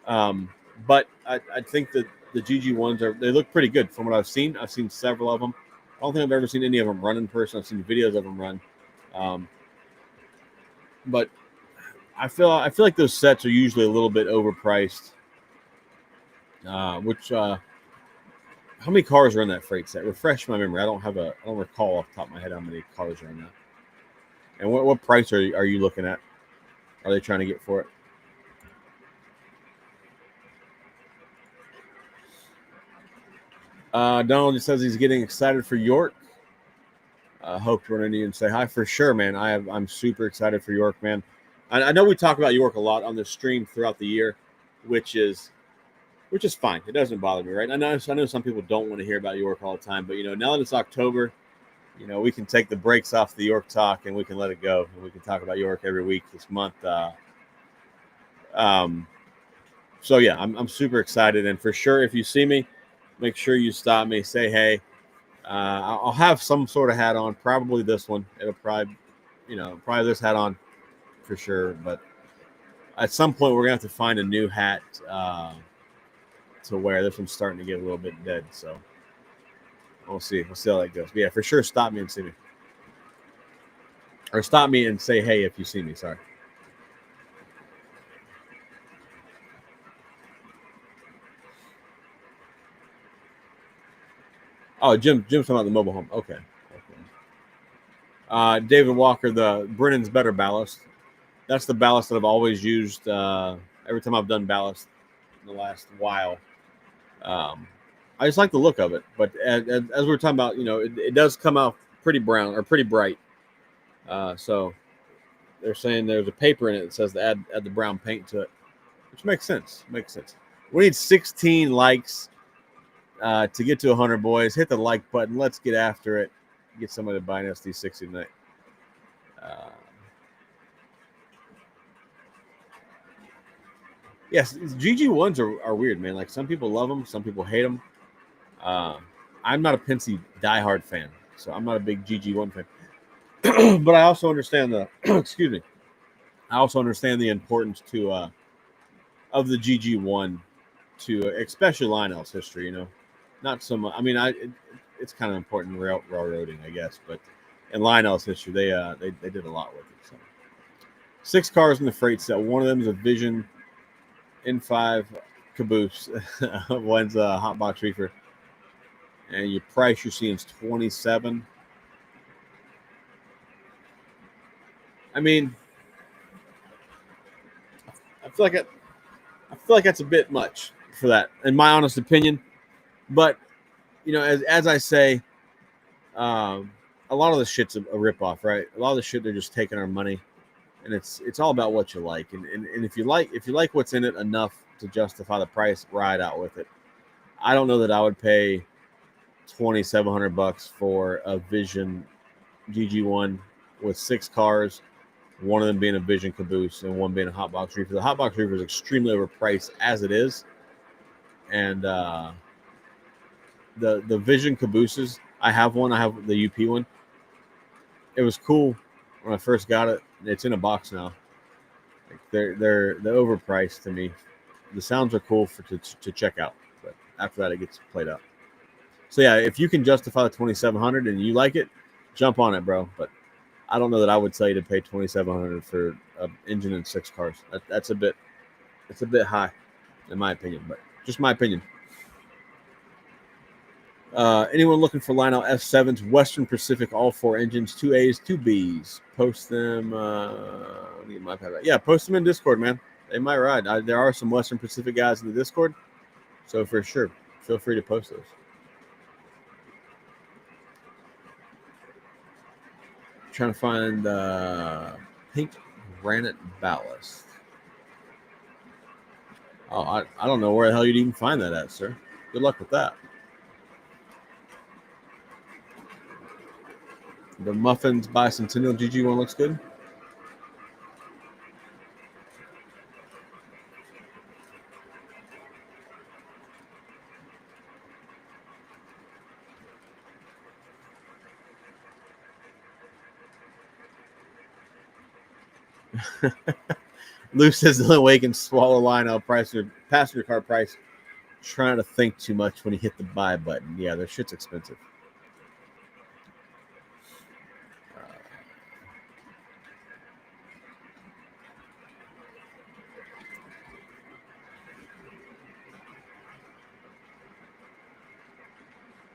[SPEAKER 1] But I think that the GG1s they look pretty good from what I've seen. I've seen several of them. I don't think I've ever seen any of them run in person. I've seen videos of them run. But I feel like those sets are usually a little bit overpriced. How many cars are in that freight set? Refresh my memory. I don't recall off the top of my head how many cars are in that. And what price are you looking at? Are they trying to get for it? Donald just says he's getting excited for York. Hope to run into you and say hi for sure, man. I'm super excited for York, man. I know we talk about York a lot on the stream throughout the year, which is fine. It doesn't bother me, right? I know some people don't want to hear about York all the time, but now that it's October, we can take the brakes off the York talk and we can let it go. And we can talk about York every week this month. Um, so yeah, I'm super excited, and for sure, if you see me, make sure you stop me, say hey. I'll have some sort of hat on, probably this one. It'll probably, probably this hat on for sure. But at some point, we're gonna have to find a new hat to wear. This one's starting to get a little bit dead, so we'll see. We'll see how that goes. But yeah, for sure, stop me and see me, or stop me and say hey if you see me. Sorry. Oh, Jim's talking about the mobile home. Okay. David Walker, the Brennan's Better ballast. That's the ballast that I've always used every time I've done ballast in the last while. I just like the look of it, but as we were talking about, it does come out pretty brown or pretty bright. So they're saying there's a paper in it that says to add the brown paint to it, which makes sense. We need 16 likes to get to 100, boys. Hit the like button. Let's get after it. Get somebody to buy an SD60 tonight. Yes, GG1s are weird, man. Like, some people love them, some people hate them. I'm not a Penske diehard fan, so I'm not a big GG1 fan. But I also understand the excuse me. I also understand the importance of the GG1 to especially Lionel's history. Not so much. I mean, it's kind of important railroading, I guess, but in Lionel's history, they did a lot with it. So 6 cars in the freight set. One of them is a Vision N5 caboose. One's a hot box reefer, and your price you're seeing is 27. I mean, I feel like that's a bit much for that, in my honest opinion. But as I say, a lot of the shit's a ripoff, right? A lot of the shit, they're just taking our money, and it's all about what you like, and if you like what's in it enough to justify the price, ride out with it. I don't know that I would pay $2,700 for a Vision GG1 with 6 cars, one of them being a Vision caboose and one being a hot box reefer. The hot box reefer is extremely overpriced as it is, and the Vision cabooses, I have one. I have the UP one. It was cool when I first got it. It's in a box now. Like, they're overpriced to me. The sounds are cool to check out, but after that it gets played out. So yeah, if you can justify the 2,700 and you like it, jump on it, bro. But I don't know that I would tell you to pay 2,700 for an engine and 6 cars. It's a bit high, in my opinion. But just my opinion. Anyone looking for Lionel F7s, Western Pacific, all 4 engines, 2 A's, 2 B's. Post them. Post them in Discord, man. They might ride. There are some Western Pacific guys in the Discord, so for sure, feel free to post those. Trying to find pink granite ballast. Oh, I don't know where the hell you'd even find that at, sir. Good luck with that. The Muffins Bicentennial GG1 looks good. Lou says the only way he can swallow Lionel passenger car price, trying to think too much when he hit the buy button. Yeah, their shit's expensive.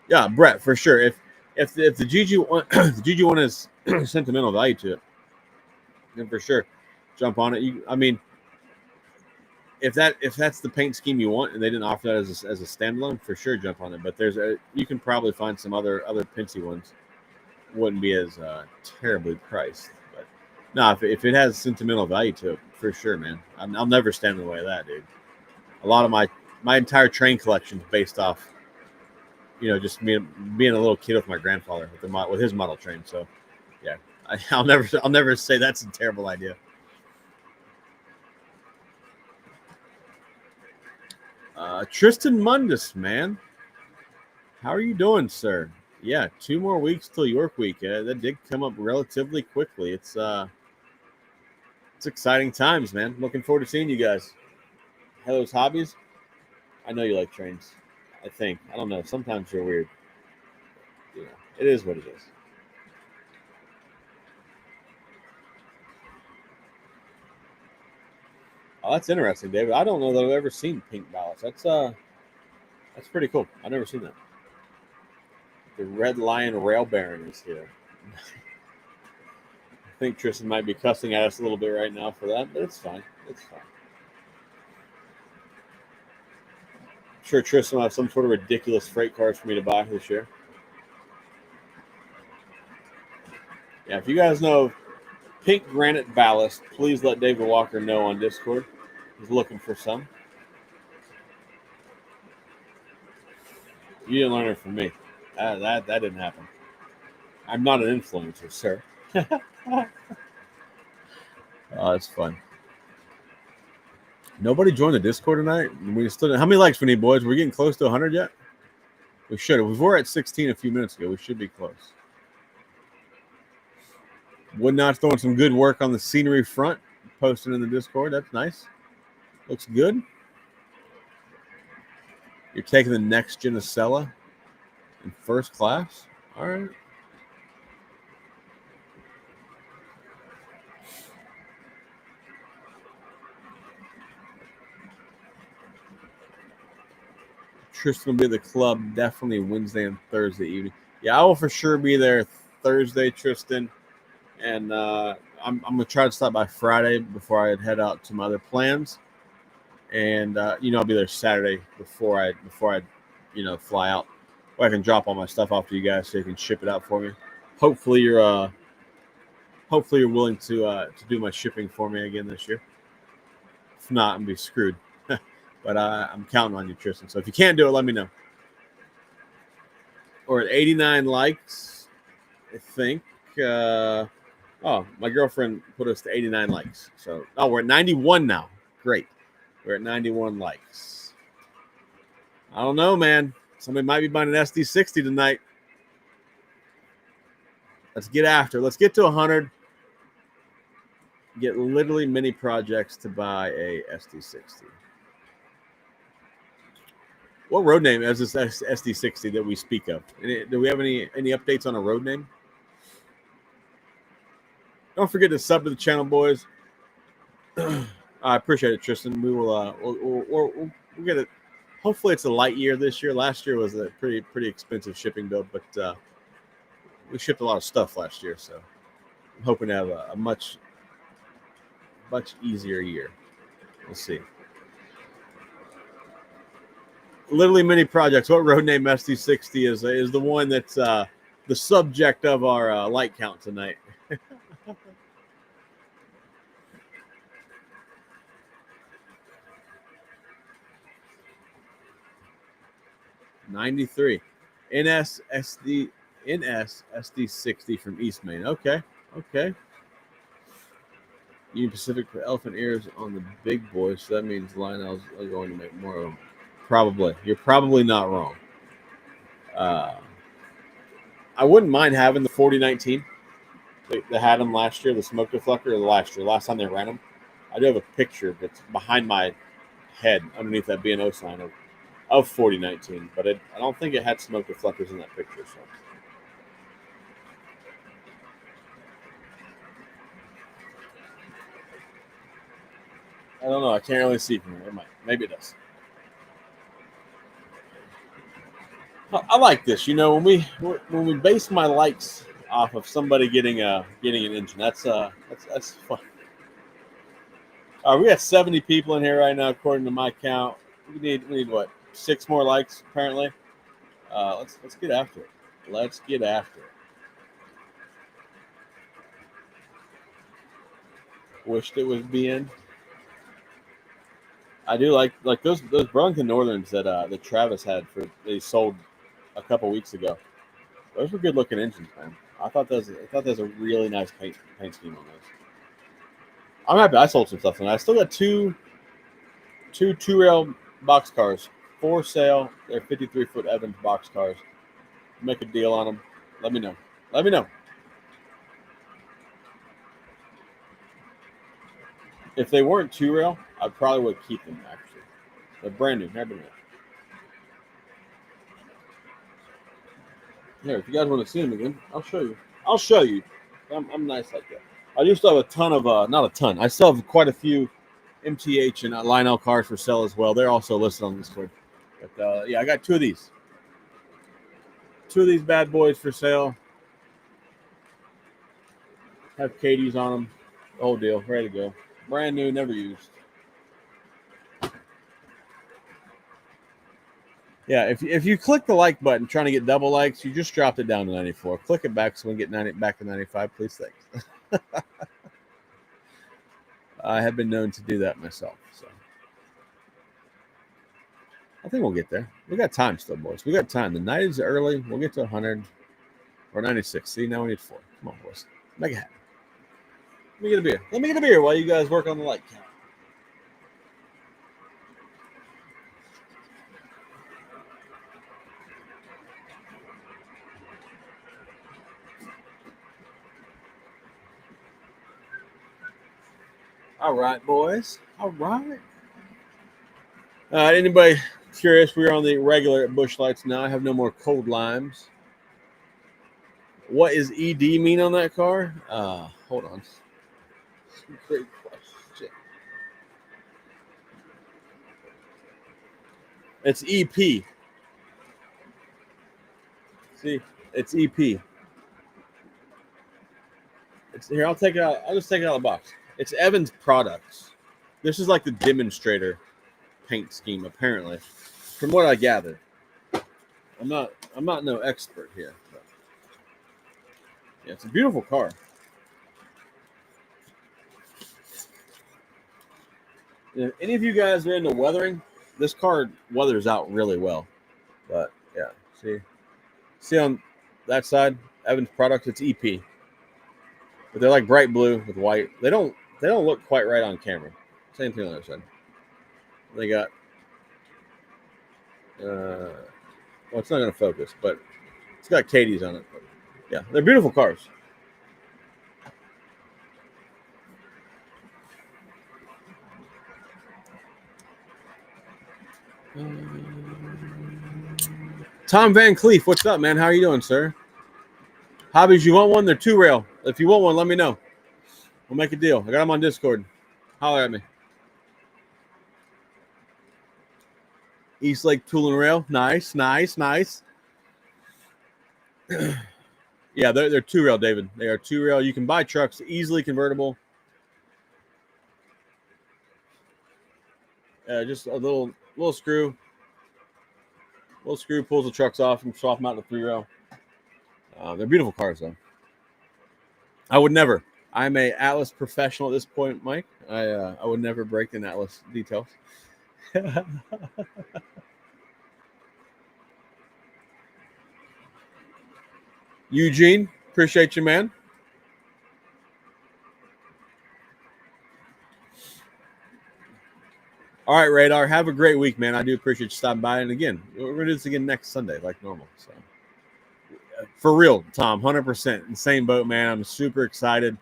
[SPEAKER 1] Yeah, Brett, for sure. If the GG1 the GG1 is sentimental value to it, then for sure, jump on it. I mean, if that's the paint scheme you want, and they didn't offer that as a standalone, for sure, jump on it. But you can probably find some other Penske ones. Wouldn't be as terribly priced, but no, if it has sentimental value to it, for sure, man. I'll never stand in the way of that, dude. A lot of my entire train collection is based off just me being a little kid with my grandfather with his model train. So yeah, I'll never say that's a terrible idea. Tristan Mundus, man, how are you doing, sir? Yeah, 2 more weeks till York Week. That did come up relatively quickly. It's exciting times, man. Looking forward to seeing you guys. Those hobbies. I know you like trains. I think. I don't know. Sometimes you're weird. It is what it is. Oh, that's interesting, David. I don't know that I've ever seen pink ballots. That's pretty cool. I've never seen that. The Red Lion Rail Baron is here. I think Tristan might be cussing at us a little bit right now for that, but it's fine. It's fine. I'm sure Tristan will have some sort of ridiculous freight cars for me to buy this year. Yeah, if you guys know pink granite ballast, please let David Walker know on Discord. He's looking for some. You didn't learn it from me. That didn't happen. I'm not an influencer, sir. Oh, it's fun. Nobody joined the Discord tonight. We still. How many likes we need, boys? We're getting close to 100 yet. We should. We were at 16 a few minutes ago. We should be close. Wood Knot's doing some good work on the scenery front. Posting in the Discord. That's nice. Looks good. You're taking the next Genicella in first class. All right. Tristan will be at the club definitely Wednesday and Thursday evening. Yeah, I will for sure be there Thursday, Tristan. And I'm going to try to stop by Friday before I head out to my other plans. And I'll be there Saturday before I fly out. Or I can drop all my stuff off to you guys so you can ship it out for me. Hopefully you're willing to do my shipping for me again this year. If not, I'm gonna be screwed. But I'm counting on you, Tristan. So if you can't do it, let me know. Or at 89 likes, I think. My girlfriend put us to 89 likes. So we're at 91 now. Great. We're at 91 likes. I don't know, man. Somebody might be buying an SD60 tonight. Let's get after. Let's get to 100. Get literally many projects to buy a SD60. What road name is this SD60 that we speak of? Do we have any updates on a road name? Don't forget to sub to the channel, boys. I appreciate it, Tristan. We will we'll get it. Hopefully, it's a light year this year. Last year was a pretty expensive shipping bill, but we shipped a lot of stuff last year, so I'm hoping to have a much easier year. We'll see. Literally many projects. What road name SD60 is the one that's the subject of our light count tonight. 93. NS SD60 from East Main. Okay. Union Pacific for elephant ears on the big boy, so that means Lionel's going to make more of them. Probably. You're probably not wrong. I wouldn't mind having the 4019. They had them last year, the smoke deflector, or last time they ran them. I do have a picture that's behind my head underneath that B&O sign of 4019, but I don't think it had smoke deflectors in that picture. So. I don't know. I can't really see from here. It might. Maybe it does. I like this. When we base my likes off of somebody getting an engine, that's fun. We got 70 people in here right now, according to my count. We need what? 6 more likes apparently. Let's get after it. Let's get after it. Wished it was being. I do like those Burlington Northerns that Travis had they sold a couple weeks ago. Those were good looking engines, man. I thought that was a really nice paint scheme on those. I'm happy I sold some stuff, and I still got two rail box cars for sale. They're 53-foot Evans box cars. Make a deal on them. Let me know. Let me know. If they weren't two rail, I probably would keep them. Actually, they're brand new. Never mind. Here, if you guys want to see them again, I'll show you. I'll show you. I'm nice like that. I do still have a ton of not a ton. I still have quite a few MTH and Lionel cars for sale as well. They're also listed on Discord. But yeah, I got two of these. Two of these bad boys for sale. Have Katie's on them. The whole deal. Ready to go. Brand new, never used. Yeah, if you click the like button trying to get double likes, you just dropped it down to 94. Click it back so we can get back to 95, please. Thanks. I have been known to do that myself. So I think we'll get there. We got time still, boys. We got time. The night is early. We'll get to 100 or 96. See, now we need 4. Come on, boys. Make it happen. Let me get a beer. Let me get a beer while you guys work on the light count. All right, boys. All right. Anybody curious? We're on the regular at Busch Lights now. I have no more cold limes. What is ED mean on that car? Hold on. Great question. It's EP. See, it's EP. It's here. I'll take it out. I'll just take it out of the box. It's Evans Products. This is like the demonstrator paint scheme, apparently, from what I gathered. I'm not no expert here. But yeah, it's a beautiful car. If any of you guys are into weathering, this car weathers out really well. But yeah, see on that side, Evans Products, it's EP. But they're like bright blue with white. They don't look quite right on camera. Same thing on the other side. They got well, it's not going to focus, but it's got Katie's on it. But yeah, they're beautiful cars. Tom Van Cleef, what's up, man? How are you doing, sir? Hobbies, you want one? They're 2-rail. If you want one, let me know. We'll make a deal. I got them on Discord. Holler at me. East Lake Tool and Rail. Nice. Yeah, they're 2-rail, David. They are 2-rail. You can buy trucks easily convertible. Just a little screw. Little screw pulls the trucks off and swap them out to 3-rail. They're beautiful cars, though. I would never. I'm a Atlas professional at this point, Mike. I would never break in Atlas details. Eugene, appreciate you, man. All right, Radar. Have a great week, man. I do appreciate you stopping by. And again, we're going to do this again next Sunday, like normal. So, for real, Tom, 100%. In the same boat, man. I'm super excited.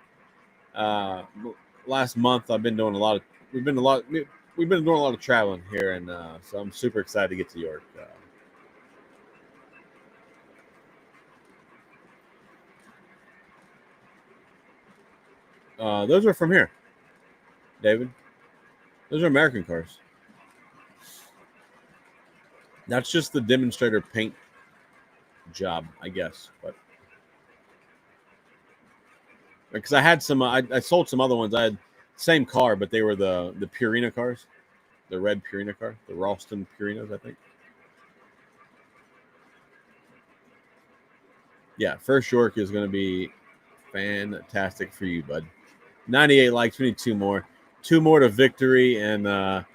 [SPEAKER 1] Last month, I've been doing a lot of. We've been doing a lot of traveling here, and so I'm super excited to get to York. Those are from here, David. Those are American cars. That's just the demonstrator paint job, I guess. But because I had some, I sold some other ones. I had same car, but they were the Purina cars, the red Purina car, the Ralston Purinas, I think. Yeah, first York is going to be fantastic for you, bud. 98 likes. We need 2 more. 2 more to victory, and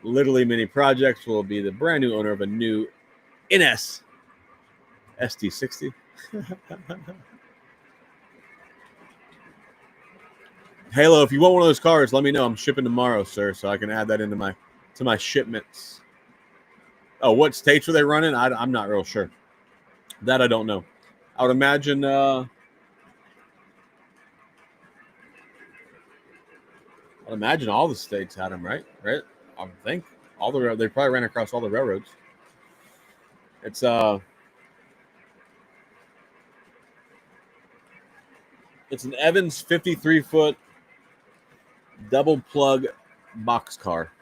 [SPEAKER 1] Literally Mini Projects will be the brand new owner of a new NS SD60. Halo, if you want one of those cars, let me know. I'm shipping tomorrow, sir, so I can add that into my shipments. Oh, what states are they running? I'm not real sure. That I don't know. I would imagine. I'd imagine all the states had them, right? Right. I would think they probably ran across all the railroads. It's It's an Evans 53-foot double plug box car.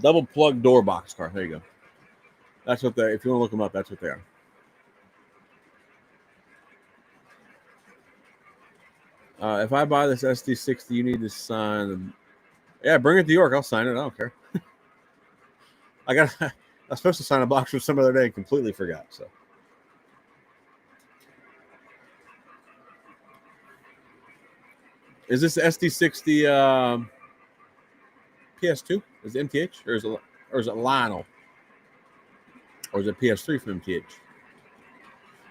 [SPEAKER 1] Double plug door box car. There you go. That's what they. If you want to look them up, that's what they are. If I buy this SD60, you need to sign. Yeah, bring it to York. I'll sign it. I don't care. I was supposed to sign a box for some other day and completely forgot. So. Is this SD60 PS2? Is it MTH or is it Lionel? Or is it PS3 from MTH?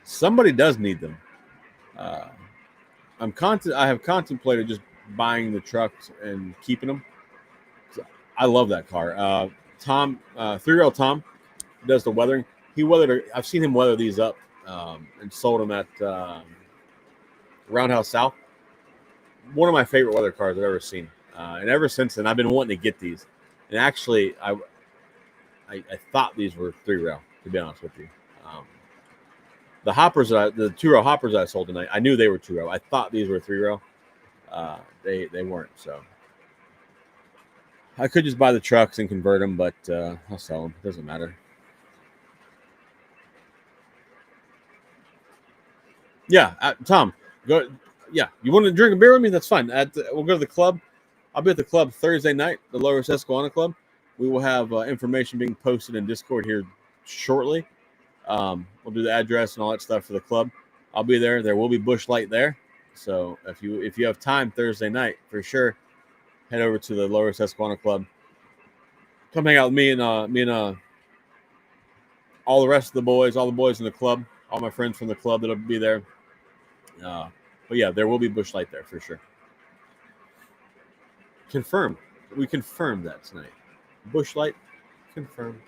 [SPEAKER 1] Somebody does need them. I have contemplated just buying the trucks and keeping them. I love that car. Tom, 3-Rail Tom, does the weathering. I've seen him weather these up and sold them at Roundhouse South. One of my favorite weather cars I've ever seen. And ever since then, I've been wanting to get these. And actually, I thought these were 3-rail, to be honest with you. The 2-rail hoppers I sold tonight, I knew they were 2-rail. I thought these were 3-rail. They weren't. So I could just buy the trucks and convert them, but I'll sell them. It doesn't matter. Yeah, Tom, go. Yeah, you want to drink a beer with me? That's fine. We'll go to the club. I'll be at the club Thursday night, the Lower Susquehanna Club. We will have information being posted in Discord here shortly. We'll do the address and all that stuff for the club. I'll be there. There will be Busch Light there. So if you have time Thursday night, for sure, head over to the Lower Susquehanna Club. Come hang out with me and all the rest of the boys, all the boys in the club, all my friends from the club that'll be there. But yeah, there will be Busch Light there for sure. Confirmed. We confirmed that tonight. Busch Light confirmed.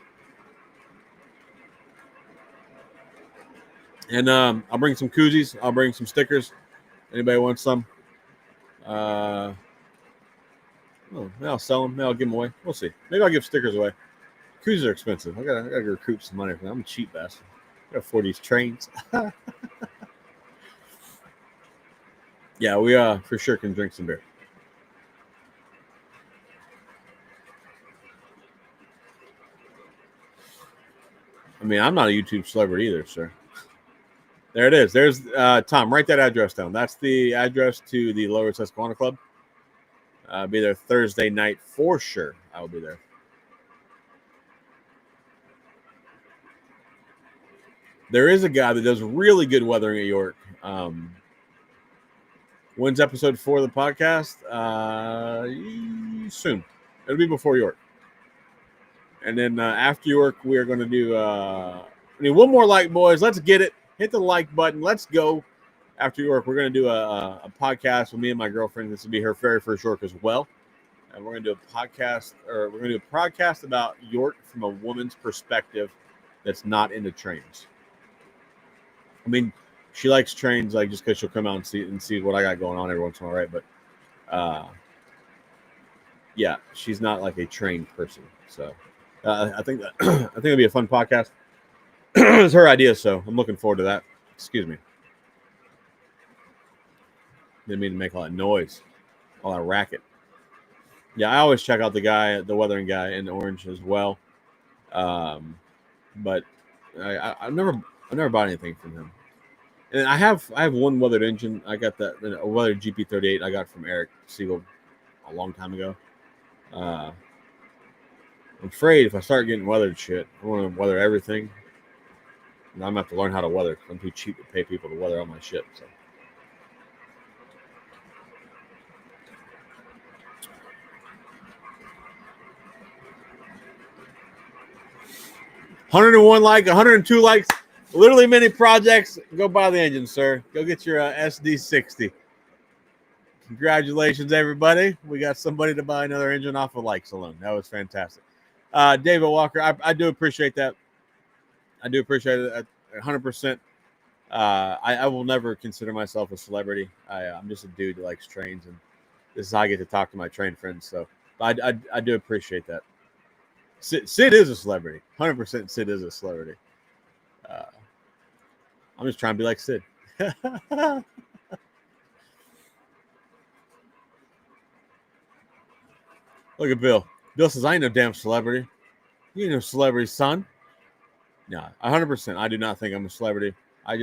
[SPEAKER 1] And I'll bring some koozies. I'll bring some stickers. Anybody wants some? I'll sell them. Maybe I'll give them away. We'll see. Maybe I'll give stickers away. Koozies are expensive. I gotta recoup some money for them. I'm a cheap bastard. I gotta afford these trains. Yeah, we for sure can drink some beer. I mean, I'm not a YouTube celebrity either, sir. There it is. There's Tom. Write that address down. That's the address to the Lower Susquehanna Club. I'll be there Thursday night for sure. I will be there. There is a guy that does really good weathering at York. When's episode 4 of the podcast? Soon. It'll be before York. And then after York, we are going to do one more like, boys. Let's get it. Hit the like button. Let's go. After York, we're going to do a podcast with me and my girlfriend. This will be her very first York as well. And we're going to do a podcast about York from a woman's perspective that's not into trains. I mean, she likes trains, like just because she'll come out and see what I got going on every once in a while, right? But yeah, she's not like a trained person. So I think it'll be a fun podcast. It's her idea, so I'm looking forward to that. Excuse me. Didn't mean to make all that noise, all that racket. Yeah, I always check out the weathering guy in Orange as well. But I've never bought anything from him. And I have one weathered engine. I got a weathered GP38 I got from Eric Siegel a long time ago. I'm afraid if I start getting weathered shit, I want to weather everything. And I'm going to have to learn how to weather. I'm too cheap to pay people to weather all my shit. So. $101 likes, 102 likes. Literally mini projects. Go buy the engine, sir. Go get your SD60. Congratulations, everybody. We got somebody to buy another engine off of Likes alone. That was fantastic. David Walker, I do appreciate that. I do appreciate it 100%. I will never consider myself a celebrity. I'm just a dude that likes trains, and this is how I get to talk to my train friends. So I do appreciate that. Sid is a celebrity. 100% Sid is a celebrity. I'm just trying to be like Sid. Look at Bill. Bill says, I ain't no damn celebrity. You ain't no celebrity, son. No, 100%. I do not think I'm a celebrity. I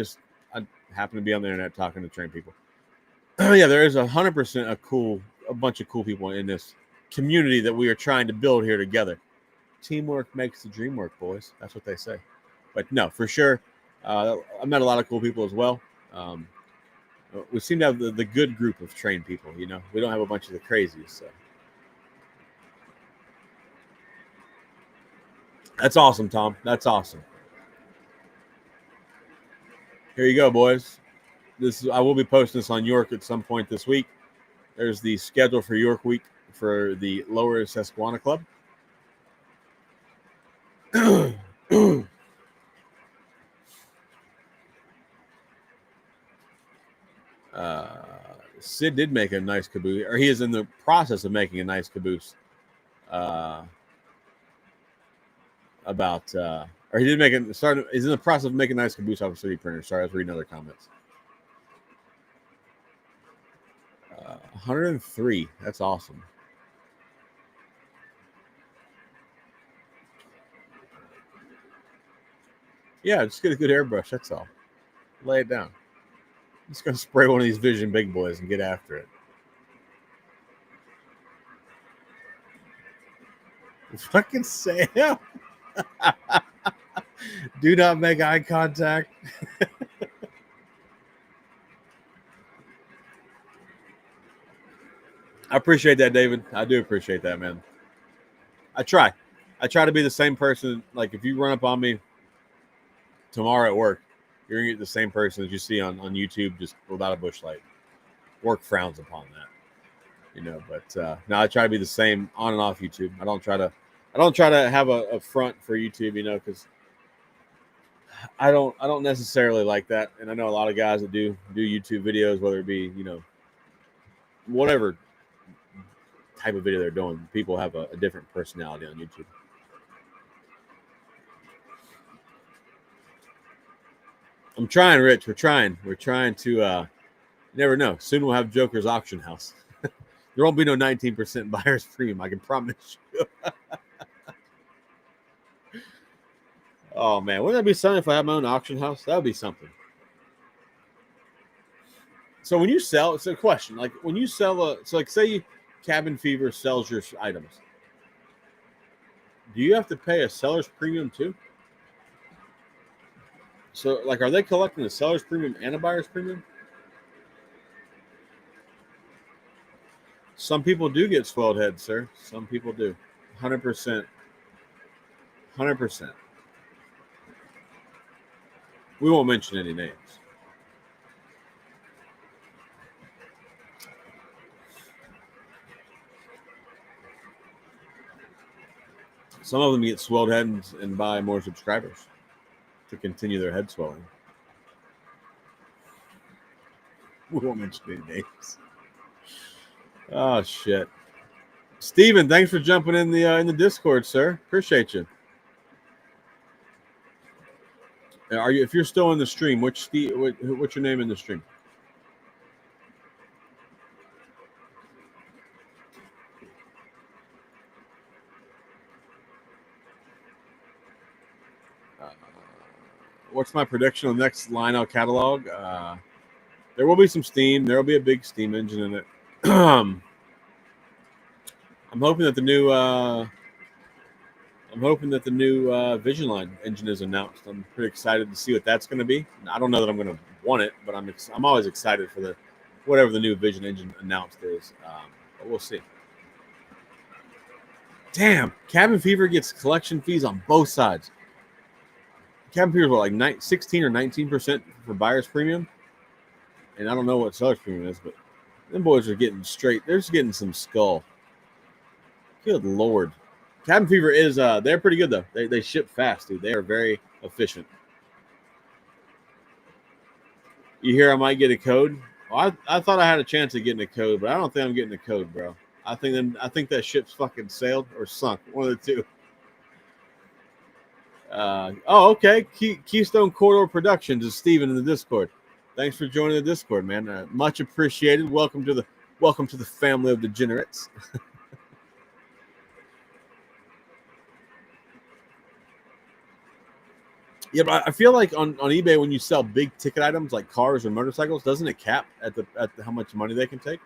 [SPEAKER 1] happen to be on the internet talking to train people. Yeah, there is 100% a bunch of cool people in this community that we are trying to build here together. Teamwork makes the dream work, boys. That's what they say. But no, for sure, I met a lot of cool people as well. We seem to have the good group of trained people. You know, we don't have a bunch of the crazies. So that's awesome, Tom. That's awesome. Here you go, boys. I will be posting this on York at some point this week. There's the schedule for York Week for the Lower Susquehanna Club. Sid did make a nice caboose, or he is in the process of making a nice caboose. Or he did make it. He's in the process of making a nice caboose off of 3D printer. Sorry, I was reading other comments. 103. That's awesome. Yeah, just get a good airbrush. That's all. Lay it down. I'm just gonna spray one of these Vision Big Boys and get after it. Fucking Sam. Do not make eye contact. I appreciate that, David. I do appreciate that, man. I try to be the same person. Like if you run up on me tomorrow at work, you're gonna get the same person that you see on YouTube, just without a bush light. Work frowns upon that, you know. But no, I try to be the same on and off YouTube. I don't try to have a front for YouTube, you know, because I don't necessarily like that. And I know a lot of guys that do YouTube videos, whether it be, you know, whatever type of video they're doing, people have a different personality on YouTube. I'm trying, Rich. We're trying to you never know. Soon we'll have Joker's auction house. There won't be no 19% buyer's premium, I can promise you. Oh man, wouldn't that be something if I had my own auction house? That would be something. So when you sell, it's a question. Like when you sell say Cabin Fever sells your items, do you have to pay a seller's premium too? So like, are they collecting a seller's premium and a buyer's premium? Some people do get swelled heads, sir. Some people do. 100%. 100%. We won't mention any names. Some of them get swelled heads and buy more subscribers to continue their head swelling. We won't mention any names. Oh shit. Steven, thanks for jumping in the Discord, sir. Appreciate you. Are you? If you're still in the stream, what's your name in the stream? What's my prediction on the next Lionel catalog? There will be some steam. There will be a big steam engine in it. I'm hoping that the new Vision Line engine is announced. I'm pretty excited to see what that's going to be. I don't know that I'm going to want it, but I'm always excited for whatever the new Vision engine announced is. But we'll see. Damn, Cabin Fever gets collection fees on both sides. Cabin fever is what, like 16 or 19% for buyer's premium, and I don't know what seller's premium is, but them boys are getting straight. They're just getting some skull. Good Lord. Cabin fever is they're pretty good though. They ship fast, dude. They are very efficient. You hear I might get a code? Well, I thought I had a chance of getting a code, but I don't think I'm getting a code, bro. I think that ship's fucking sailed or sunk. One of the two. Okay. Keystone Corridor Productions is Steven in the Discord. Thanks for joining the Discord, man. Much appreciated. Welcome to the family of degenerates. Yeah, but I feel like on eBay when you sell big ticket items like cars or motorcycles, doesn't it cap at how much money they can take?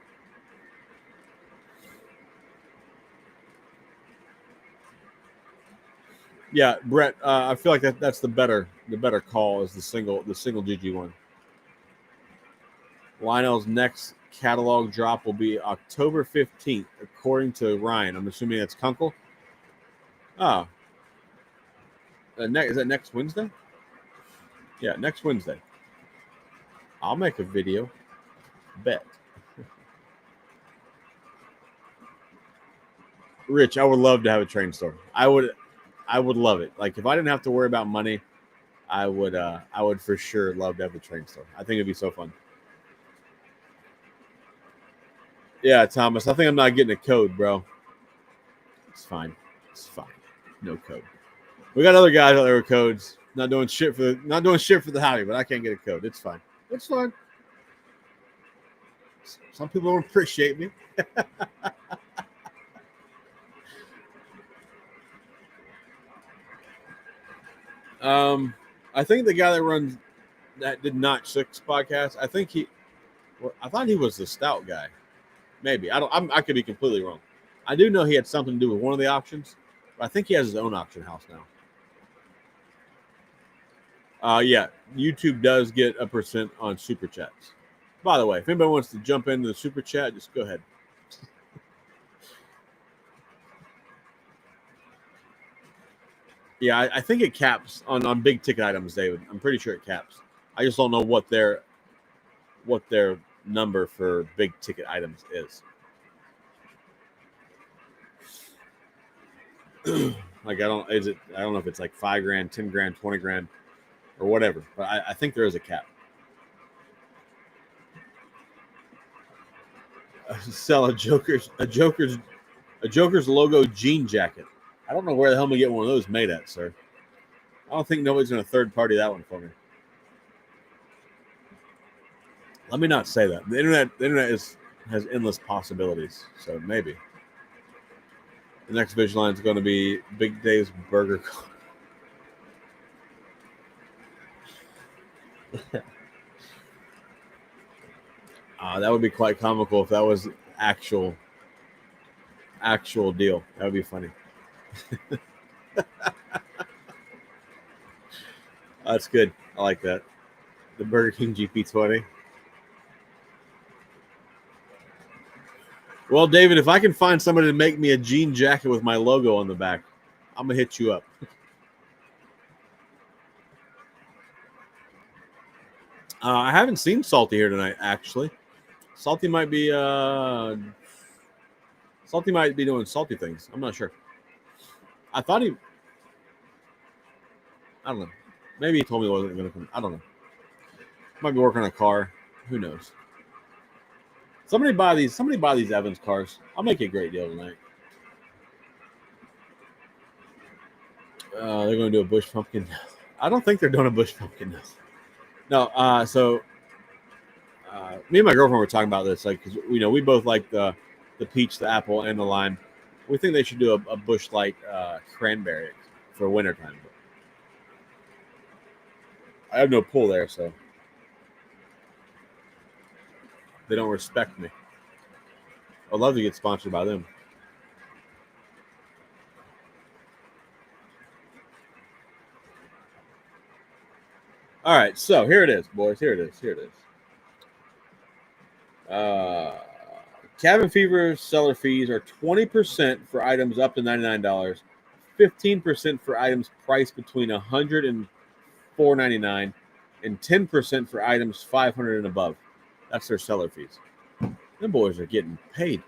[SPEAKER 1] Yeah, Brett, I feel like that's the better call is the single GG one. Lionel's next catalog drop will be October 15th, according to Ryan. I'm assuming that's Kunkel. Oh, is that next Wednesday? Yeah, next Wednesday. I'll make a video. Bet. Rich, I would love to have a train store. I would love it. Like if I didn't have to worry about money, I would for sure love to have a train store. I think it'd be so fun. Yeah, Thomas, I think I'm not getting a code, bro. It's fine. It's fine. No code. We got other guys out there with codes. Not doing shit for the hobby, but I can't get a code. It's fine. It's fine. Some people don't appreciate me. I think the guy that did Notch 6 podcast, I thought he was the stout guy. Maybe. I could be completely wrong. I do know he had something to do with one of the auctions, but I think he has his own auction house now. Yeah, YouTube does get a % on super chats. By the way, if anybody wants to jump into the super chat, just go ahead. Yeah, I think it caps on big ticket items, David. I'm pretty sure it caps. I just don't know what their number for big ticket items is. Like I don't know if it's like $5,000, $10,000, $20,000, or whatever. But I think there is a cap. Sell a Joker's logo jean jacket. I don't know where the hell I'm gonna get one of those made at, sir. I don't think nobody's gonna third party that one for me. Let me not say that. The internet has endless possibilities, so maybe. The next vision line is going to be Big Dave's Burger. That would be quite comical if that was actual deal. That would be funny. That's good. I like that. The Burger King GP20. Well, David, if I can find somebody to make me a jean jacket with my logo on the back, I'm going to hit you up. I haven't seen Salty here tonight, actually. Salty might be doing salty things. I'm not sure. I thought I don't know. Maybe he told me he wasn't going to come. I don't know. Might be working on a car. Who knows? Somebody buy these Evans cars. I'll make you a great deal tonight. They're going to do a bush pumpkin. I don't think they're doing a bush pumpkin. No. So me and my girlfriend were talking about this, like, because we both like the peach, the apple, and the lime. We think they should do a bush light cranberry for wintertime. I have no pull there, so they don't respect me. I'd love to get sponsored by them. All right, so here it is, boys. Here it is. Cabin Fever seller fees are 20% for items up to $99, 15% for items priced between $100 and $4.99, and 10% for items $500 and above. That's their seller fees. Them boys are getting paid.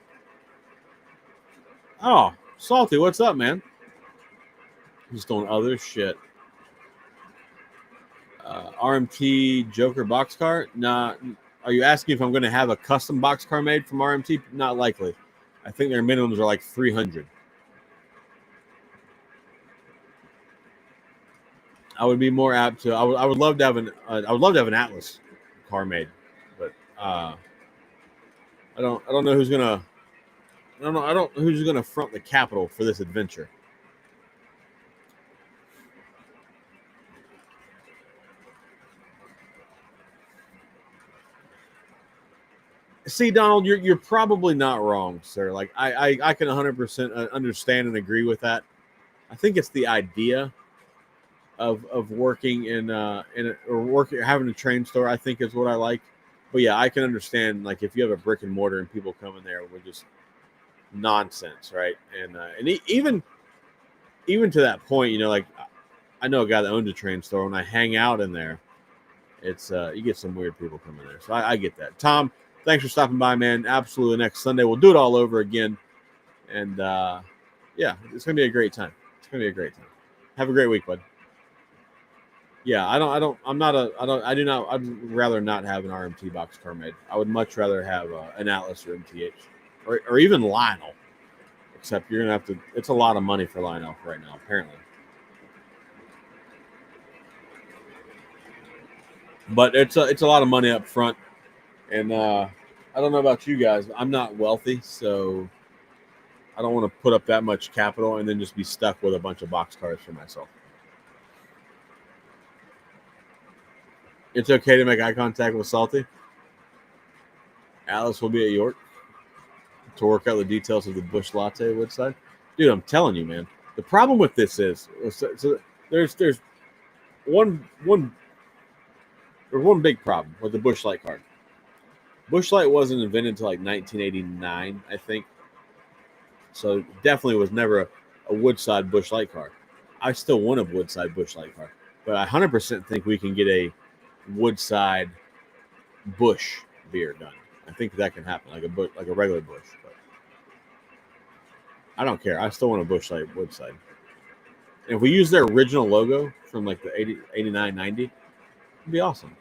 [SPEAKER 1] Oh, Salty, what's up, man? Just doing other shit. RMT Joker boxcar? Nah. Are you asking if I'm going to have a custom boxcar made from RMT? Not likely. I think their minimums are like 300. I would be more apt to. I would love to have an. I would love to have an Atlas car made, but I don't know who's gonna. I don't know who's gonna front the capital for this adventure. See, Donald, you're probably not wrong, sir. Like I can 100% understand and agree with that. I think it's the idea of working having a train store. I think is what I like. But yeah, I can understand like if you have a brick and mortar and people come in there with just nonsense, right? Even to that point, like I know a guy that owns a train store. When I hang out in there, it's you get some weird people coming there. So I get that. Tom, thanks for stopping by, man. Absolutely. Next Sunday we'll do it all over again, and yeah, it's gonna be a great time. It's gonna be a great time. Have a great week, bud. Yeah, I'd rather not have an RMT boxcar made. I would much rather have an Atlas or MTH or even Lionel. Except you're gonna have to. It's a lot of money for Lionel right now, apparently. But it's a lot of money up front, and I don't know about you guys. But I'm not wealthy, so I don't want to put up that much capital and then just be stuck with a bunch of boxcars for myself. It's okay to make eye contact with Salty. Alice will be at York to work out the details of the Busch Latte Woodside. Dude, I'm telling you, man. The problem with this is so there's one big problem with the Busch Light car. Busch Light wasn't invented until like 1989, I think. So definitely was never a Woodside Busch Light car. I still want a Woodside Busch Light car, but I 100% think we can get a Woodside Busch beer done. I think that can happen, like a regular Busch. But I don't care. I still want a Busch Light Woodside. And if we use their original logo from like the 80, 89, 90, it'd be awesome.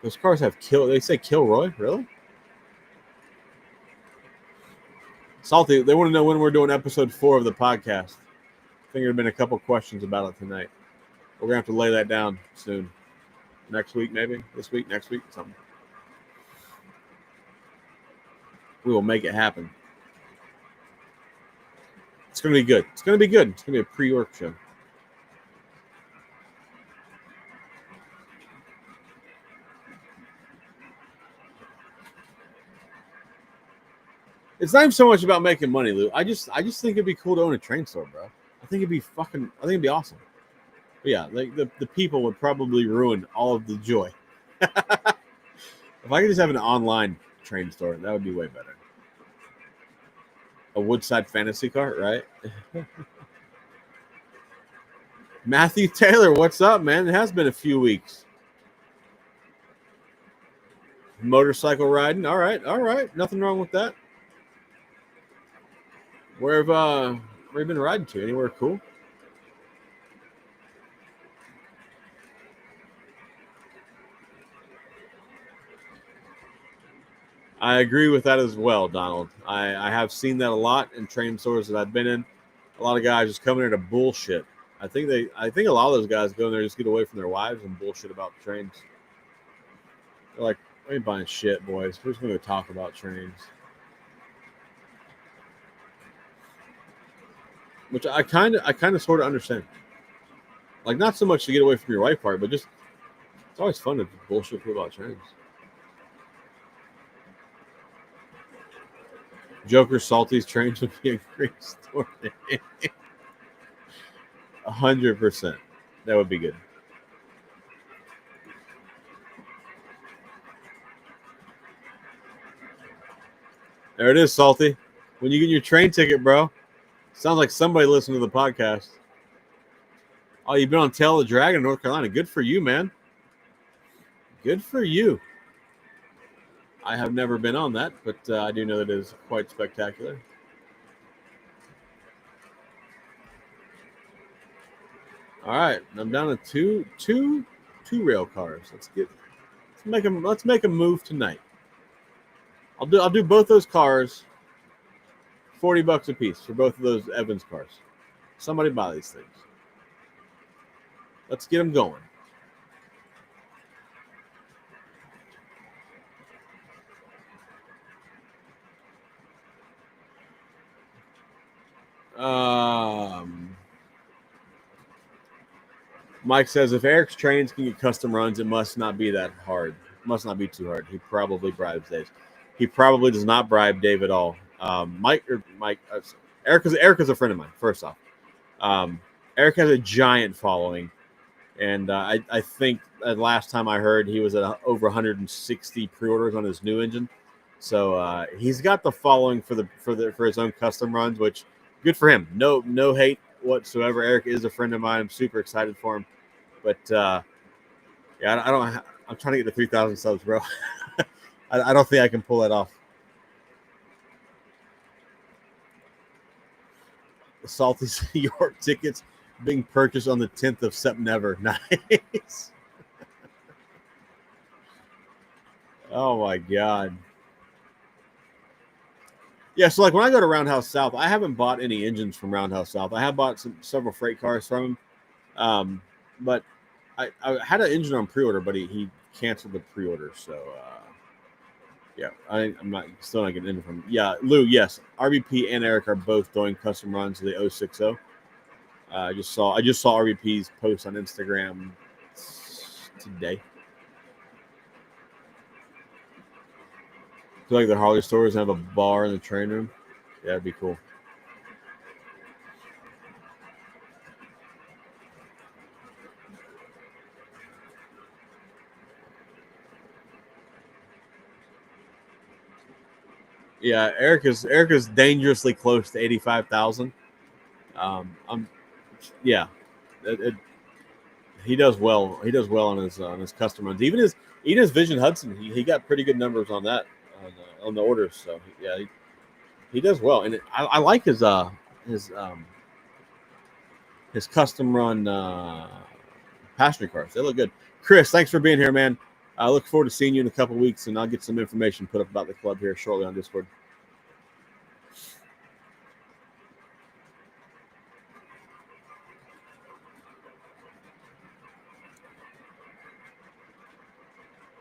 [SPEAKER 1] Those cars have They say Kilroy, really? Salty. They want to know when we're doing episode 4 of the podcast. I think there've been a couple questions about it tonight. We're gonna have to lay that down soon. Next week, maybe this week, next week, something. We will make it happen. It's gonna be good. It's gonna be good. It's gonna be a pre-work show. It's not even so much about making money, Lou. I just think it'd be cool to own a train store, bro. I think it'd be awesome. But yeah, like the people would probably ruin all of the joy. If I could just have an online train store, that would be way better. A Woodside fantasy car, right? Matthew Taylor, what's up, man? It has been a few weeks. Motorcycle riding, all right. Nothing wrong with that. Where have you been riding to? Anywhere cool? I agree with that as well, Donald. I have seen that a lot in train stores that I've been in. A lot of guys just coming in to bullshit. I think a lot of those guys go in there just get away from their wives and bullshit about trains. They're like, I ain't buying shit, boys. We're just going to talk about trains. Which I kind of sort of understand. Like, not so much to get away from your wife part, but just it's always fun to bullshit about trains. Joker Salty's trains would be a great story. 100%. That would be good. There it is, Salty. When you get your train ticket, bro. Sounds like somebody listened to the podcast. Oh, you've been on Tail of the Dragon in North Carolina. Good for you, man. Good for you. I have never been on that, but I do know that it is quite spectacular. All right, I'm down to two rail cars. Let's make a move tonight. I'll do both those cars. $40 a piece for both of those Evans cars. Somebody buy these things. Let's get them going. Mike says if Eric's trains can get custom runs, it must not be that hard. It must not be too hard. He probably bribes Dave. He probably does not bribe Dave at all. Eric is a friend of mine. First off, Eric has a giant following, and I think last time I heard he was at over 160 pre-orders on his new engine. So he's got the following for his own custom runs, which good for him. No hate whatsoever. Eric is a friend of mine. I'm super excited for him. But yeah, I'm trying to get to 3,000 subs, bro. I don't think I can pull that off. The Salty York tickets being purchased on the 10th of September. Nice. Oh my God. Yeah, so like when I go to Roundhouse South, I haven't bought any engines from Roundhouse South. I have bought several freight cars from him, but I had an engine on pre-order, but he canceled the pre-order. So yeah, I'm not still not getting into from him. Yeah, Lou, yes, RBP and Eric are both doing custom runs of the 060. I just saw RBP's post on Instagram today. Feel like the Harley stores have a bar in the train room. Yeah, that'd be cool. Yeah, Eric is dangerously close to 85,000. Yeah, he does well. He does well on his custom runs. Even his Vision Hudson, he got pretty good numbers on that on the orders. So yeah, he does well, and I like his custom run passenger cars. They look good. Chris, thanks for being here, man. I look forward to seeing you in a couple weeks, and I'll get some information put up about the club here shortly on Discord.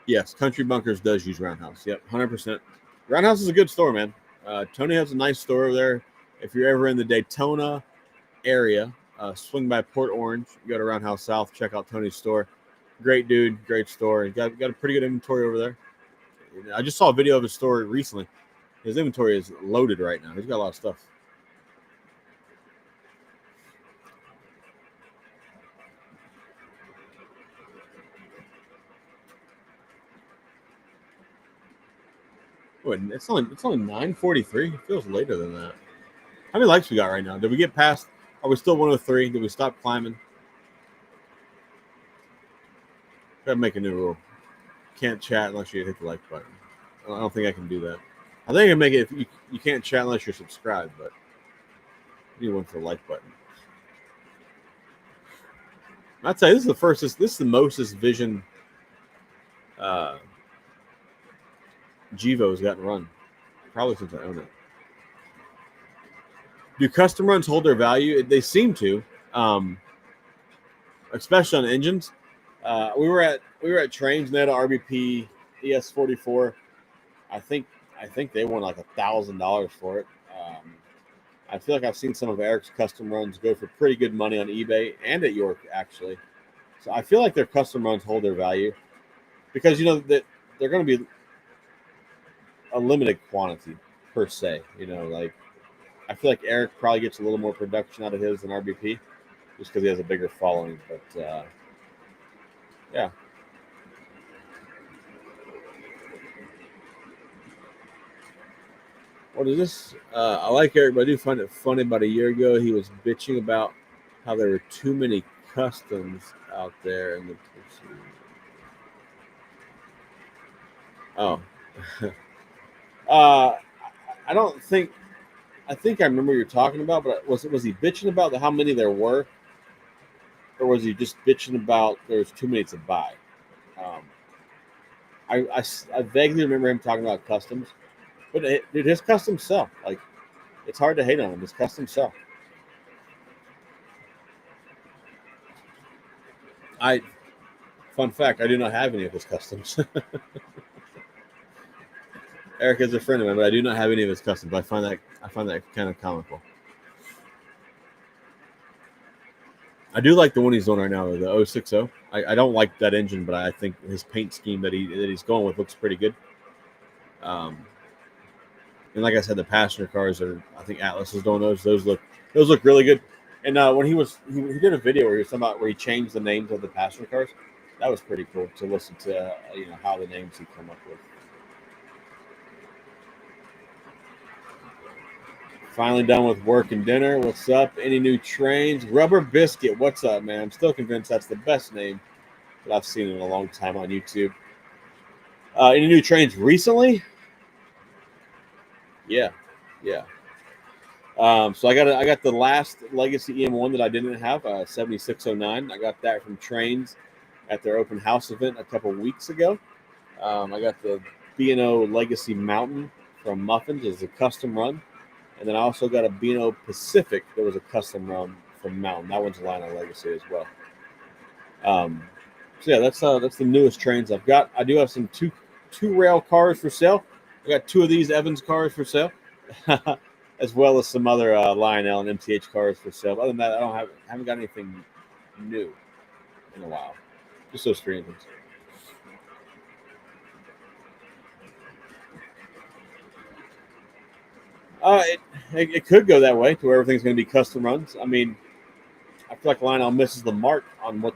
[SPEAKER 1] Yes, Country Bunkers does use Roundhouse. Yep, 100%. Roundhouse is a good store, man. Tony has a nice store over there. If you're ever in the Daytona area, swing by Port Orange, go to Roundhouse South, check out Tony's store. Great dude, great store. Got a pretty good inventory over there. I just saw a video of his store recently. His inventory is loaded right now. He's got a lot of stuff. Oh, it's only 9:43. It feels later than that. How many likes we got right now? Did we get past? Are we still 103? Did we stop climbing? Gotta make a new rule. Can't chat unless you hit the like button. I don't think I can do that. I think I can make it if you can't chat unless you're subscribed, but you need one for the like button. I'd say this is the most this Vision Gevo has gotten run. Probably since I own it. Do custom runs hold their value? They seem to, especially on engines. We were at Trains and they had an RBP ES44. I think they won like $1,000 for it. I feel like I've seen some of Eric's custom runs go for pretty good money on eBay and at York actually. So I feel like their custom runs hold their value because you know that they're going to be a limited quantity per se. You know, like I feel like Eric probably gets a little more production out of his than RBP just because he has a bigger following. But yeah. What is this? I like Eric, but I do find it funny. About a year ago, he was bitching about how there were too many customs out there in the. Oh, uh, I don't think. I think I remember what you're talking about, but was he bitching about how many there were, or was he just bitching about there's too many to buy? Um, I vaguely remember him talking about customs, but dude, his customs sell. Like, it's hard to hate on him. His customs sell. I Fun fact: I do not have any of his customs. Eric is a friend of mine, but I do not have any of his customs. I find that kind of comical. I do like the one he's doing right now, the 060. I don't like that engine, but I think his paint scheme that he's going with looks pretty good. Um, and like I said, the passenger cars are. I think Atlas is doing those. Those look really good. And when he did a video where he was talking about where he changed the names of the passenger cars. That was pretty cool to listen to. How the names he come up with. Finally done with work and dinner. What's up? Any new trains? Rubber Biscuit. What's up, man? I'm still convinced that's the best name that I've seen in a long time on YouTube. Any new trains recently? Yeah, yeah. So I got the last Legacy EM1 that I didn't have, 7609. I got that from Trains at their open house event a couple weeks ago. I got the B&O Legacy Mountain from Muffins as a custom run. And then I also got a B&O Pacific that was a custom run from Mountain. That one's a Lionel Legacy as well. Um, so yeah, that's the newest trains I've got. I do have some two rail cars for sale. I got two of these Evans cars for sale, as well as some other Lionel and MTH cars for sale. Other than that, haven't got anything new in a while. Just those three engines. It could go that way to where everything's going to be custom runs. I mean, I feel like Lionel misses the mark on what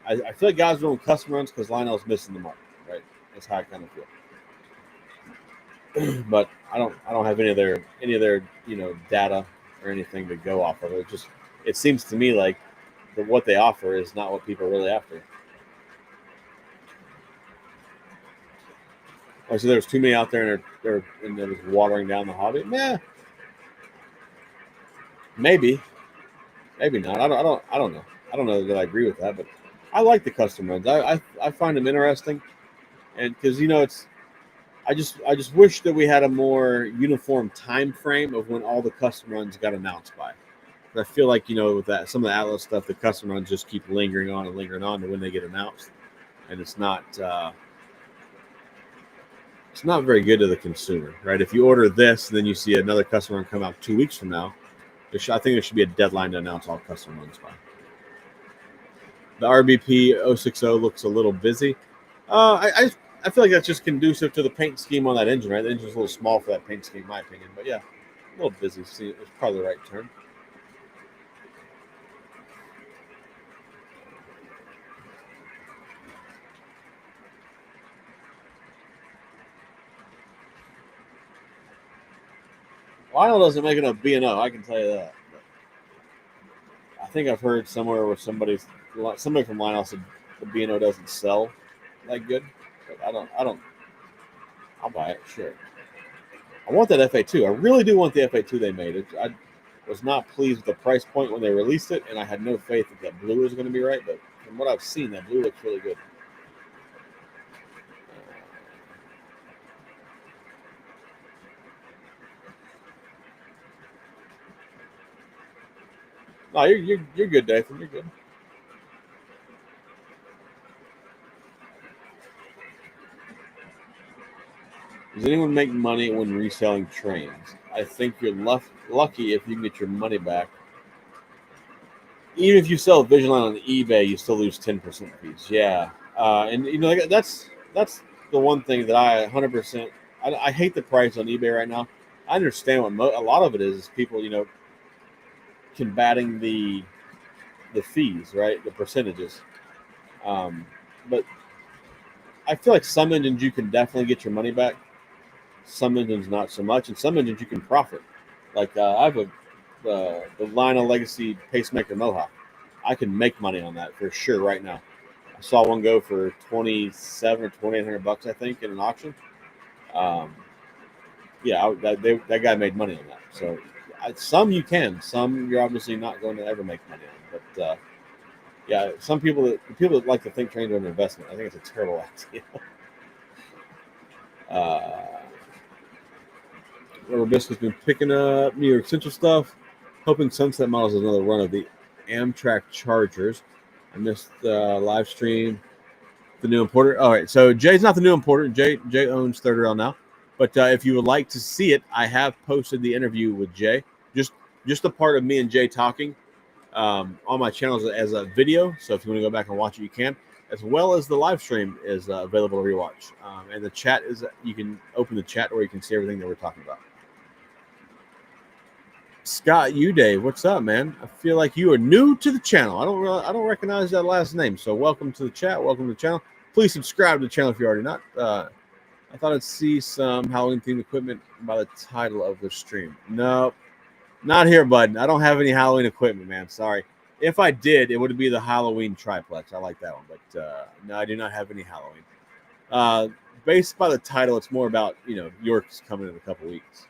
[SPEAKER 1] I feel like guys are doing custom runs because Lionel's missing the mark, right? That's how I kind of feel. But I don't have any of their data or anything to go off of. It seems to me like what they offer is not what people are really after. Oh, so there's too many out there and they're just watering down the hobby. Yeah, maybe not. I don't know. I don't know that I agree with that, but I like the custom runs. I find them interesting, and because I just wish that we had a more uniform time frame of when all the custom runs got announced by. But I feel like with that some of the Atlas stuff, the custom runs just keep lingering on to when they get announced, and it's not very good to the consumer, right? If you order this, then you see another custom run come out 2 weeks from now. I think there should be a deadline to announce all custom runs by. The RBP 060 looks a little busy. I feel like that's just conducive to the paint scheme on that engine, right? The engine's a little small for that paint scheme, in my opinion. But yeah, a little busy. See, it's probably the right term. Lionel doesn't make enough B&O, I can tell you that. But I think I've heard somewhere where somebody from Lionel said the B&O doesn't sell that good. But I'll buy it, sure. I want that FA2. I really do want the FA2 they made. I was not pleased with the price point when they released it, and I had no faith that blue was going to be right. But from what I've seen, that blue looks really good. No, you're good, Dathan. You're good. Does anyone make money when reselling trains? I think you're lucky if you can get your money back. Even if you sell a Vigilant on eBay, you still lose 10% fees. Yeah, and that's the one thing that I 100%. I hate the price on eBay right now. I understand what a lot of it is people combating the fees, right? The percentages. But I feel like some engines you can definitely get your money back. Some engines not so much, and some engines you can profit. Like I have the Lionel Legacy Pacemaker Mohawk. I can make money on that for sure right now. I saw one go for 27 or 2,800 bucks, I think, in an auction. Um, yeah, that guy made money on that. So some you can, some you're obviously not going to ever make money on. But yeah, some people the people that like to think trains are an investment, I think it's a terrible idea. Rubber Biscuit's been picking up New York Central stuff, hoping Sunset Models is another run of the Amtrak Chargers. I missed the live stream. The new importer. All right, so Jay's not the new importer. Jay owns Third Rail now. But if you would like to see it, I have posted the interview with Jay. Just a part of me and Jay talking on my channel as a video. So if you want to go back and watch it, you can. As well as the live stream is available to rewatch. And the chat is, you can open the chat where you can see everything that we're talking about. Scott Uday, what's up, man? I feel like you are new to the channel. I don't recognize that last name. So welcome to the chat. Welcome to the channel. Please subscribe to the channel if you're already not. I thought I'd see some Halloween themed equipment by the title of the stream. No, not here, bud. I don't have any Halloween equipment, man. Sorry. If I did, it would be the Halloween triplex. I like that one, but no, I do not have any Halloween. Based by the title, it's more about York's coming in a couple weeks.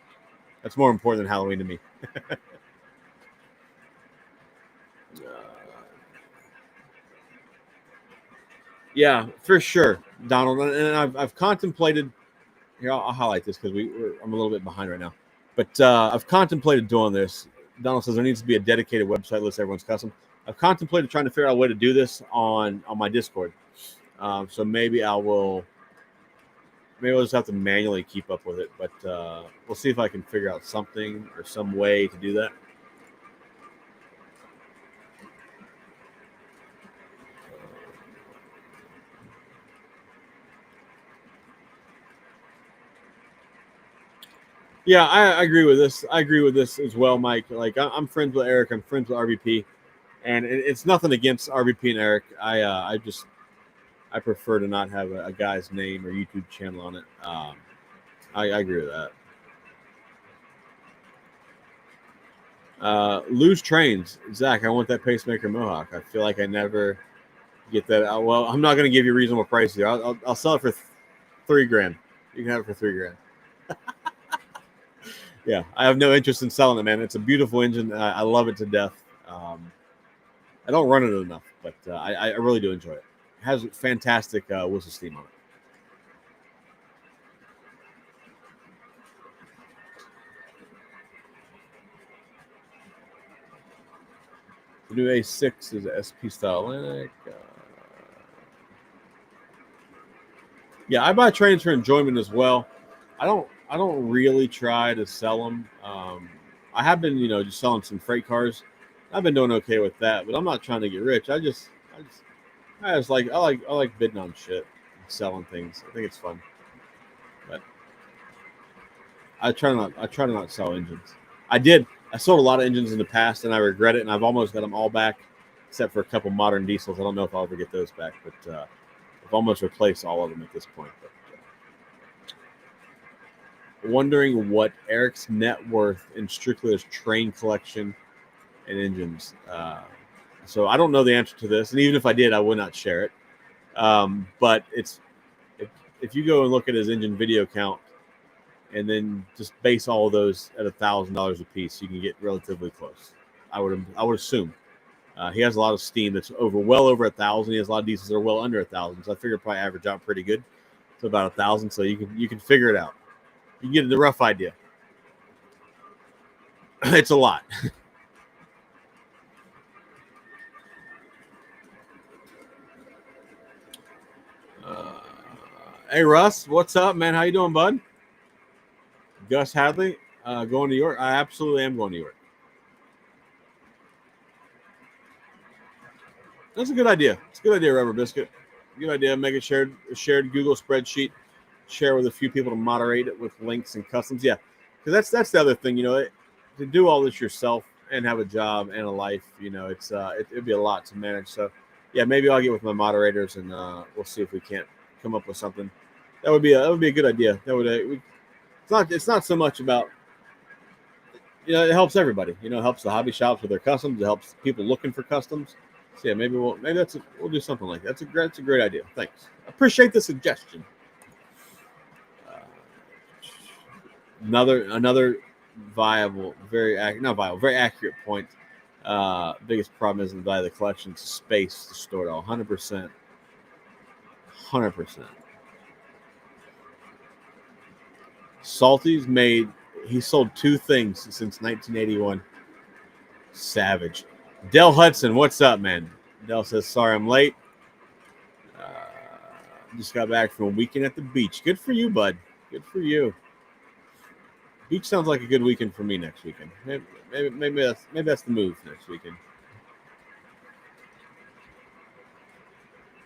[SPEAKER 1] That's more important than Halloween to me. Yeah, for sure, Donald. And I've contemplated. Here, I'll highlight this because I'm a little bit behind right now. But I've contemplated doing this. Donald says there needs to be a dedicated website list. Everyone's custom. I've contemplated trying to figure out a way to do this on my Discord. So maybe I'll just have to manually keep up with it. But we'll see if I can figure out something or some way to do that. Yeah, I agree with this. I agree with this as well, Mike. Like I'm friends with Eric. I'm friends with RVP, and it's nothing against RVP and Eric. I prefer to not have a guy's name or YouTube channel on it. I agree with that. Loose trains, Zach. I want that Pacemaker Mohawk. I feel like I never get that. Well, I'm not going to give you a reasonable price here. I'll sell it for $3,000. You can have it for $3,000. Yeah, I have no interest in selling it, man. It's a beautiful engine. I love it to death. I don't run it enough, but I really do enjoy it. It has fantastic whistle steam on it. The new A6 is a SP style. Yeah, I buy trains for enjoyment as well. I don't really try to sell them. I have been, just selling some freight cars. I've been doing okay with that, but I'm not trying to get rich. I like bidding on shit and selling things. I think it's fun. But I try to not sell engines. I sold a lot of engines in the past and I regret it, and I've almost got them all back except for a couple modern diesels. I don't know if I'll ever get those back, but I've almost replaced all of them at this point. But wondering what Eric's net worth in strictly his train collection and engines. So I don't know the answer to this, and even if I did, I would not share it. But if you go and look at his engine video count, and then just base all of those at $1,000 a piece, you can get relatively close. I would assume. He has a lot of steam that's well over 1,000. He has a lot of diesels that are well under 1,000. So I figure probably average out pretty good. So about 1,000. So you can figure it out. You can get the rough idea. It's a lot. Hey Russ, what's up, man? How you doing, bud? Gus Hadley, going to York. I absolutely am going to York. That's a good idea. It's a good idea, Rubber Biscuit. Good idea. Make a shared Google spreadsheet. Share with a few people to moderate it with links and customs. Yeah, because that's the other thing. To do all this yourself and have a job and a life, it'd be a lot to manage. So, yeah, maybe I'll get with my moderators and we'll see if we can't come up with something. That would be a good idea. It's It's not so much about, it helps everybody. It helps the hobby shops with their customs. It helps people looking for customs. So yeah, maybe we'll do something like that. That's a great idea. Thanks. Appreciate the suggestion. Uh, another viable, not viable, very accurate point. Biggest problem isn't the value of the collection; it's space to store it all. 100%. 100%. Salty's he sold 2 things since 1981. Savage. Dell Hudson, what's up, man? Dell says, sorry I'm late. Just got back from a weekend at the beach. Good for you, bud. Good for you. Beach sounds like a good weekend for me next weekend. Maybe that's the move next weekend.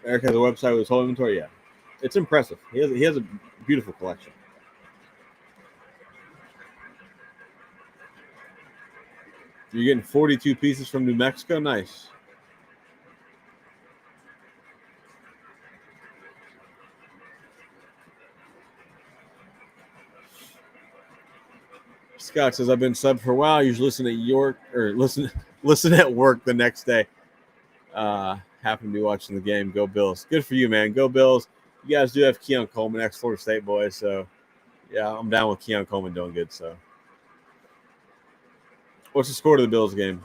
[SPEAKER 1] Eric has a website with his whole inventory. Yeah, it's impressive. He has a beautiful collection. You're getting 42 pieces from New Mexico. Nice. Scott says, I've been subbed for a while. I usually listen at work the next day. Happen to be watching the game. Go Bills. Good for you, man. Go Bills. You guys do have Keon Coleman, ex-Florida State boy. So, yeah, I'm down with Keon Coleman doing good. So, what's the score to the Bills game?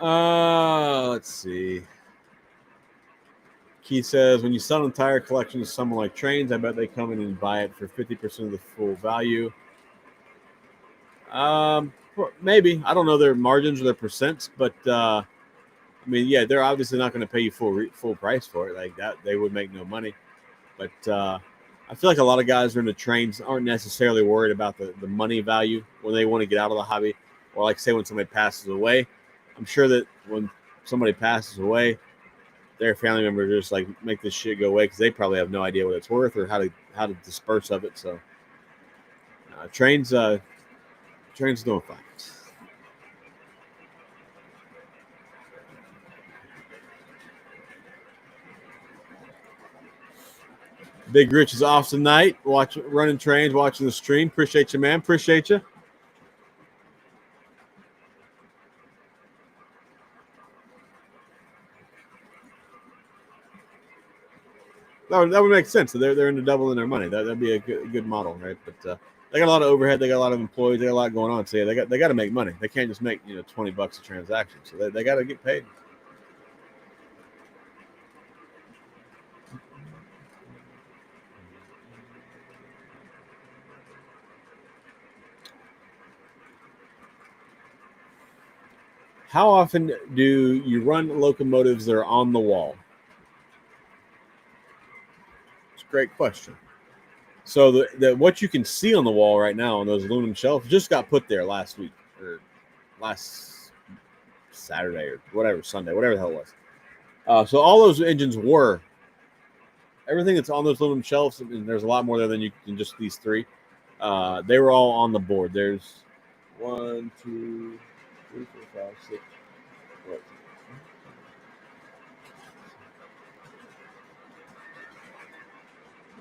[SPEAKER 1] Let's see. Keith says, when you sell an entire collection to someone like Trains, I bet they come in and buy it for 50% of the full value. Maybe. I don't know their margins or their percents, but I mean, yeah, they're obviously not going to pay you full price for it. Like that, they would make no money. But I feel like a lot of guys who are in the Trains aren't necessarily worried about the money value when they want to get out of the hobby, or like say when somebody passes away. I'm sure that when somebody passes away, their family member just like make this shit go away because they probably have no idea what it's worth or how to disperse of it. So Trains doing fine. Big Rich is off tonight. Running Trains, watching the stream. Appreciate you, man. Appreciate you. That would make sense. So they're into doubling their money. That'd be a good model, right? But they got a lot of overhead. They got a lot of employees. They got a lot going on. So yeah, they got to make money. They can't just make $20 a transaction. So they got to get paid. How often do you run locomotives that are on the wall? It's a great question. So the what you can see on the wall right now on those aluminum shelves just got put there last week or last Saturday or whatever, Sunday, whatever the hell it was. So all those engines were everything that's on those aluminum shelves, and there's a lot more there than you can just these 3. They were all on the board. There's 1, 2, 3, 4, 5, 6. What?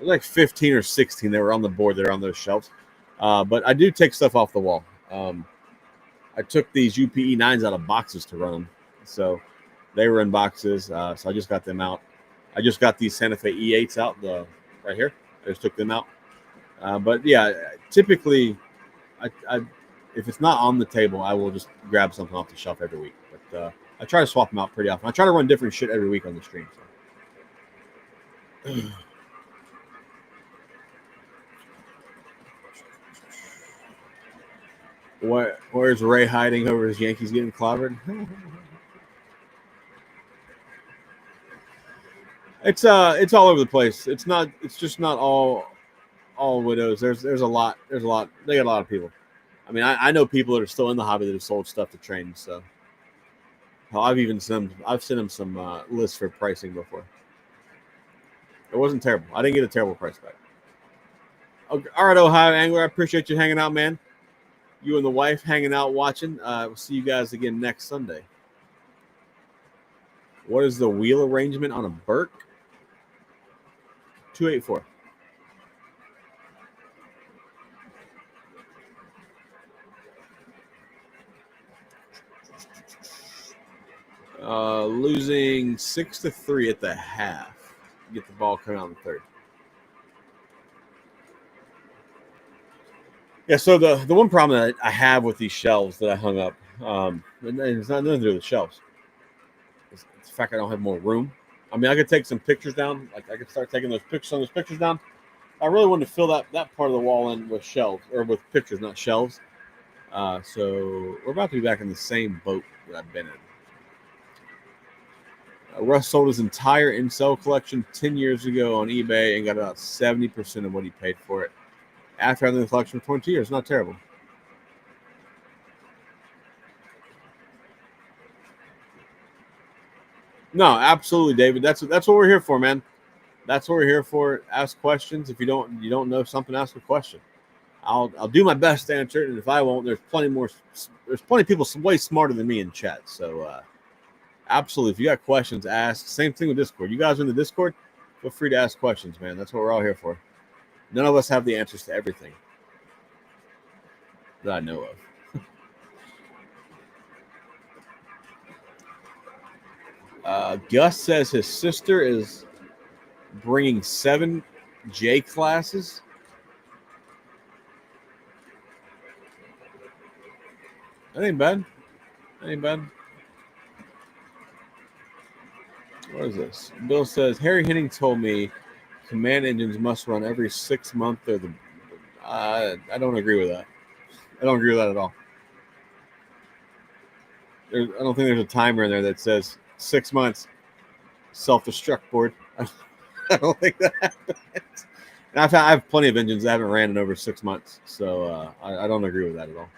[SPEAKER 1] Like 15 or 16 that were on the board that are on those shelves. But I do take stuff off the wall. I took these UPE 9s out of boxes to run them. So they were in boxes. So I just got them out. I just got these Santa Fe E8s out right here. I just took them out. But yeah, typically, if it's not on the table, I will just grab something off the shelf every week. But I try to swap them out pretty often. I try to run different shit every week on the stream. So. Where's Ray hiding over his Yankees getting clobbered? It's all over the place. It's just not all widows. There's a lot. They got a lot of people. I mean, I know people that are still in the hobby that have sold stuff to Trains. So I've sent them some lists for pricing before. It wasn't terrible. I didn't get a terrible price back. Okay, all right, Ohio Angler, I appreciate you hanging out, man. You and the wife hanging out watching. We'll see you guys again next Sunday. What is the wheel arrangement on a Burke? 284. Losing 6-3 at the half. Get the ball coming out in the third. Yeah, so the one problem that I have with these shelves that I hung up, and it's not nothing to do with the shelves. It's the fact I don't have more room. I mean, I could take some pictures down. Like I could start taking those pictures down. I really wanted to fill that part of the wall in with shelves or with pictures, not shelves. So we're about to be back in the same boat that I've been in. Russ sold his entire Incel collection 10 years ago on eBay and got about 70% of what he paid for it. After having the collection for 22 years, not terrible. No, absolutely, David. That's what we're here for, man. That's what we're here for. Ask questions. If you don't know something, ask a question. I'll do my best to answer it, and if I won't, there's plenty of people way smarter than me in chat. So absolutely, if you got questions, ask. Same thing with Discord. You guys are in the Discord, feel free to ask questions, man. That's what we're all here for. None of us have the answers to everything that I know of. Gus says his sister is bringing 7 J classes. That ain't bad. That ain't bad. What is this? Bill says Harry Henning told me command engines must run every 6 months. Or the I don't agree with that. I don't agree with that at all. I don't think there's a timer in there that says 6 months self-destruct board. I don't think that happens. And I have plenty of engines that haven't ran in over 6 months, so I don't agree with that at all.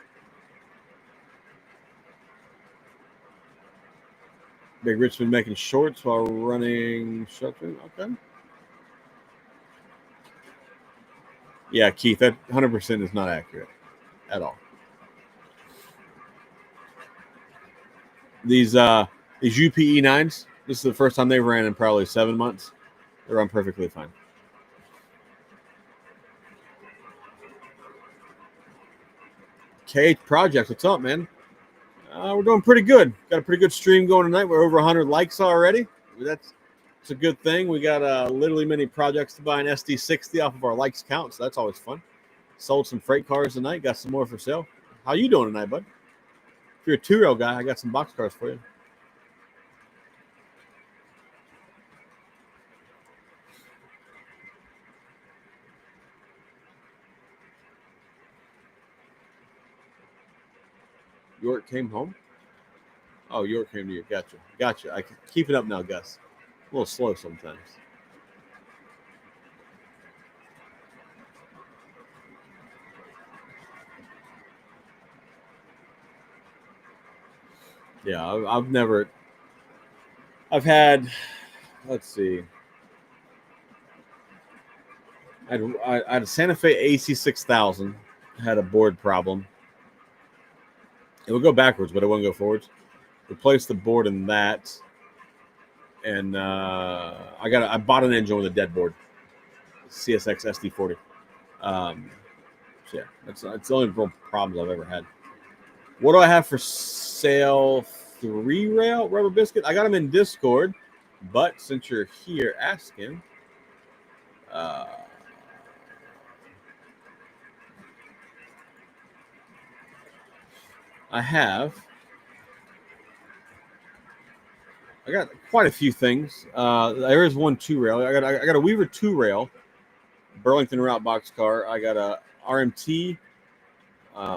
[SPEAKER 1] Big Rich been making shorts while running shotgun. Okay. Yeah, Keith, that 100% is not accurate at all. These UPE 9s, this is the first time they ran in probably 7 months. They run perfectly fine. KH Project, what's up, man? We're doing pretty good. Got a pretty good stream going tonight. We're over 100 likes already. It's a good thing. We got literally many projects to buy an SD60 off of our likes count, so that's always fun. Sold some freight cars tonight. Got some more for sale. How you doing tonight, bud? If you're a 2-rail guy, I got some box cars for you. York came home? Oh, York came to you. Gotcha. I can keep it up now, Gus. A little slow sometimes. Yeah, I've had, let's see. I had a Santa Fe AC6000. Had a board problem. It would go backwards, but it wouldn't go forwards. Replaced the board in that, and I bought an engine with a dead board, CSX SD40. So yeah, that's the only real problems I've ever had. What do I have for sale? 3-rail rubber biscuit. I got them in Discord, but since you're here asking, I got quite a few things. There is one 2-rail. I got a Weaver 2-rail Burlington route boxcar. I got a RMT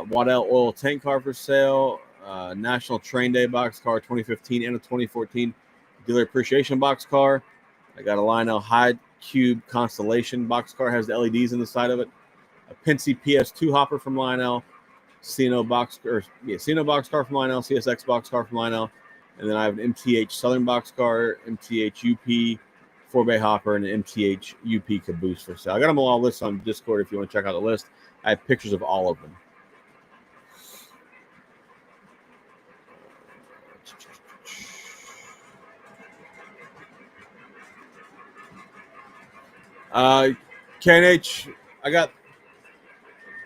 [SPEAKER 1] Waddell oil tank car for sale. National Train Day boxcar 2015 and a 2014 dealer appreciation boxcar. I got a Lionel High Cube Constellation boxcar, has the LEDs in the side of it. A Penske PS2 hopper from Lionel. CNO boxcar from Lionel. CSX boxcar from Lionel. And then I have an MTH Southern boxcar, MTH UP 4-bay hopper, and an MTH UP caboose for sale. I got them all listed on Discord if you want to check out the list. I have pictures of all of them. KNH, I got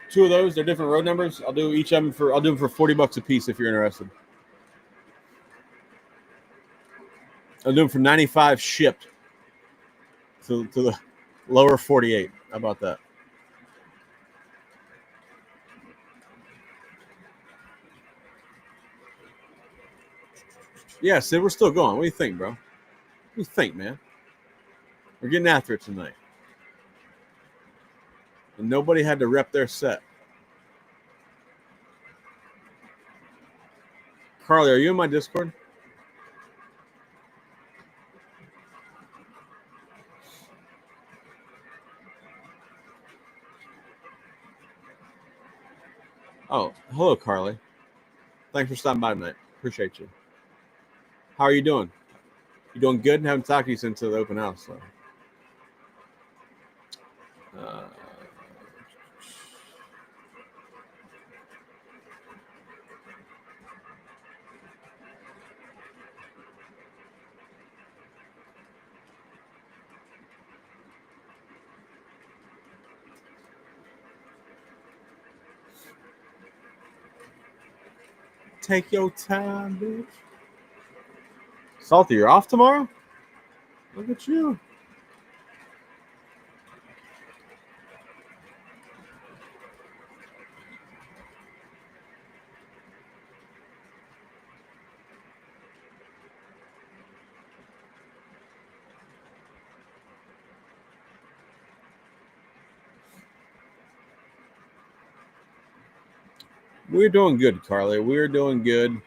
[SPEAKER 1] two of those. They're different road numbers. I'll do each of them for $40 a piece if you're interested. I'll do them for 95 shipped to the lower 48. How about that? Yeah, Sid, we're still going. What do you think, bro? What do you think, man? We're getting after it tonight. And nobody had to rep their set. Carly, are you in my Discord? Oh, hello, Carly. Thanks for stopping by tonight. Appreciate you. How are you doing? You doing good? Haven't talked to you since the open house. So. Take your time, bitch. Salty, you're off tomorrow? Look at you. We're doing good, Carly. We're doing good.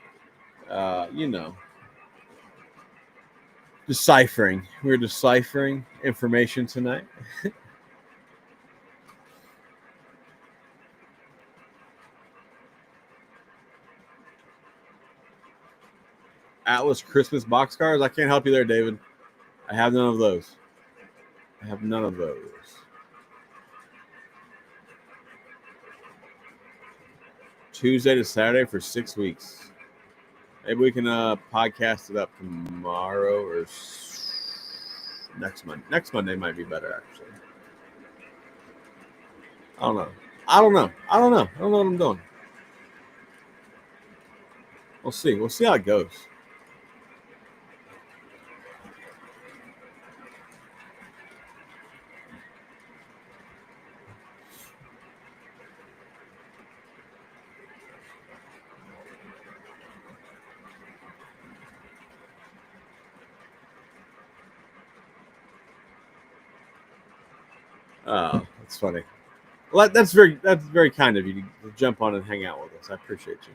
[SPEAKER 1] You know, deciphering. We're deciphering information tonight. Atlas Christmas boxcars. I can't help you there, David. I have none of those. I have none of those. Tuesday to Saturday for 6 weeks. Maybe we can podcast it up tomorrow or next Monday. Next Monday might be better, actually. I don't know. I don't know what I'm doing. We'll see. We'll see how it goes. Oh, that's funny. Well, that's very kind of you to jump on and hang out with us. I appreciate you.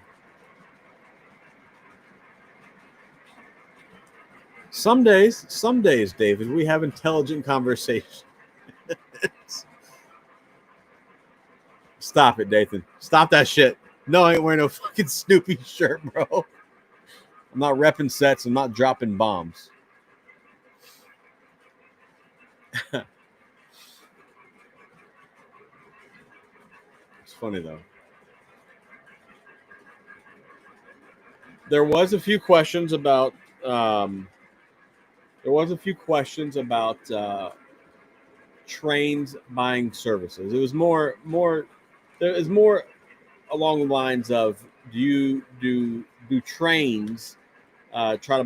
[SPEAKER 1] Some days, David, we have intelligent conversation. Stop it, Dathan. Stop that shit. No, I ain't wearing no fucking Snoopy shirt, bro. I'm not repping sets. I'm not dropping bombs. It's funny though. There was a few questions about. Trains buying services. It was more. There is more along the lines of do trains try to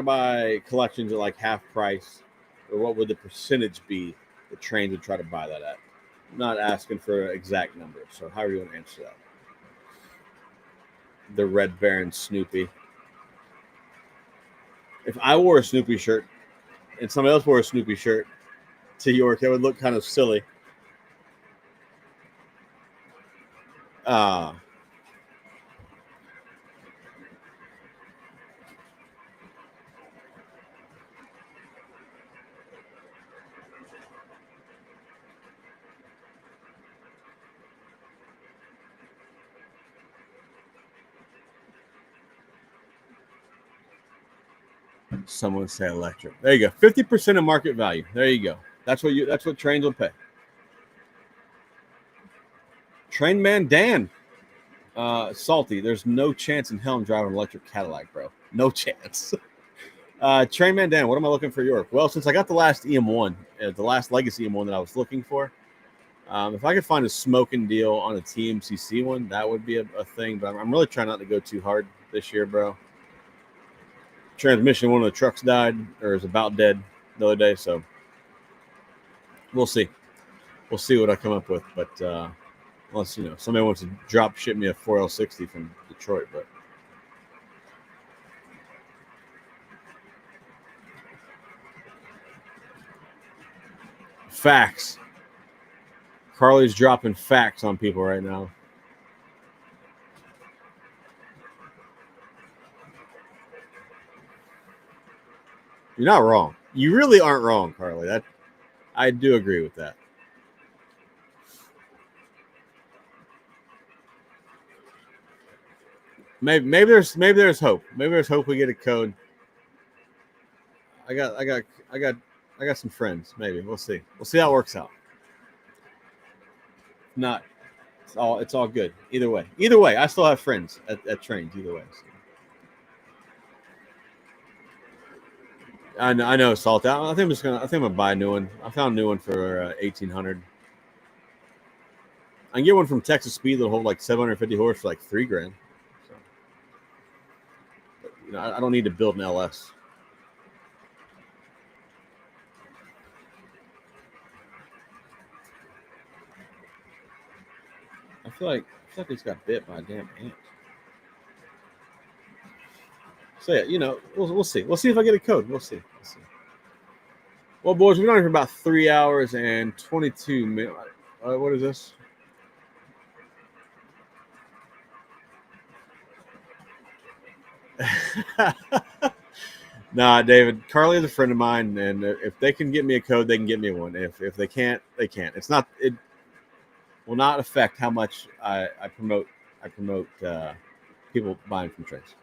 [SPEAKER 1] buy collections at like half price, or what would the percentage be that trains would try to buy that at? I'm not asking for exact numbers, so how are you going to answer that? The Red Baron Snoopy. If I wore a Snoopy shirt and somebody else wore a Snoopy shirt to York, it would look kind of silly. Someone say electric. There you go. 50% of market value. There you go. That's what trains will pay. Train man Dan. Salty. There's no chance in hell I'm driving an electric Cadillac, bro. No chance. Trainman Dan, what am I looking for York? Well, since I got the last EM1, the last Legacy EM1 that I was looking for, if I could find a smoking deal on a TMCC one, that would be a thing. But I'm really trying not to go too hard this year, bro. Transmission, one of the trucks died or is about dead the other day, so we'll see. We'll see what I come up with. But unless somebody wants to drop ship me a 4L60 from Detroit, but. Facts. Carly's dropping facts on people right now. You're not wrong. You really aren't wrong, Carly. That I do agree with that. Maybe there's hope. Maybe there's hope we get a code. I got some friends. Maybe we'll see. We'll see how it works out. Not. It's all good. Either way, I still have friends at trains. Either way. So. I know Salt out. I think I'm gonna buy a new one. I found a new one for 1,800. I can get one from Texas Speed that'll hold like 750 horse for like $3,000. So, but, I don't need to build an LS. I feel like it's got bit by a damn ant. So yeah, we'll see. We'll see if I get a code. We'll see. Well, boys, we've been on here for about 3 hours and 22 minutes. What is this? Nah, David. Carly is a friend of mine, and if they can get me a code, they can get me one. If they can't, they can't. It will not affect how much I promote people buying from trains.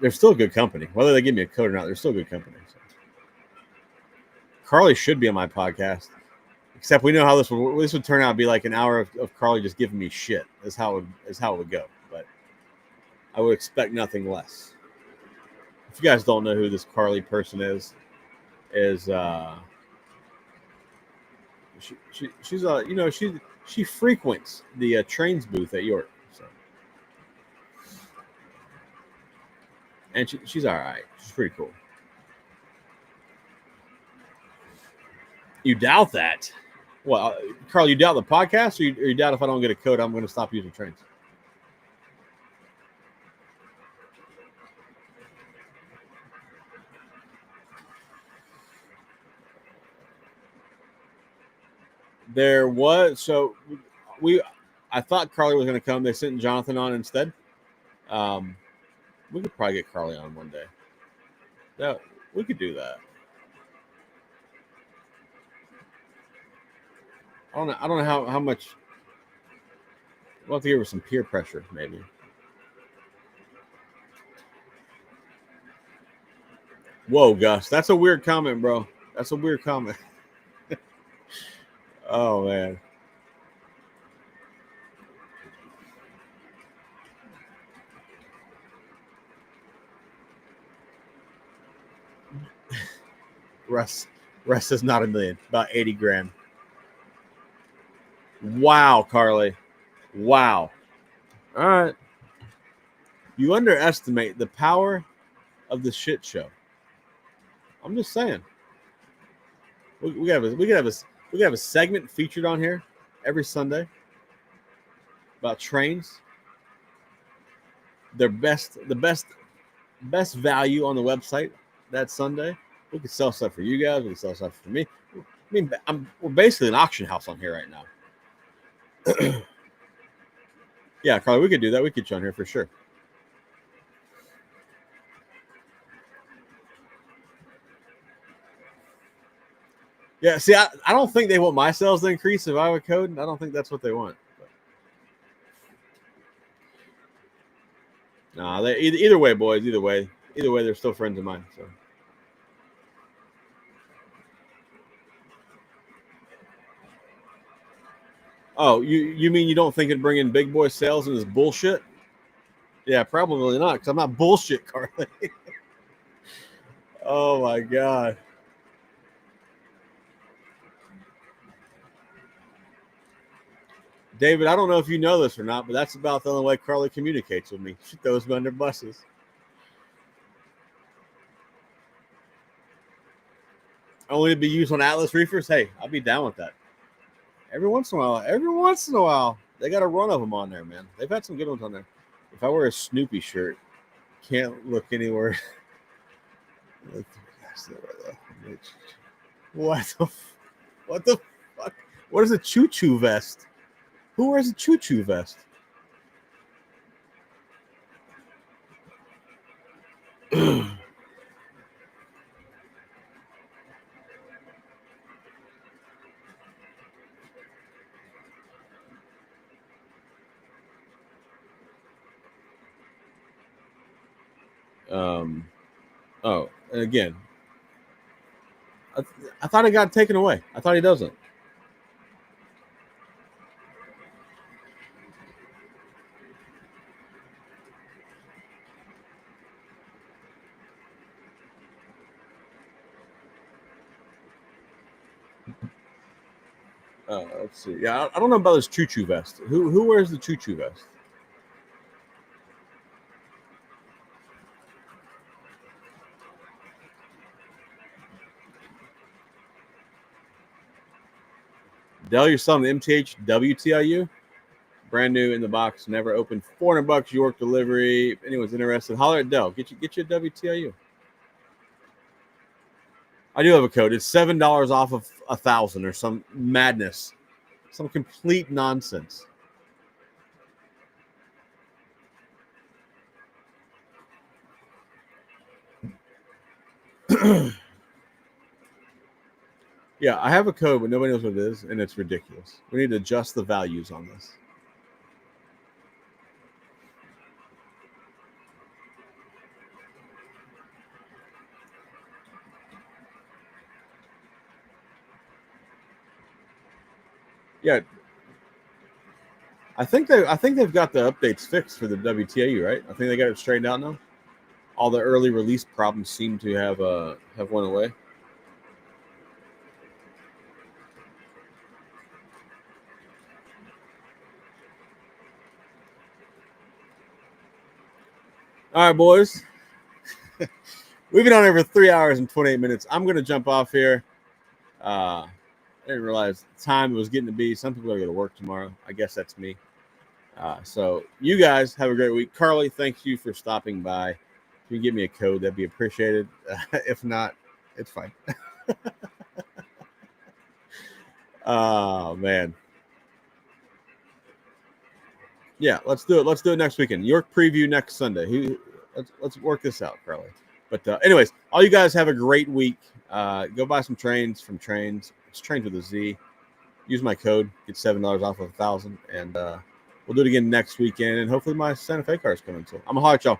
[SPEAKER 1] They're still good company. Whether they give me a code or not, they're still good company. So. Carly should be on my podcast. Except we know how this would turn out to be like an hour of Carly just giving me shit. Is how it would go. But I would expect nothing less. If you guys don't know who this Carly person is she frequents the trains booth at York. So. And she's all right. She's pretty cool. You doubt that? Well, Carl, you doubt the podcast, or you doubt if I don't get a code, I'm going to stop using trains? There was I thought Carly was going to come. They sent Jonathan on instead. We could probably get Carly on one day. Yeah, we could do that. I don't know how much. We'll have to give her some peer pressure, maybe. Whoa, Gus, that's a weird comment, bro. That's a weird comment. Oh man. Russ is not $1 million, about 80 grand. Wow, Carly. Wow. All right. You underestimate the power of the shit show. I'm just saying. We could have a segment featured on here every Sunday about trains. The best value on the website that Sunday. We could sell stuff for you guys. We could sell stuff for me. I mean, we're basically an auction house on here right now. Yeah, Carly, we could do that. We could get you on here for sure. Yeah, see, I don't think they want my sales to increase if I have a code. I don't think that's what they want. Nah, either way, boys. Either way, they're still friends of mine. So. Oh, you mean you don't think it'd bring in big boy sales and this bullshit? Yeah, probably not, because I'm not bullshit, Carly. Oh my god. David, I don't know if you know this or not, but that's about the only way Carly communicates with me. She throws me under buses. Only to be used on Atlas reefers. Hey, I'll be down with that. Every once in a while. Every once in a while. They got a run of them on there, man. They've had some good ones on there. If I wear a Snoopy shirt, can't look anywhere. What the what the fuck? What is a choo-choo vest? Who wears a choo-choo vest? um oh, and again, I thought it got taken away. I thought he doesn't. Let's see. Yeah, I don't know about this choo-choo vest. Who wears the choo-choo vest? Dell, you're selling the MTH WTIU? Brand new in the box, never opened. $400 York delivery. If anyone's interested, holler at Dell. Get you a WTIU. I do have a code. It's $7 off of 1,000 or some madness, some complete nonsense. Yeah, I have a code, but nobody knows what it is, and it's ridiculous. We need to adjust the values on this. Yeah, I think they've got the updates fixed for the WTAU, right? I think they got it straightened out now. All the early release problems seem to have went away. All right, boys. We've been on over 3 hours and 28 minutes. I'm going to jump off here. I didn't realize the time it was getting to be. Some people are going to work tomorrow. I guess that's me. So you guys have a great week. Carly, thank you for stopping by. If you give me a code, that'd be appreciated. If not, it's fine. Oh, man. Yeah, let's do it. Let's do it next weekend. York preview next Sunday. Let's work this out, Carly. But anyways, all you guys have a great week. Go buy some trains from Trains. It's Trains with a Z. Use my code. Get $7 off of 1,000. And we'll do it again next weekend. And hopefully my Santa Fe car is coming too. I'm going to holler at y'all.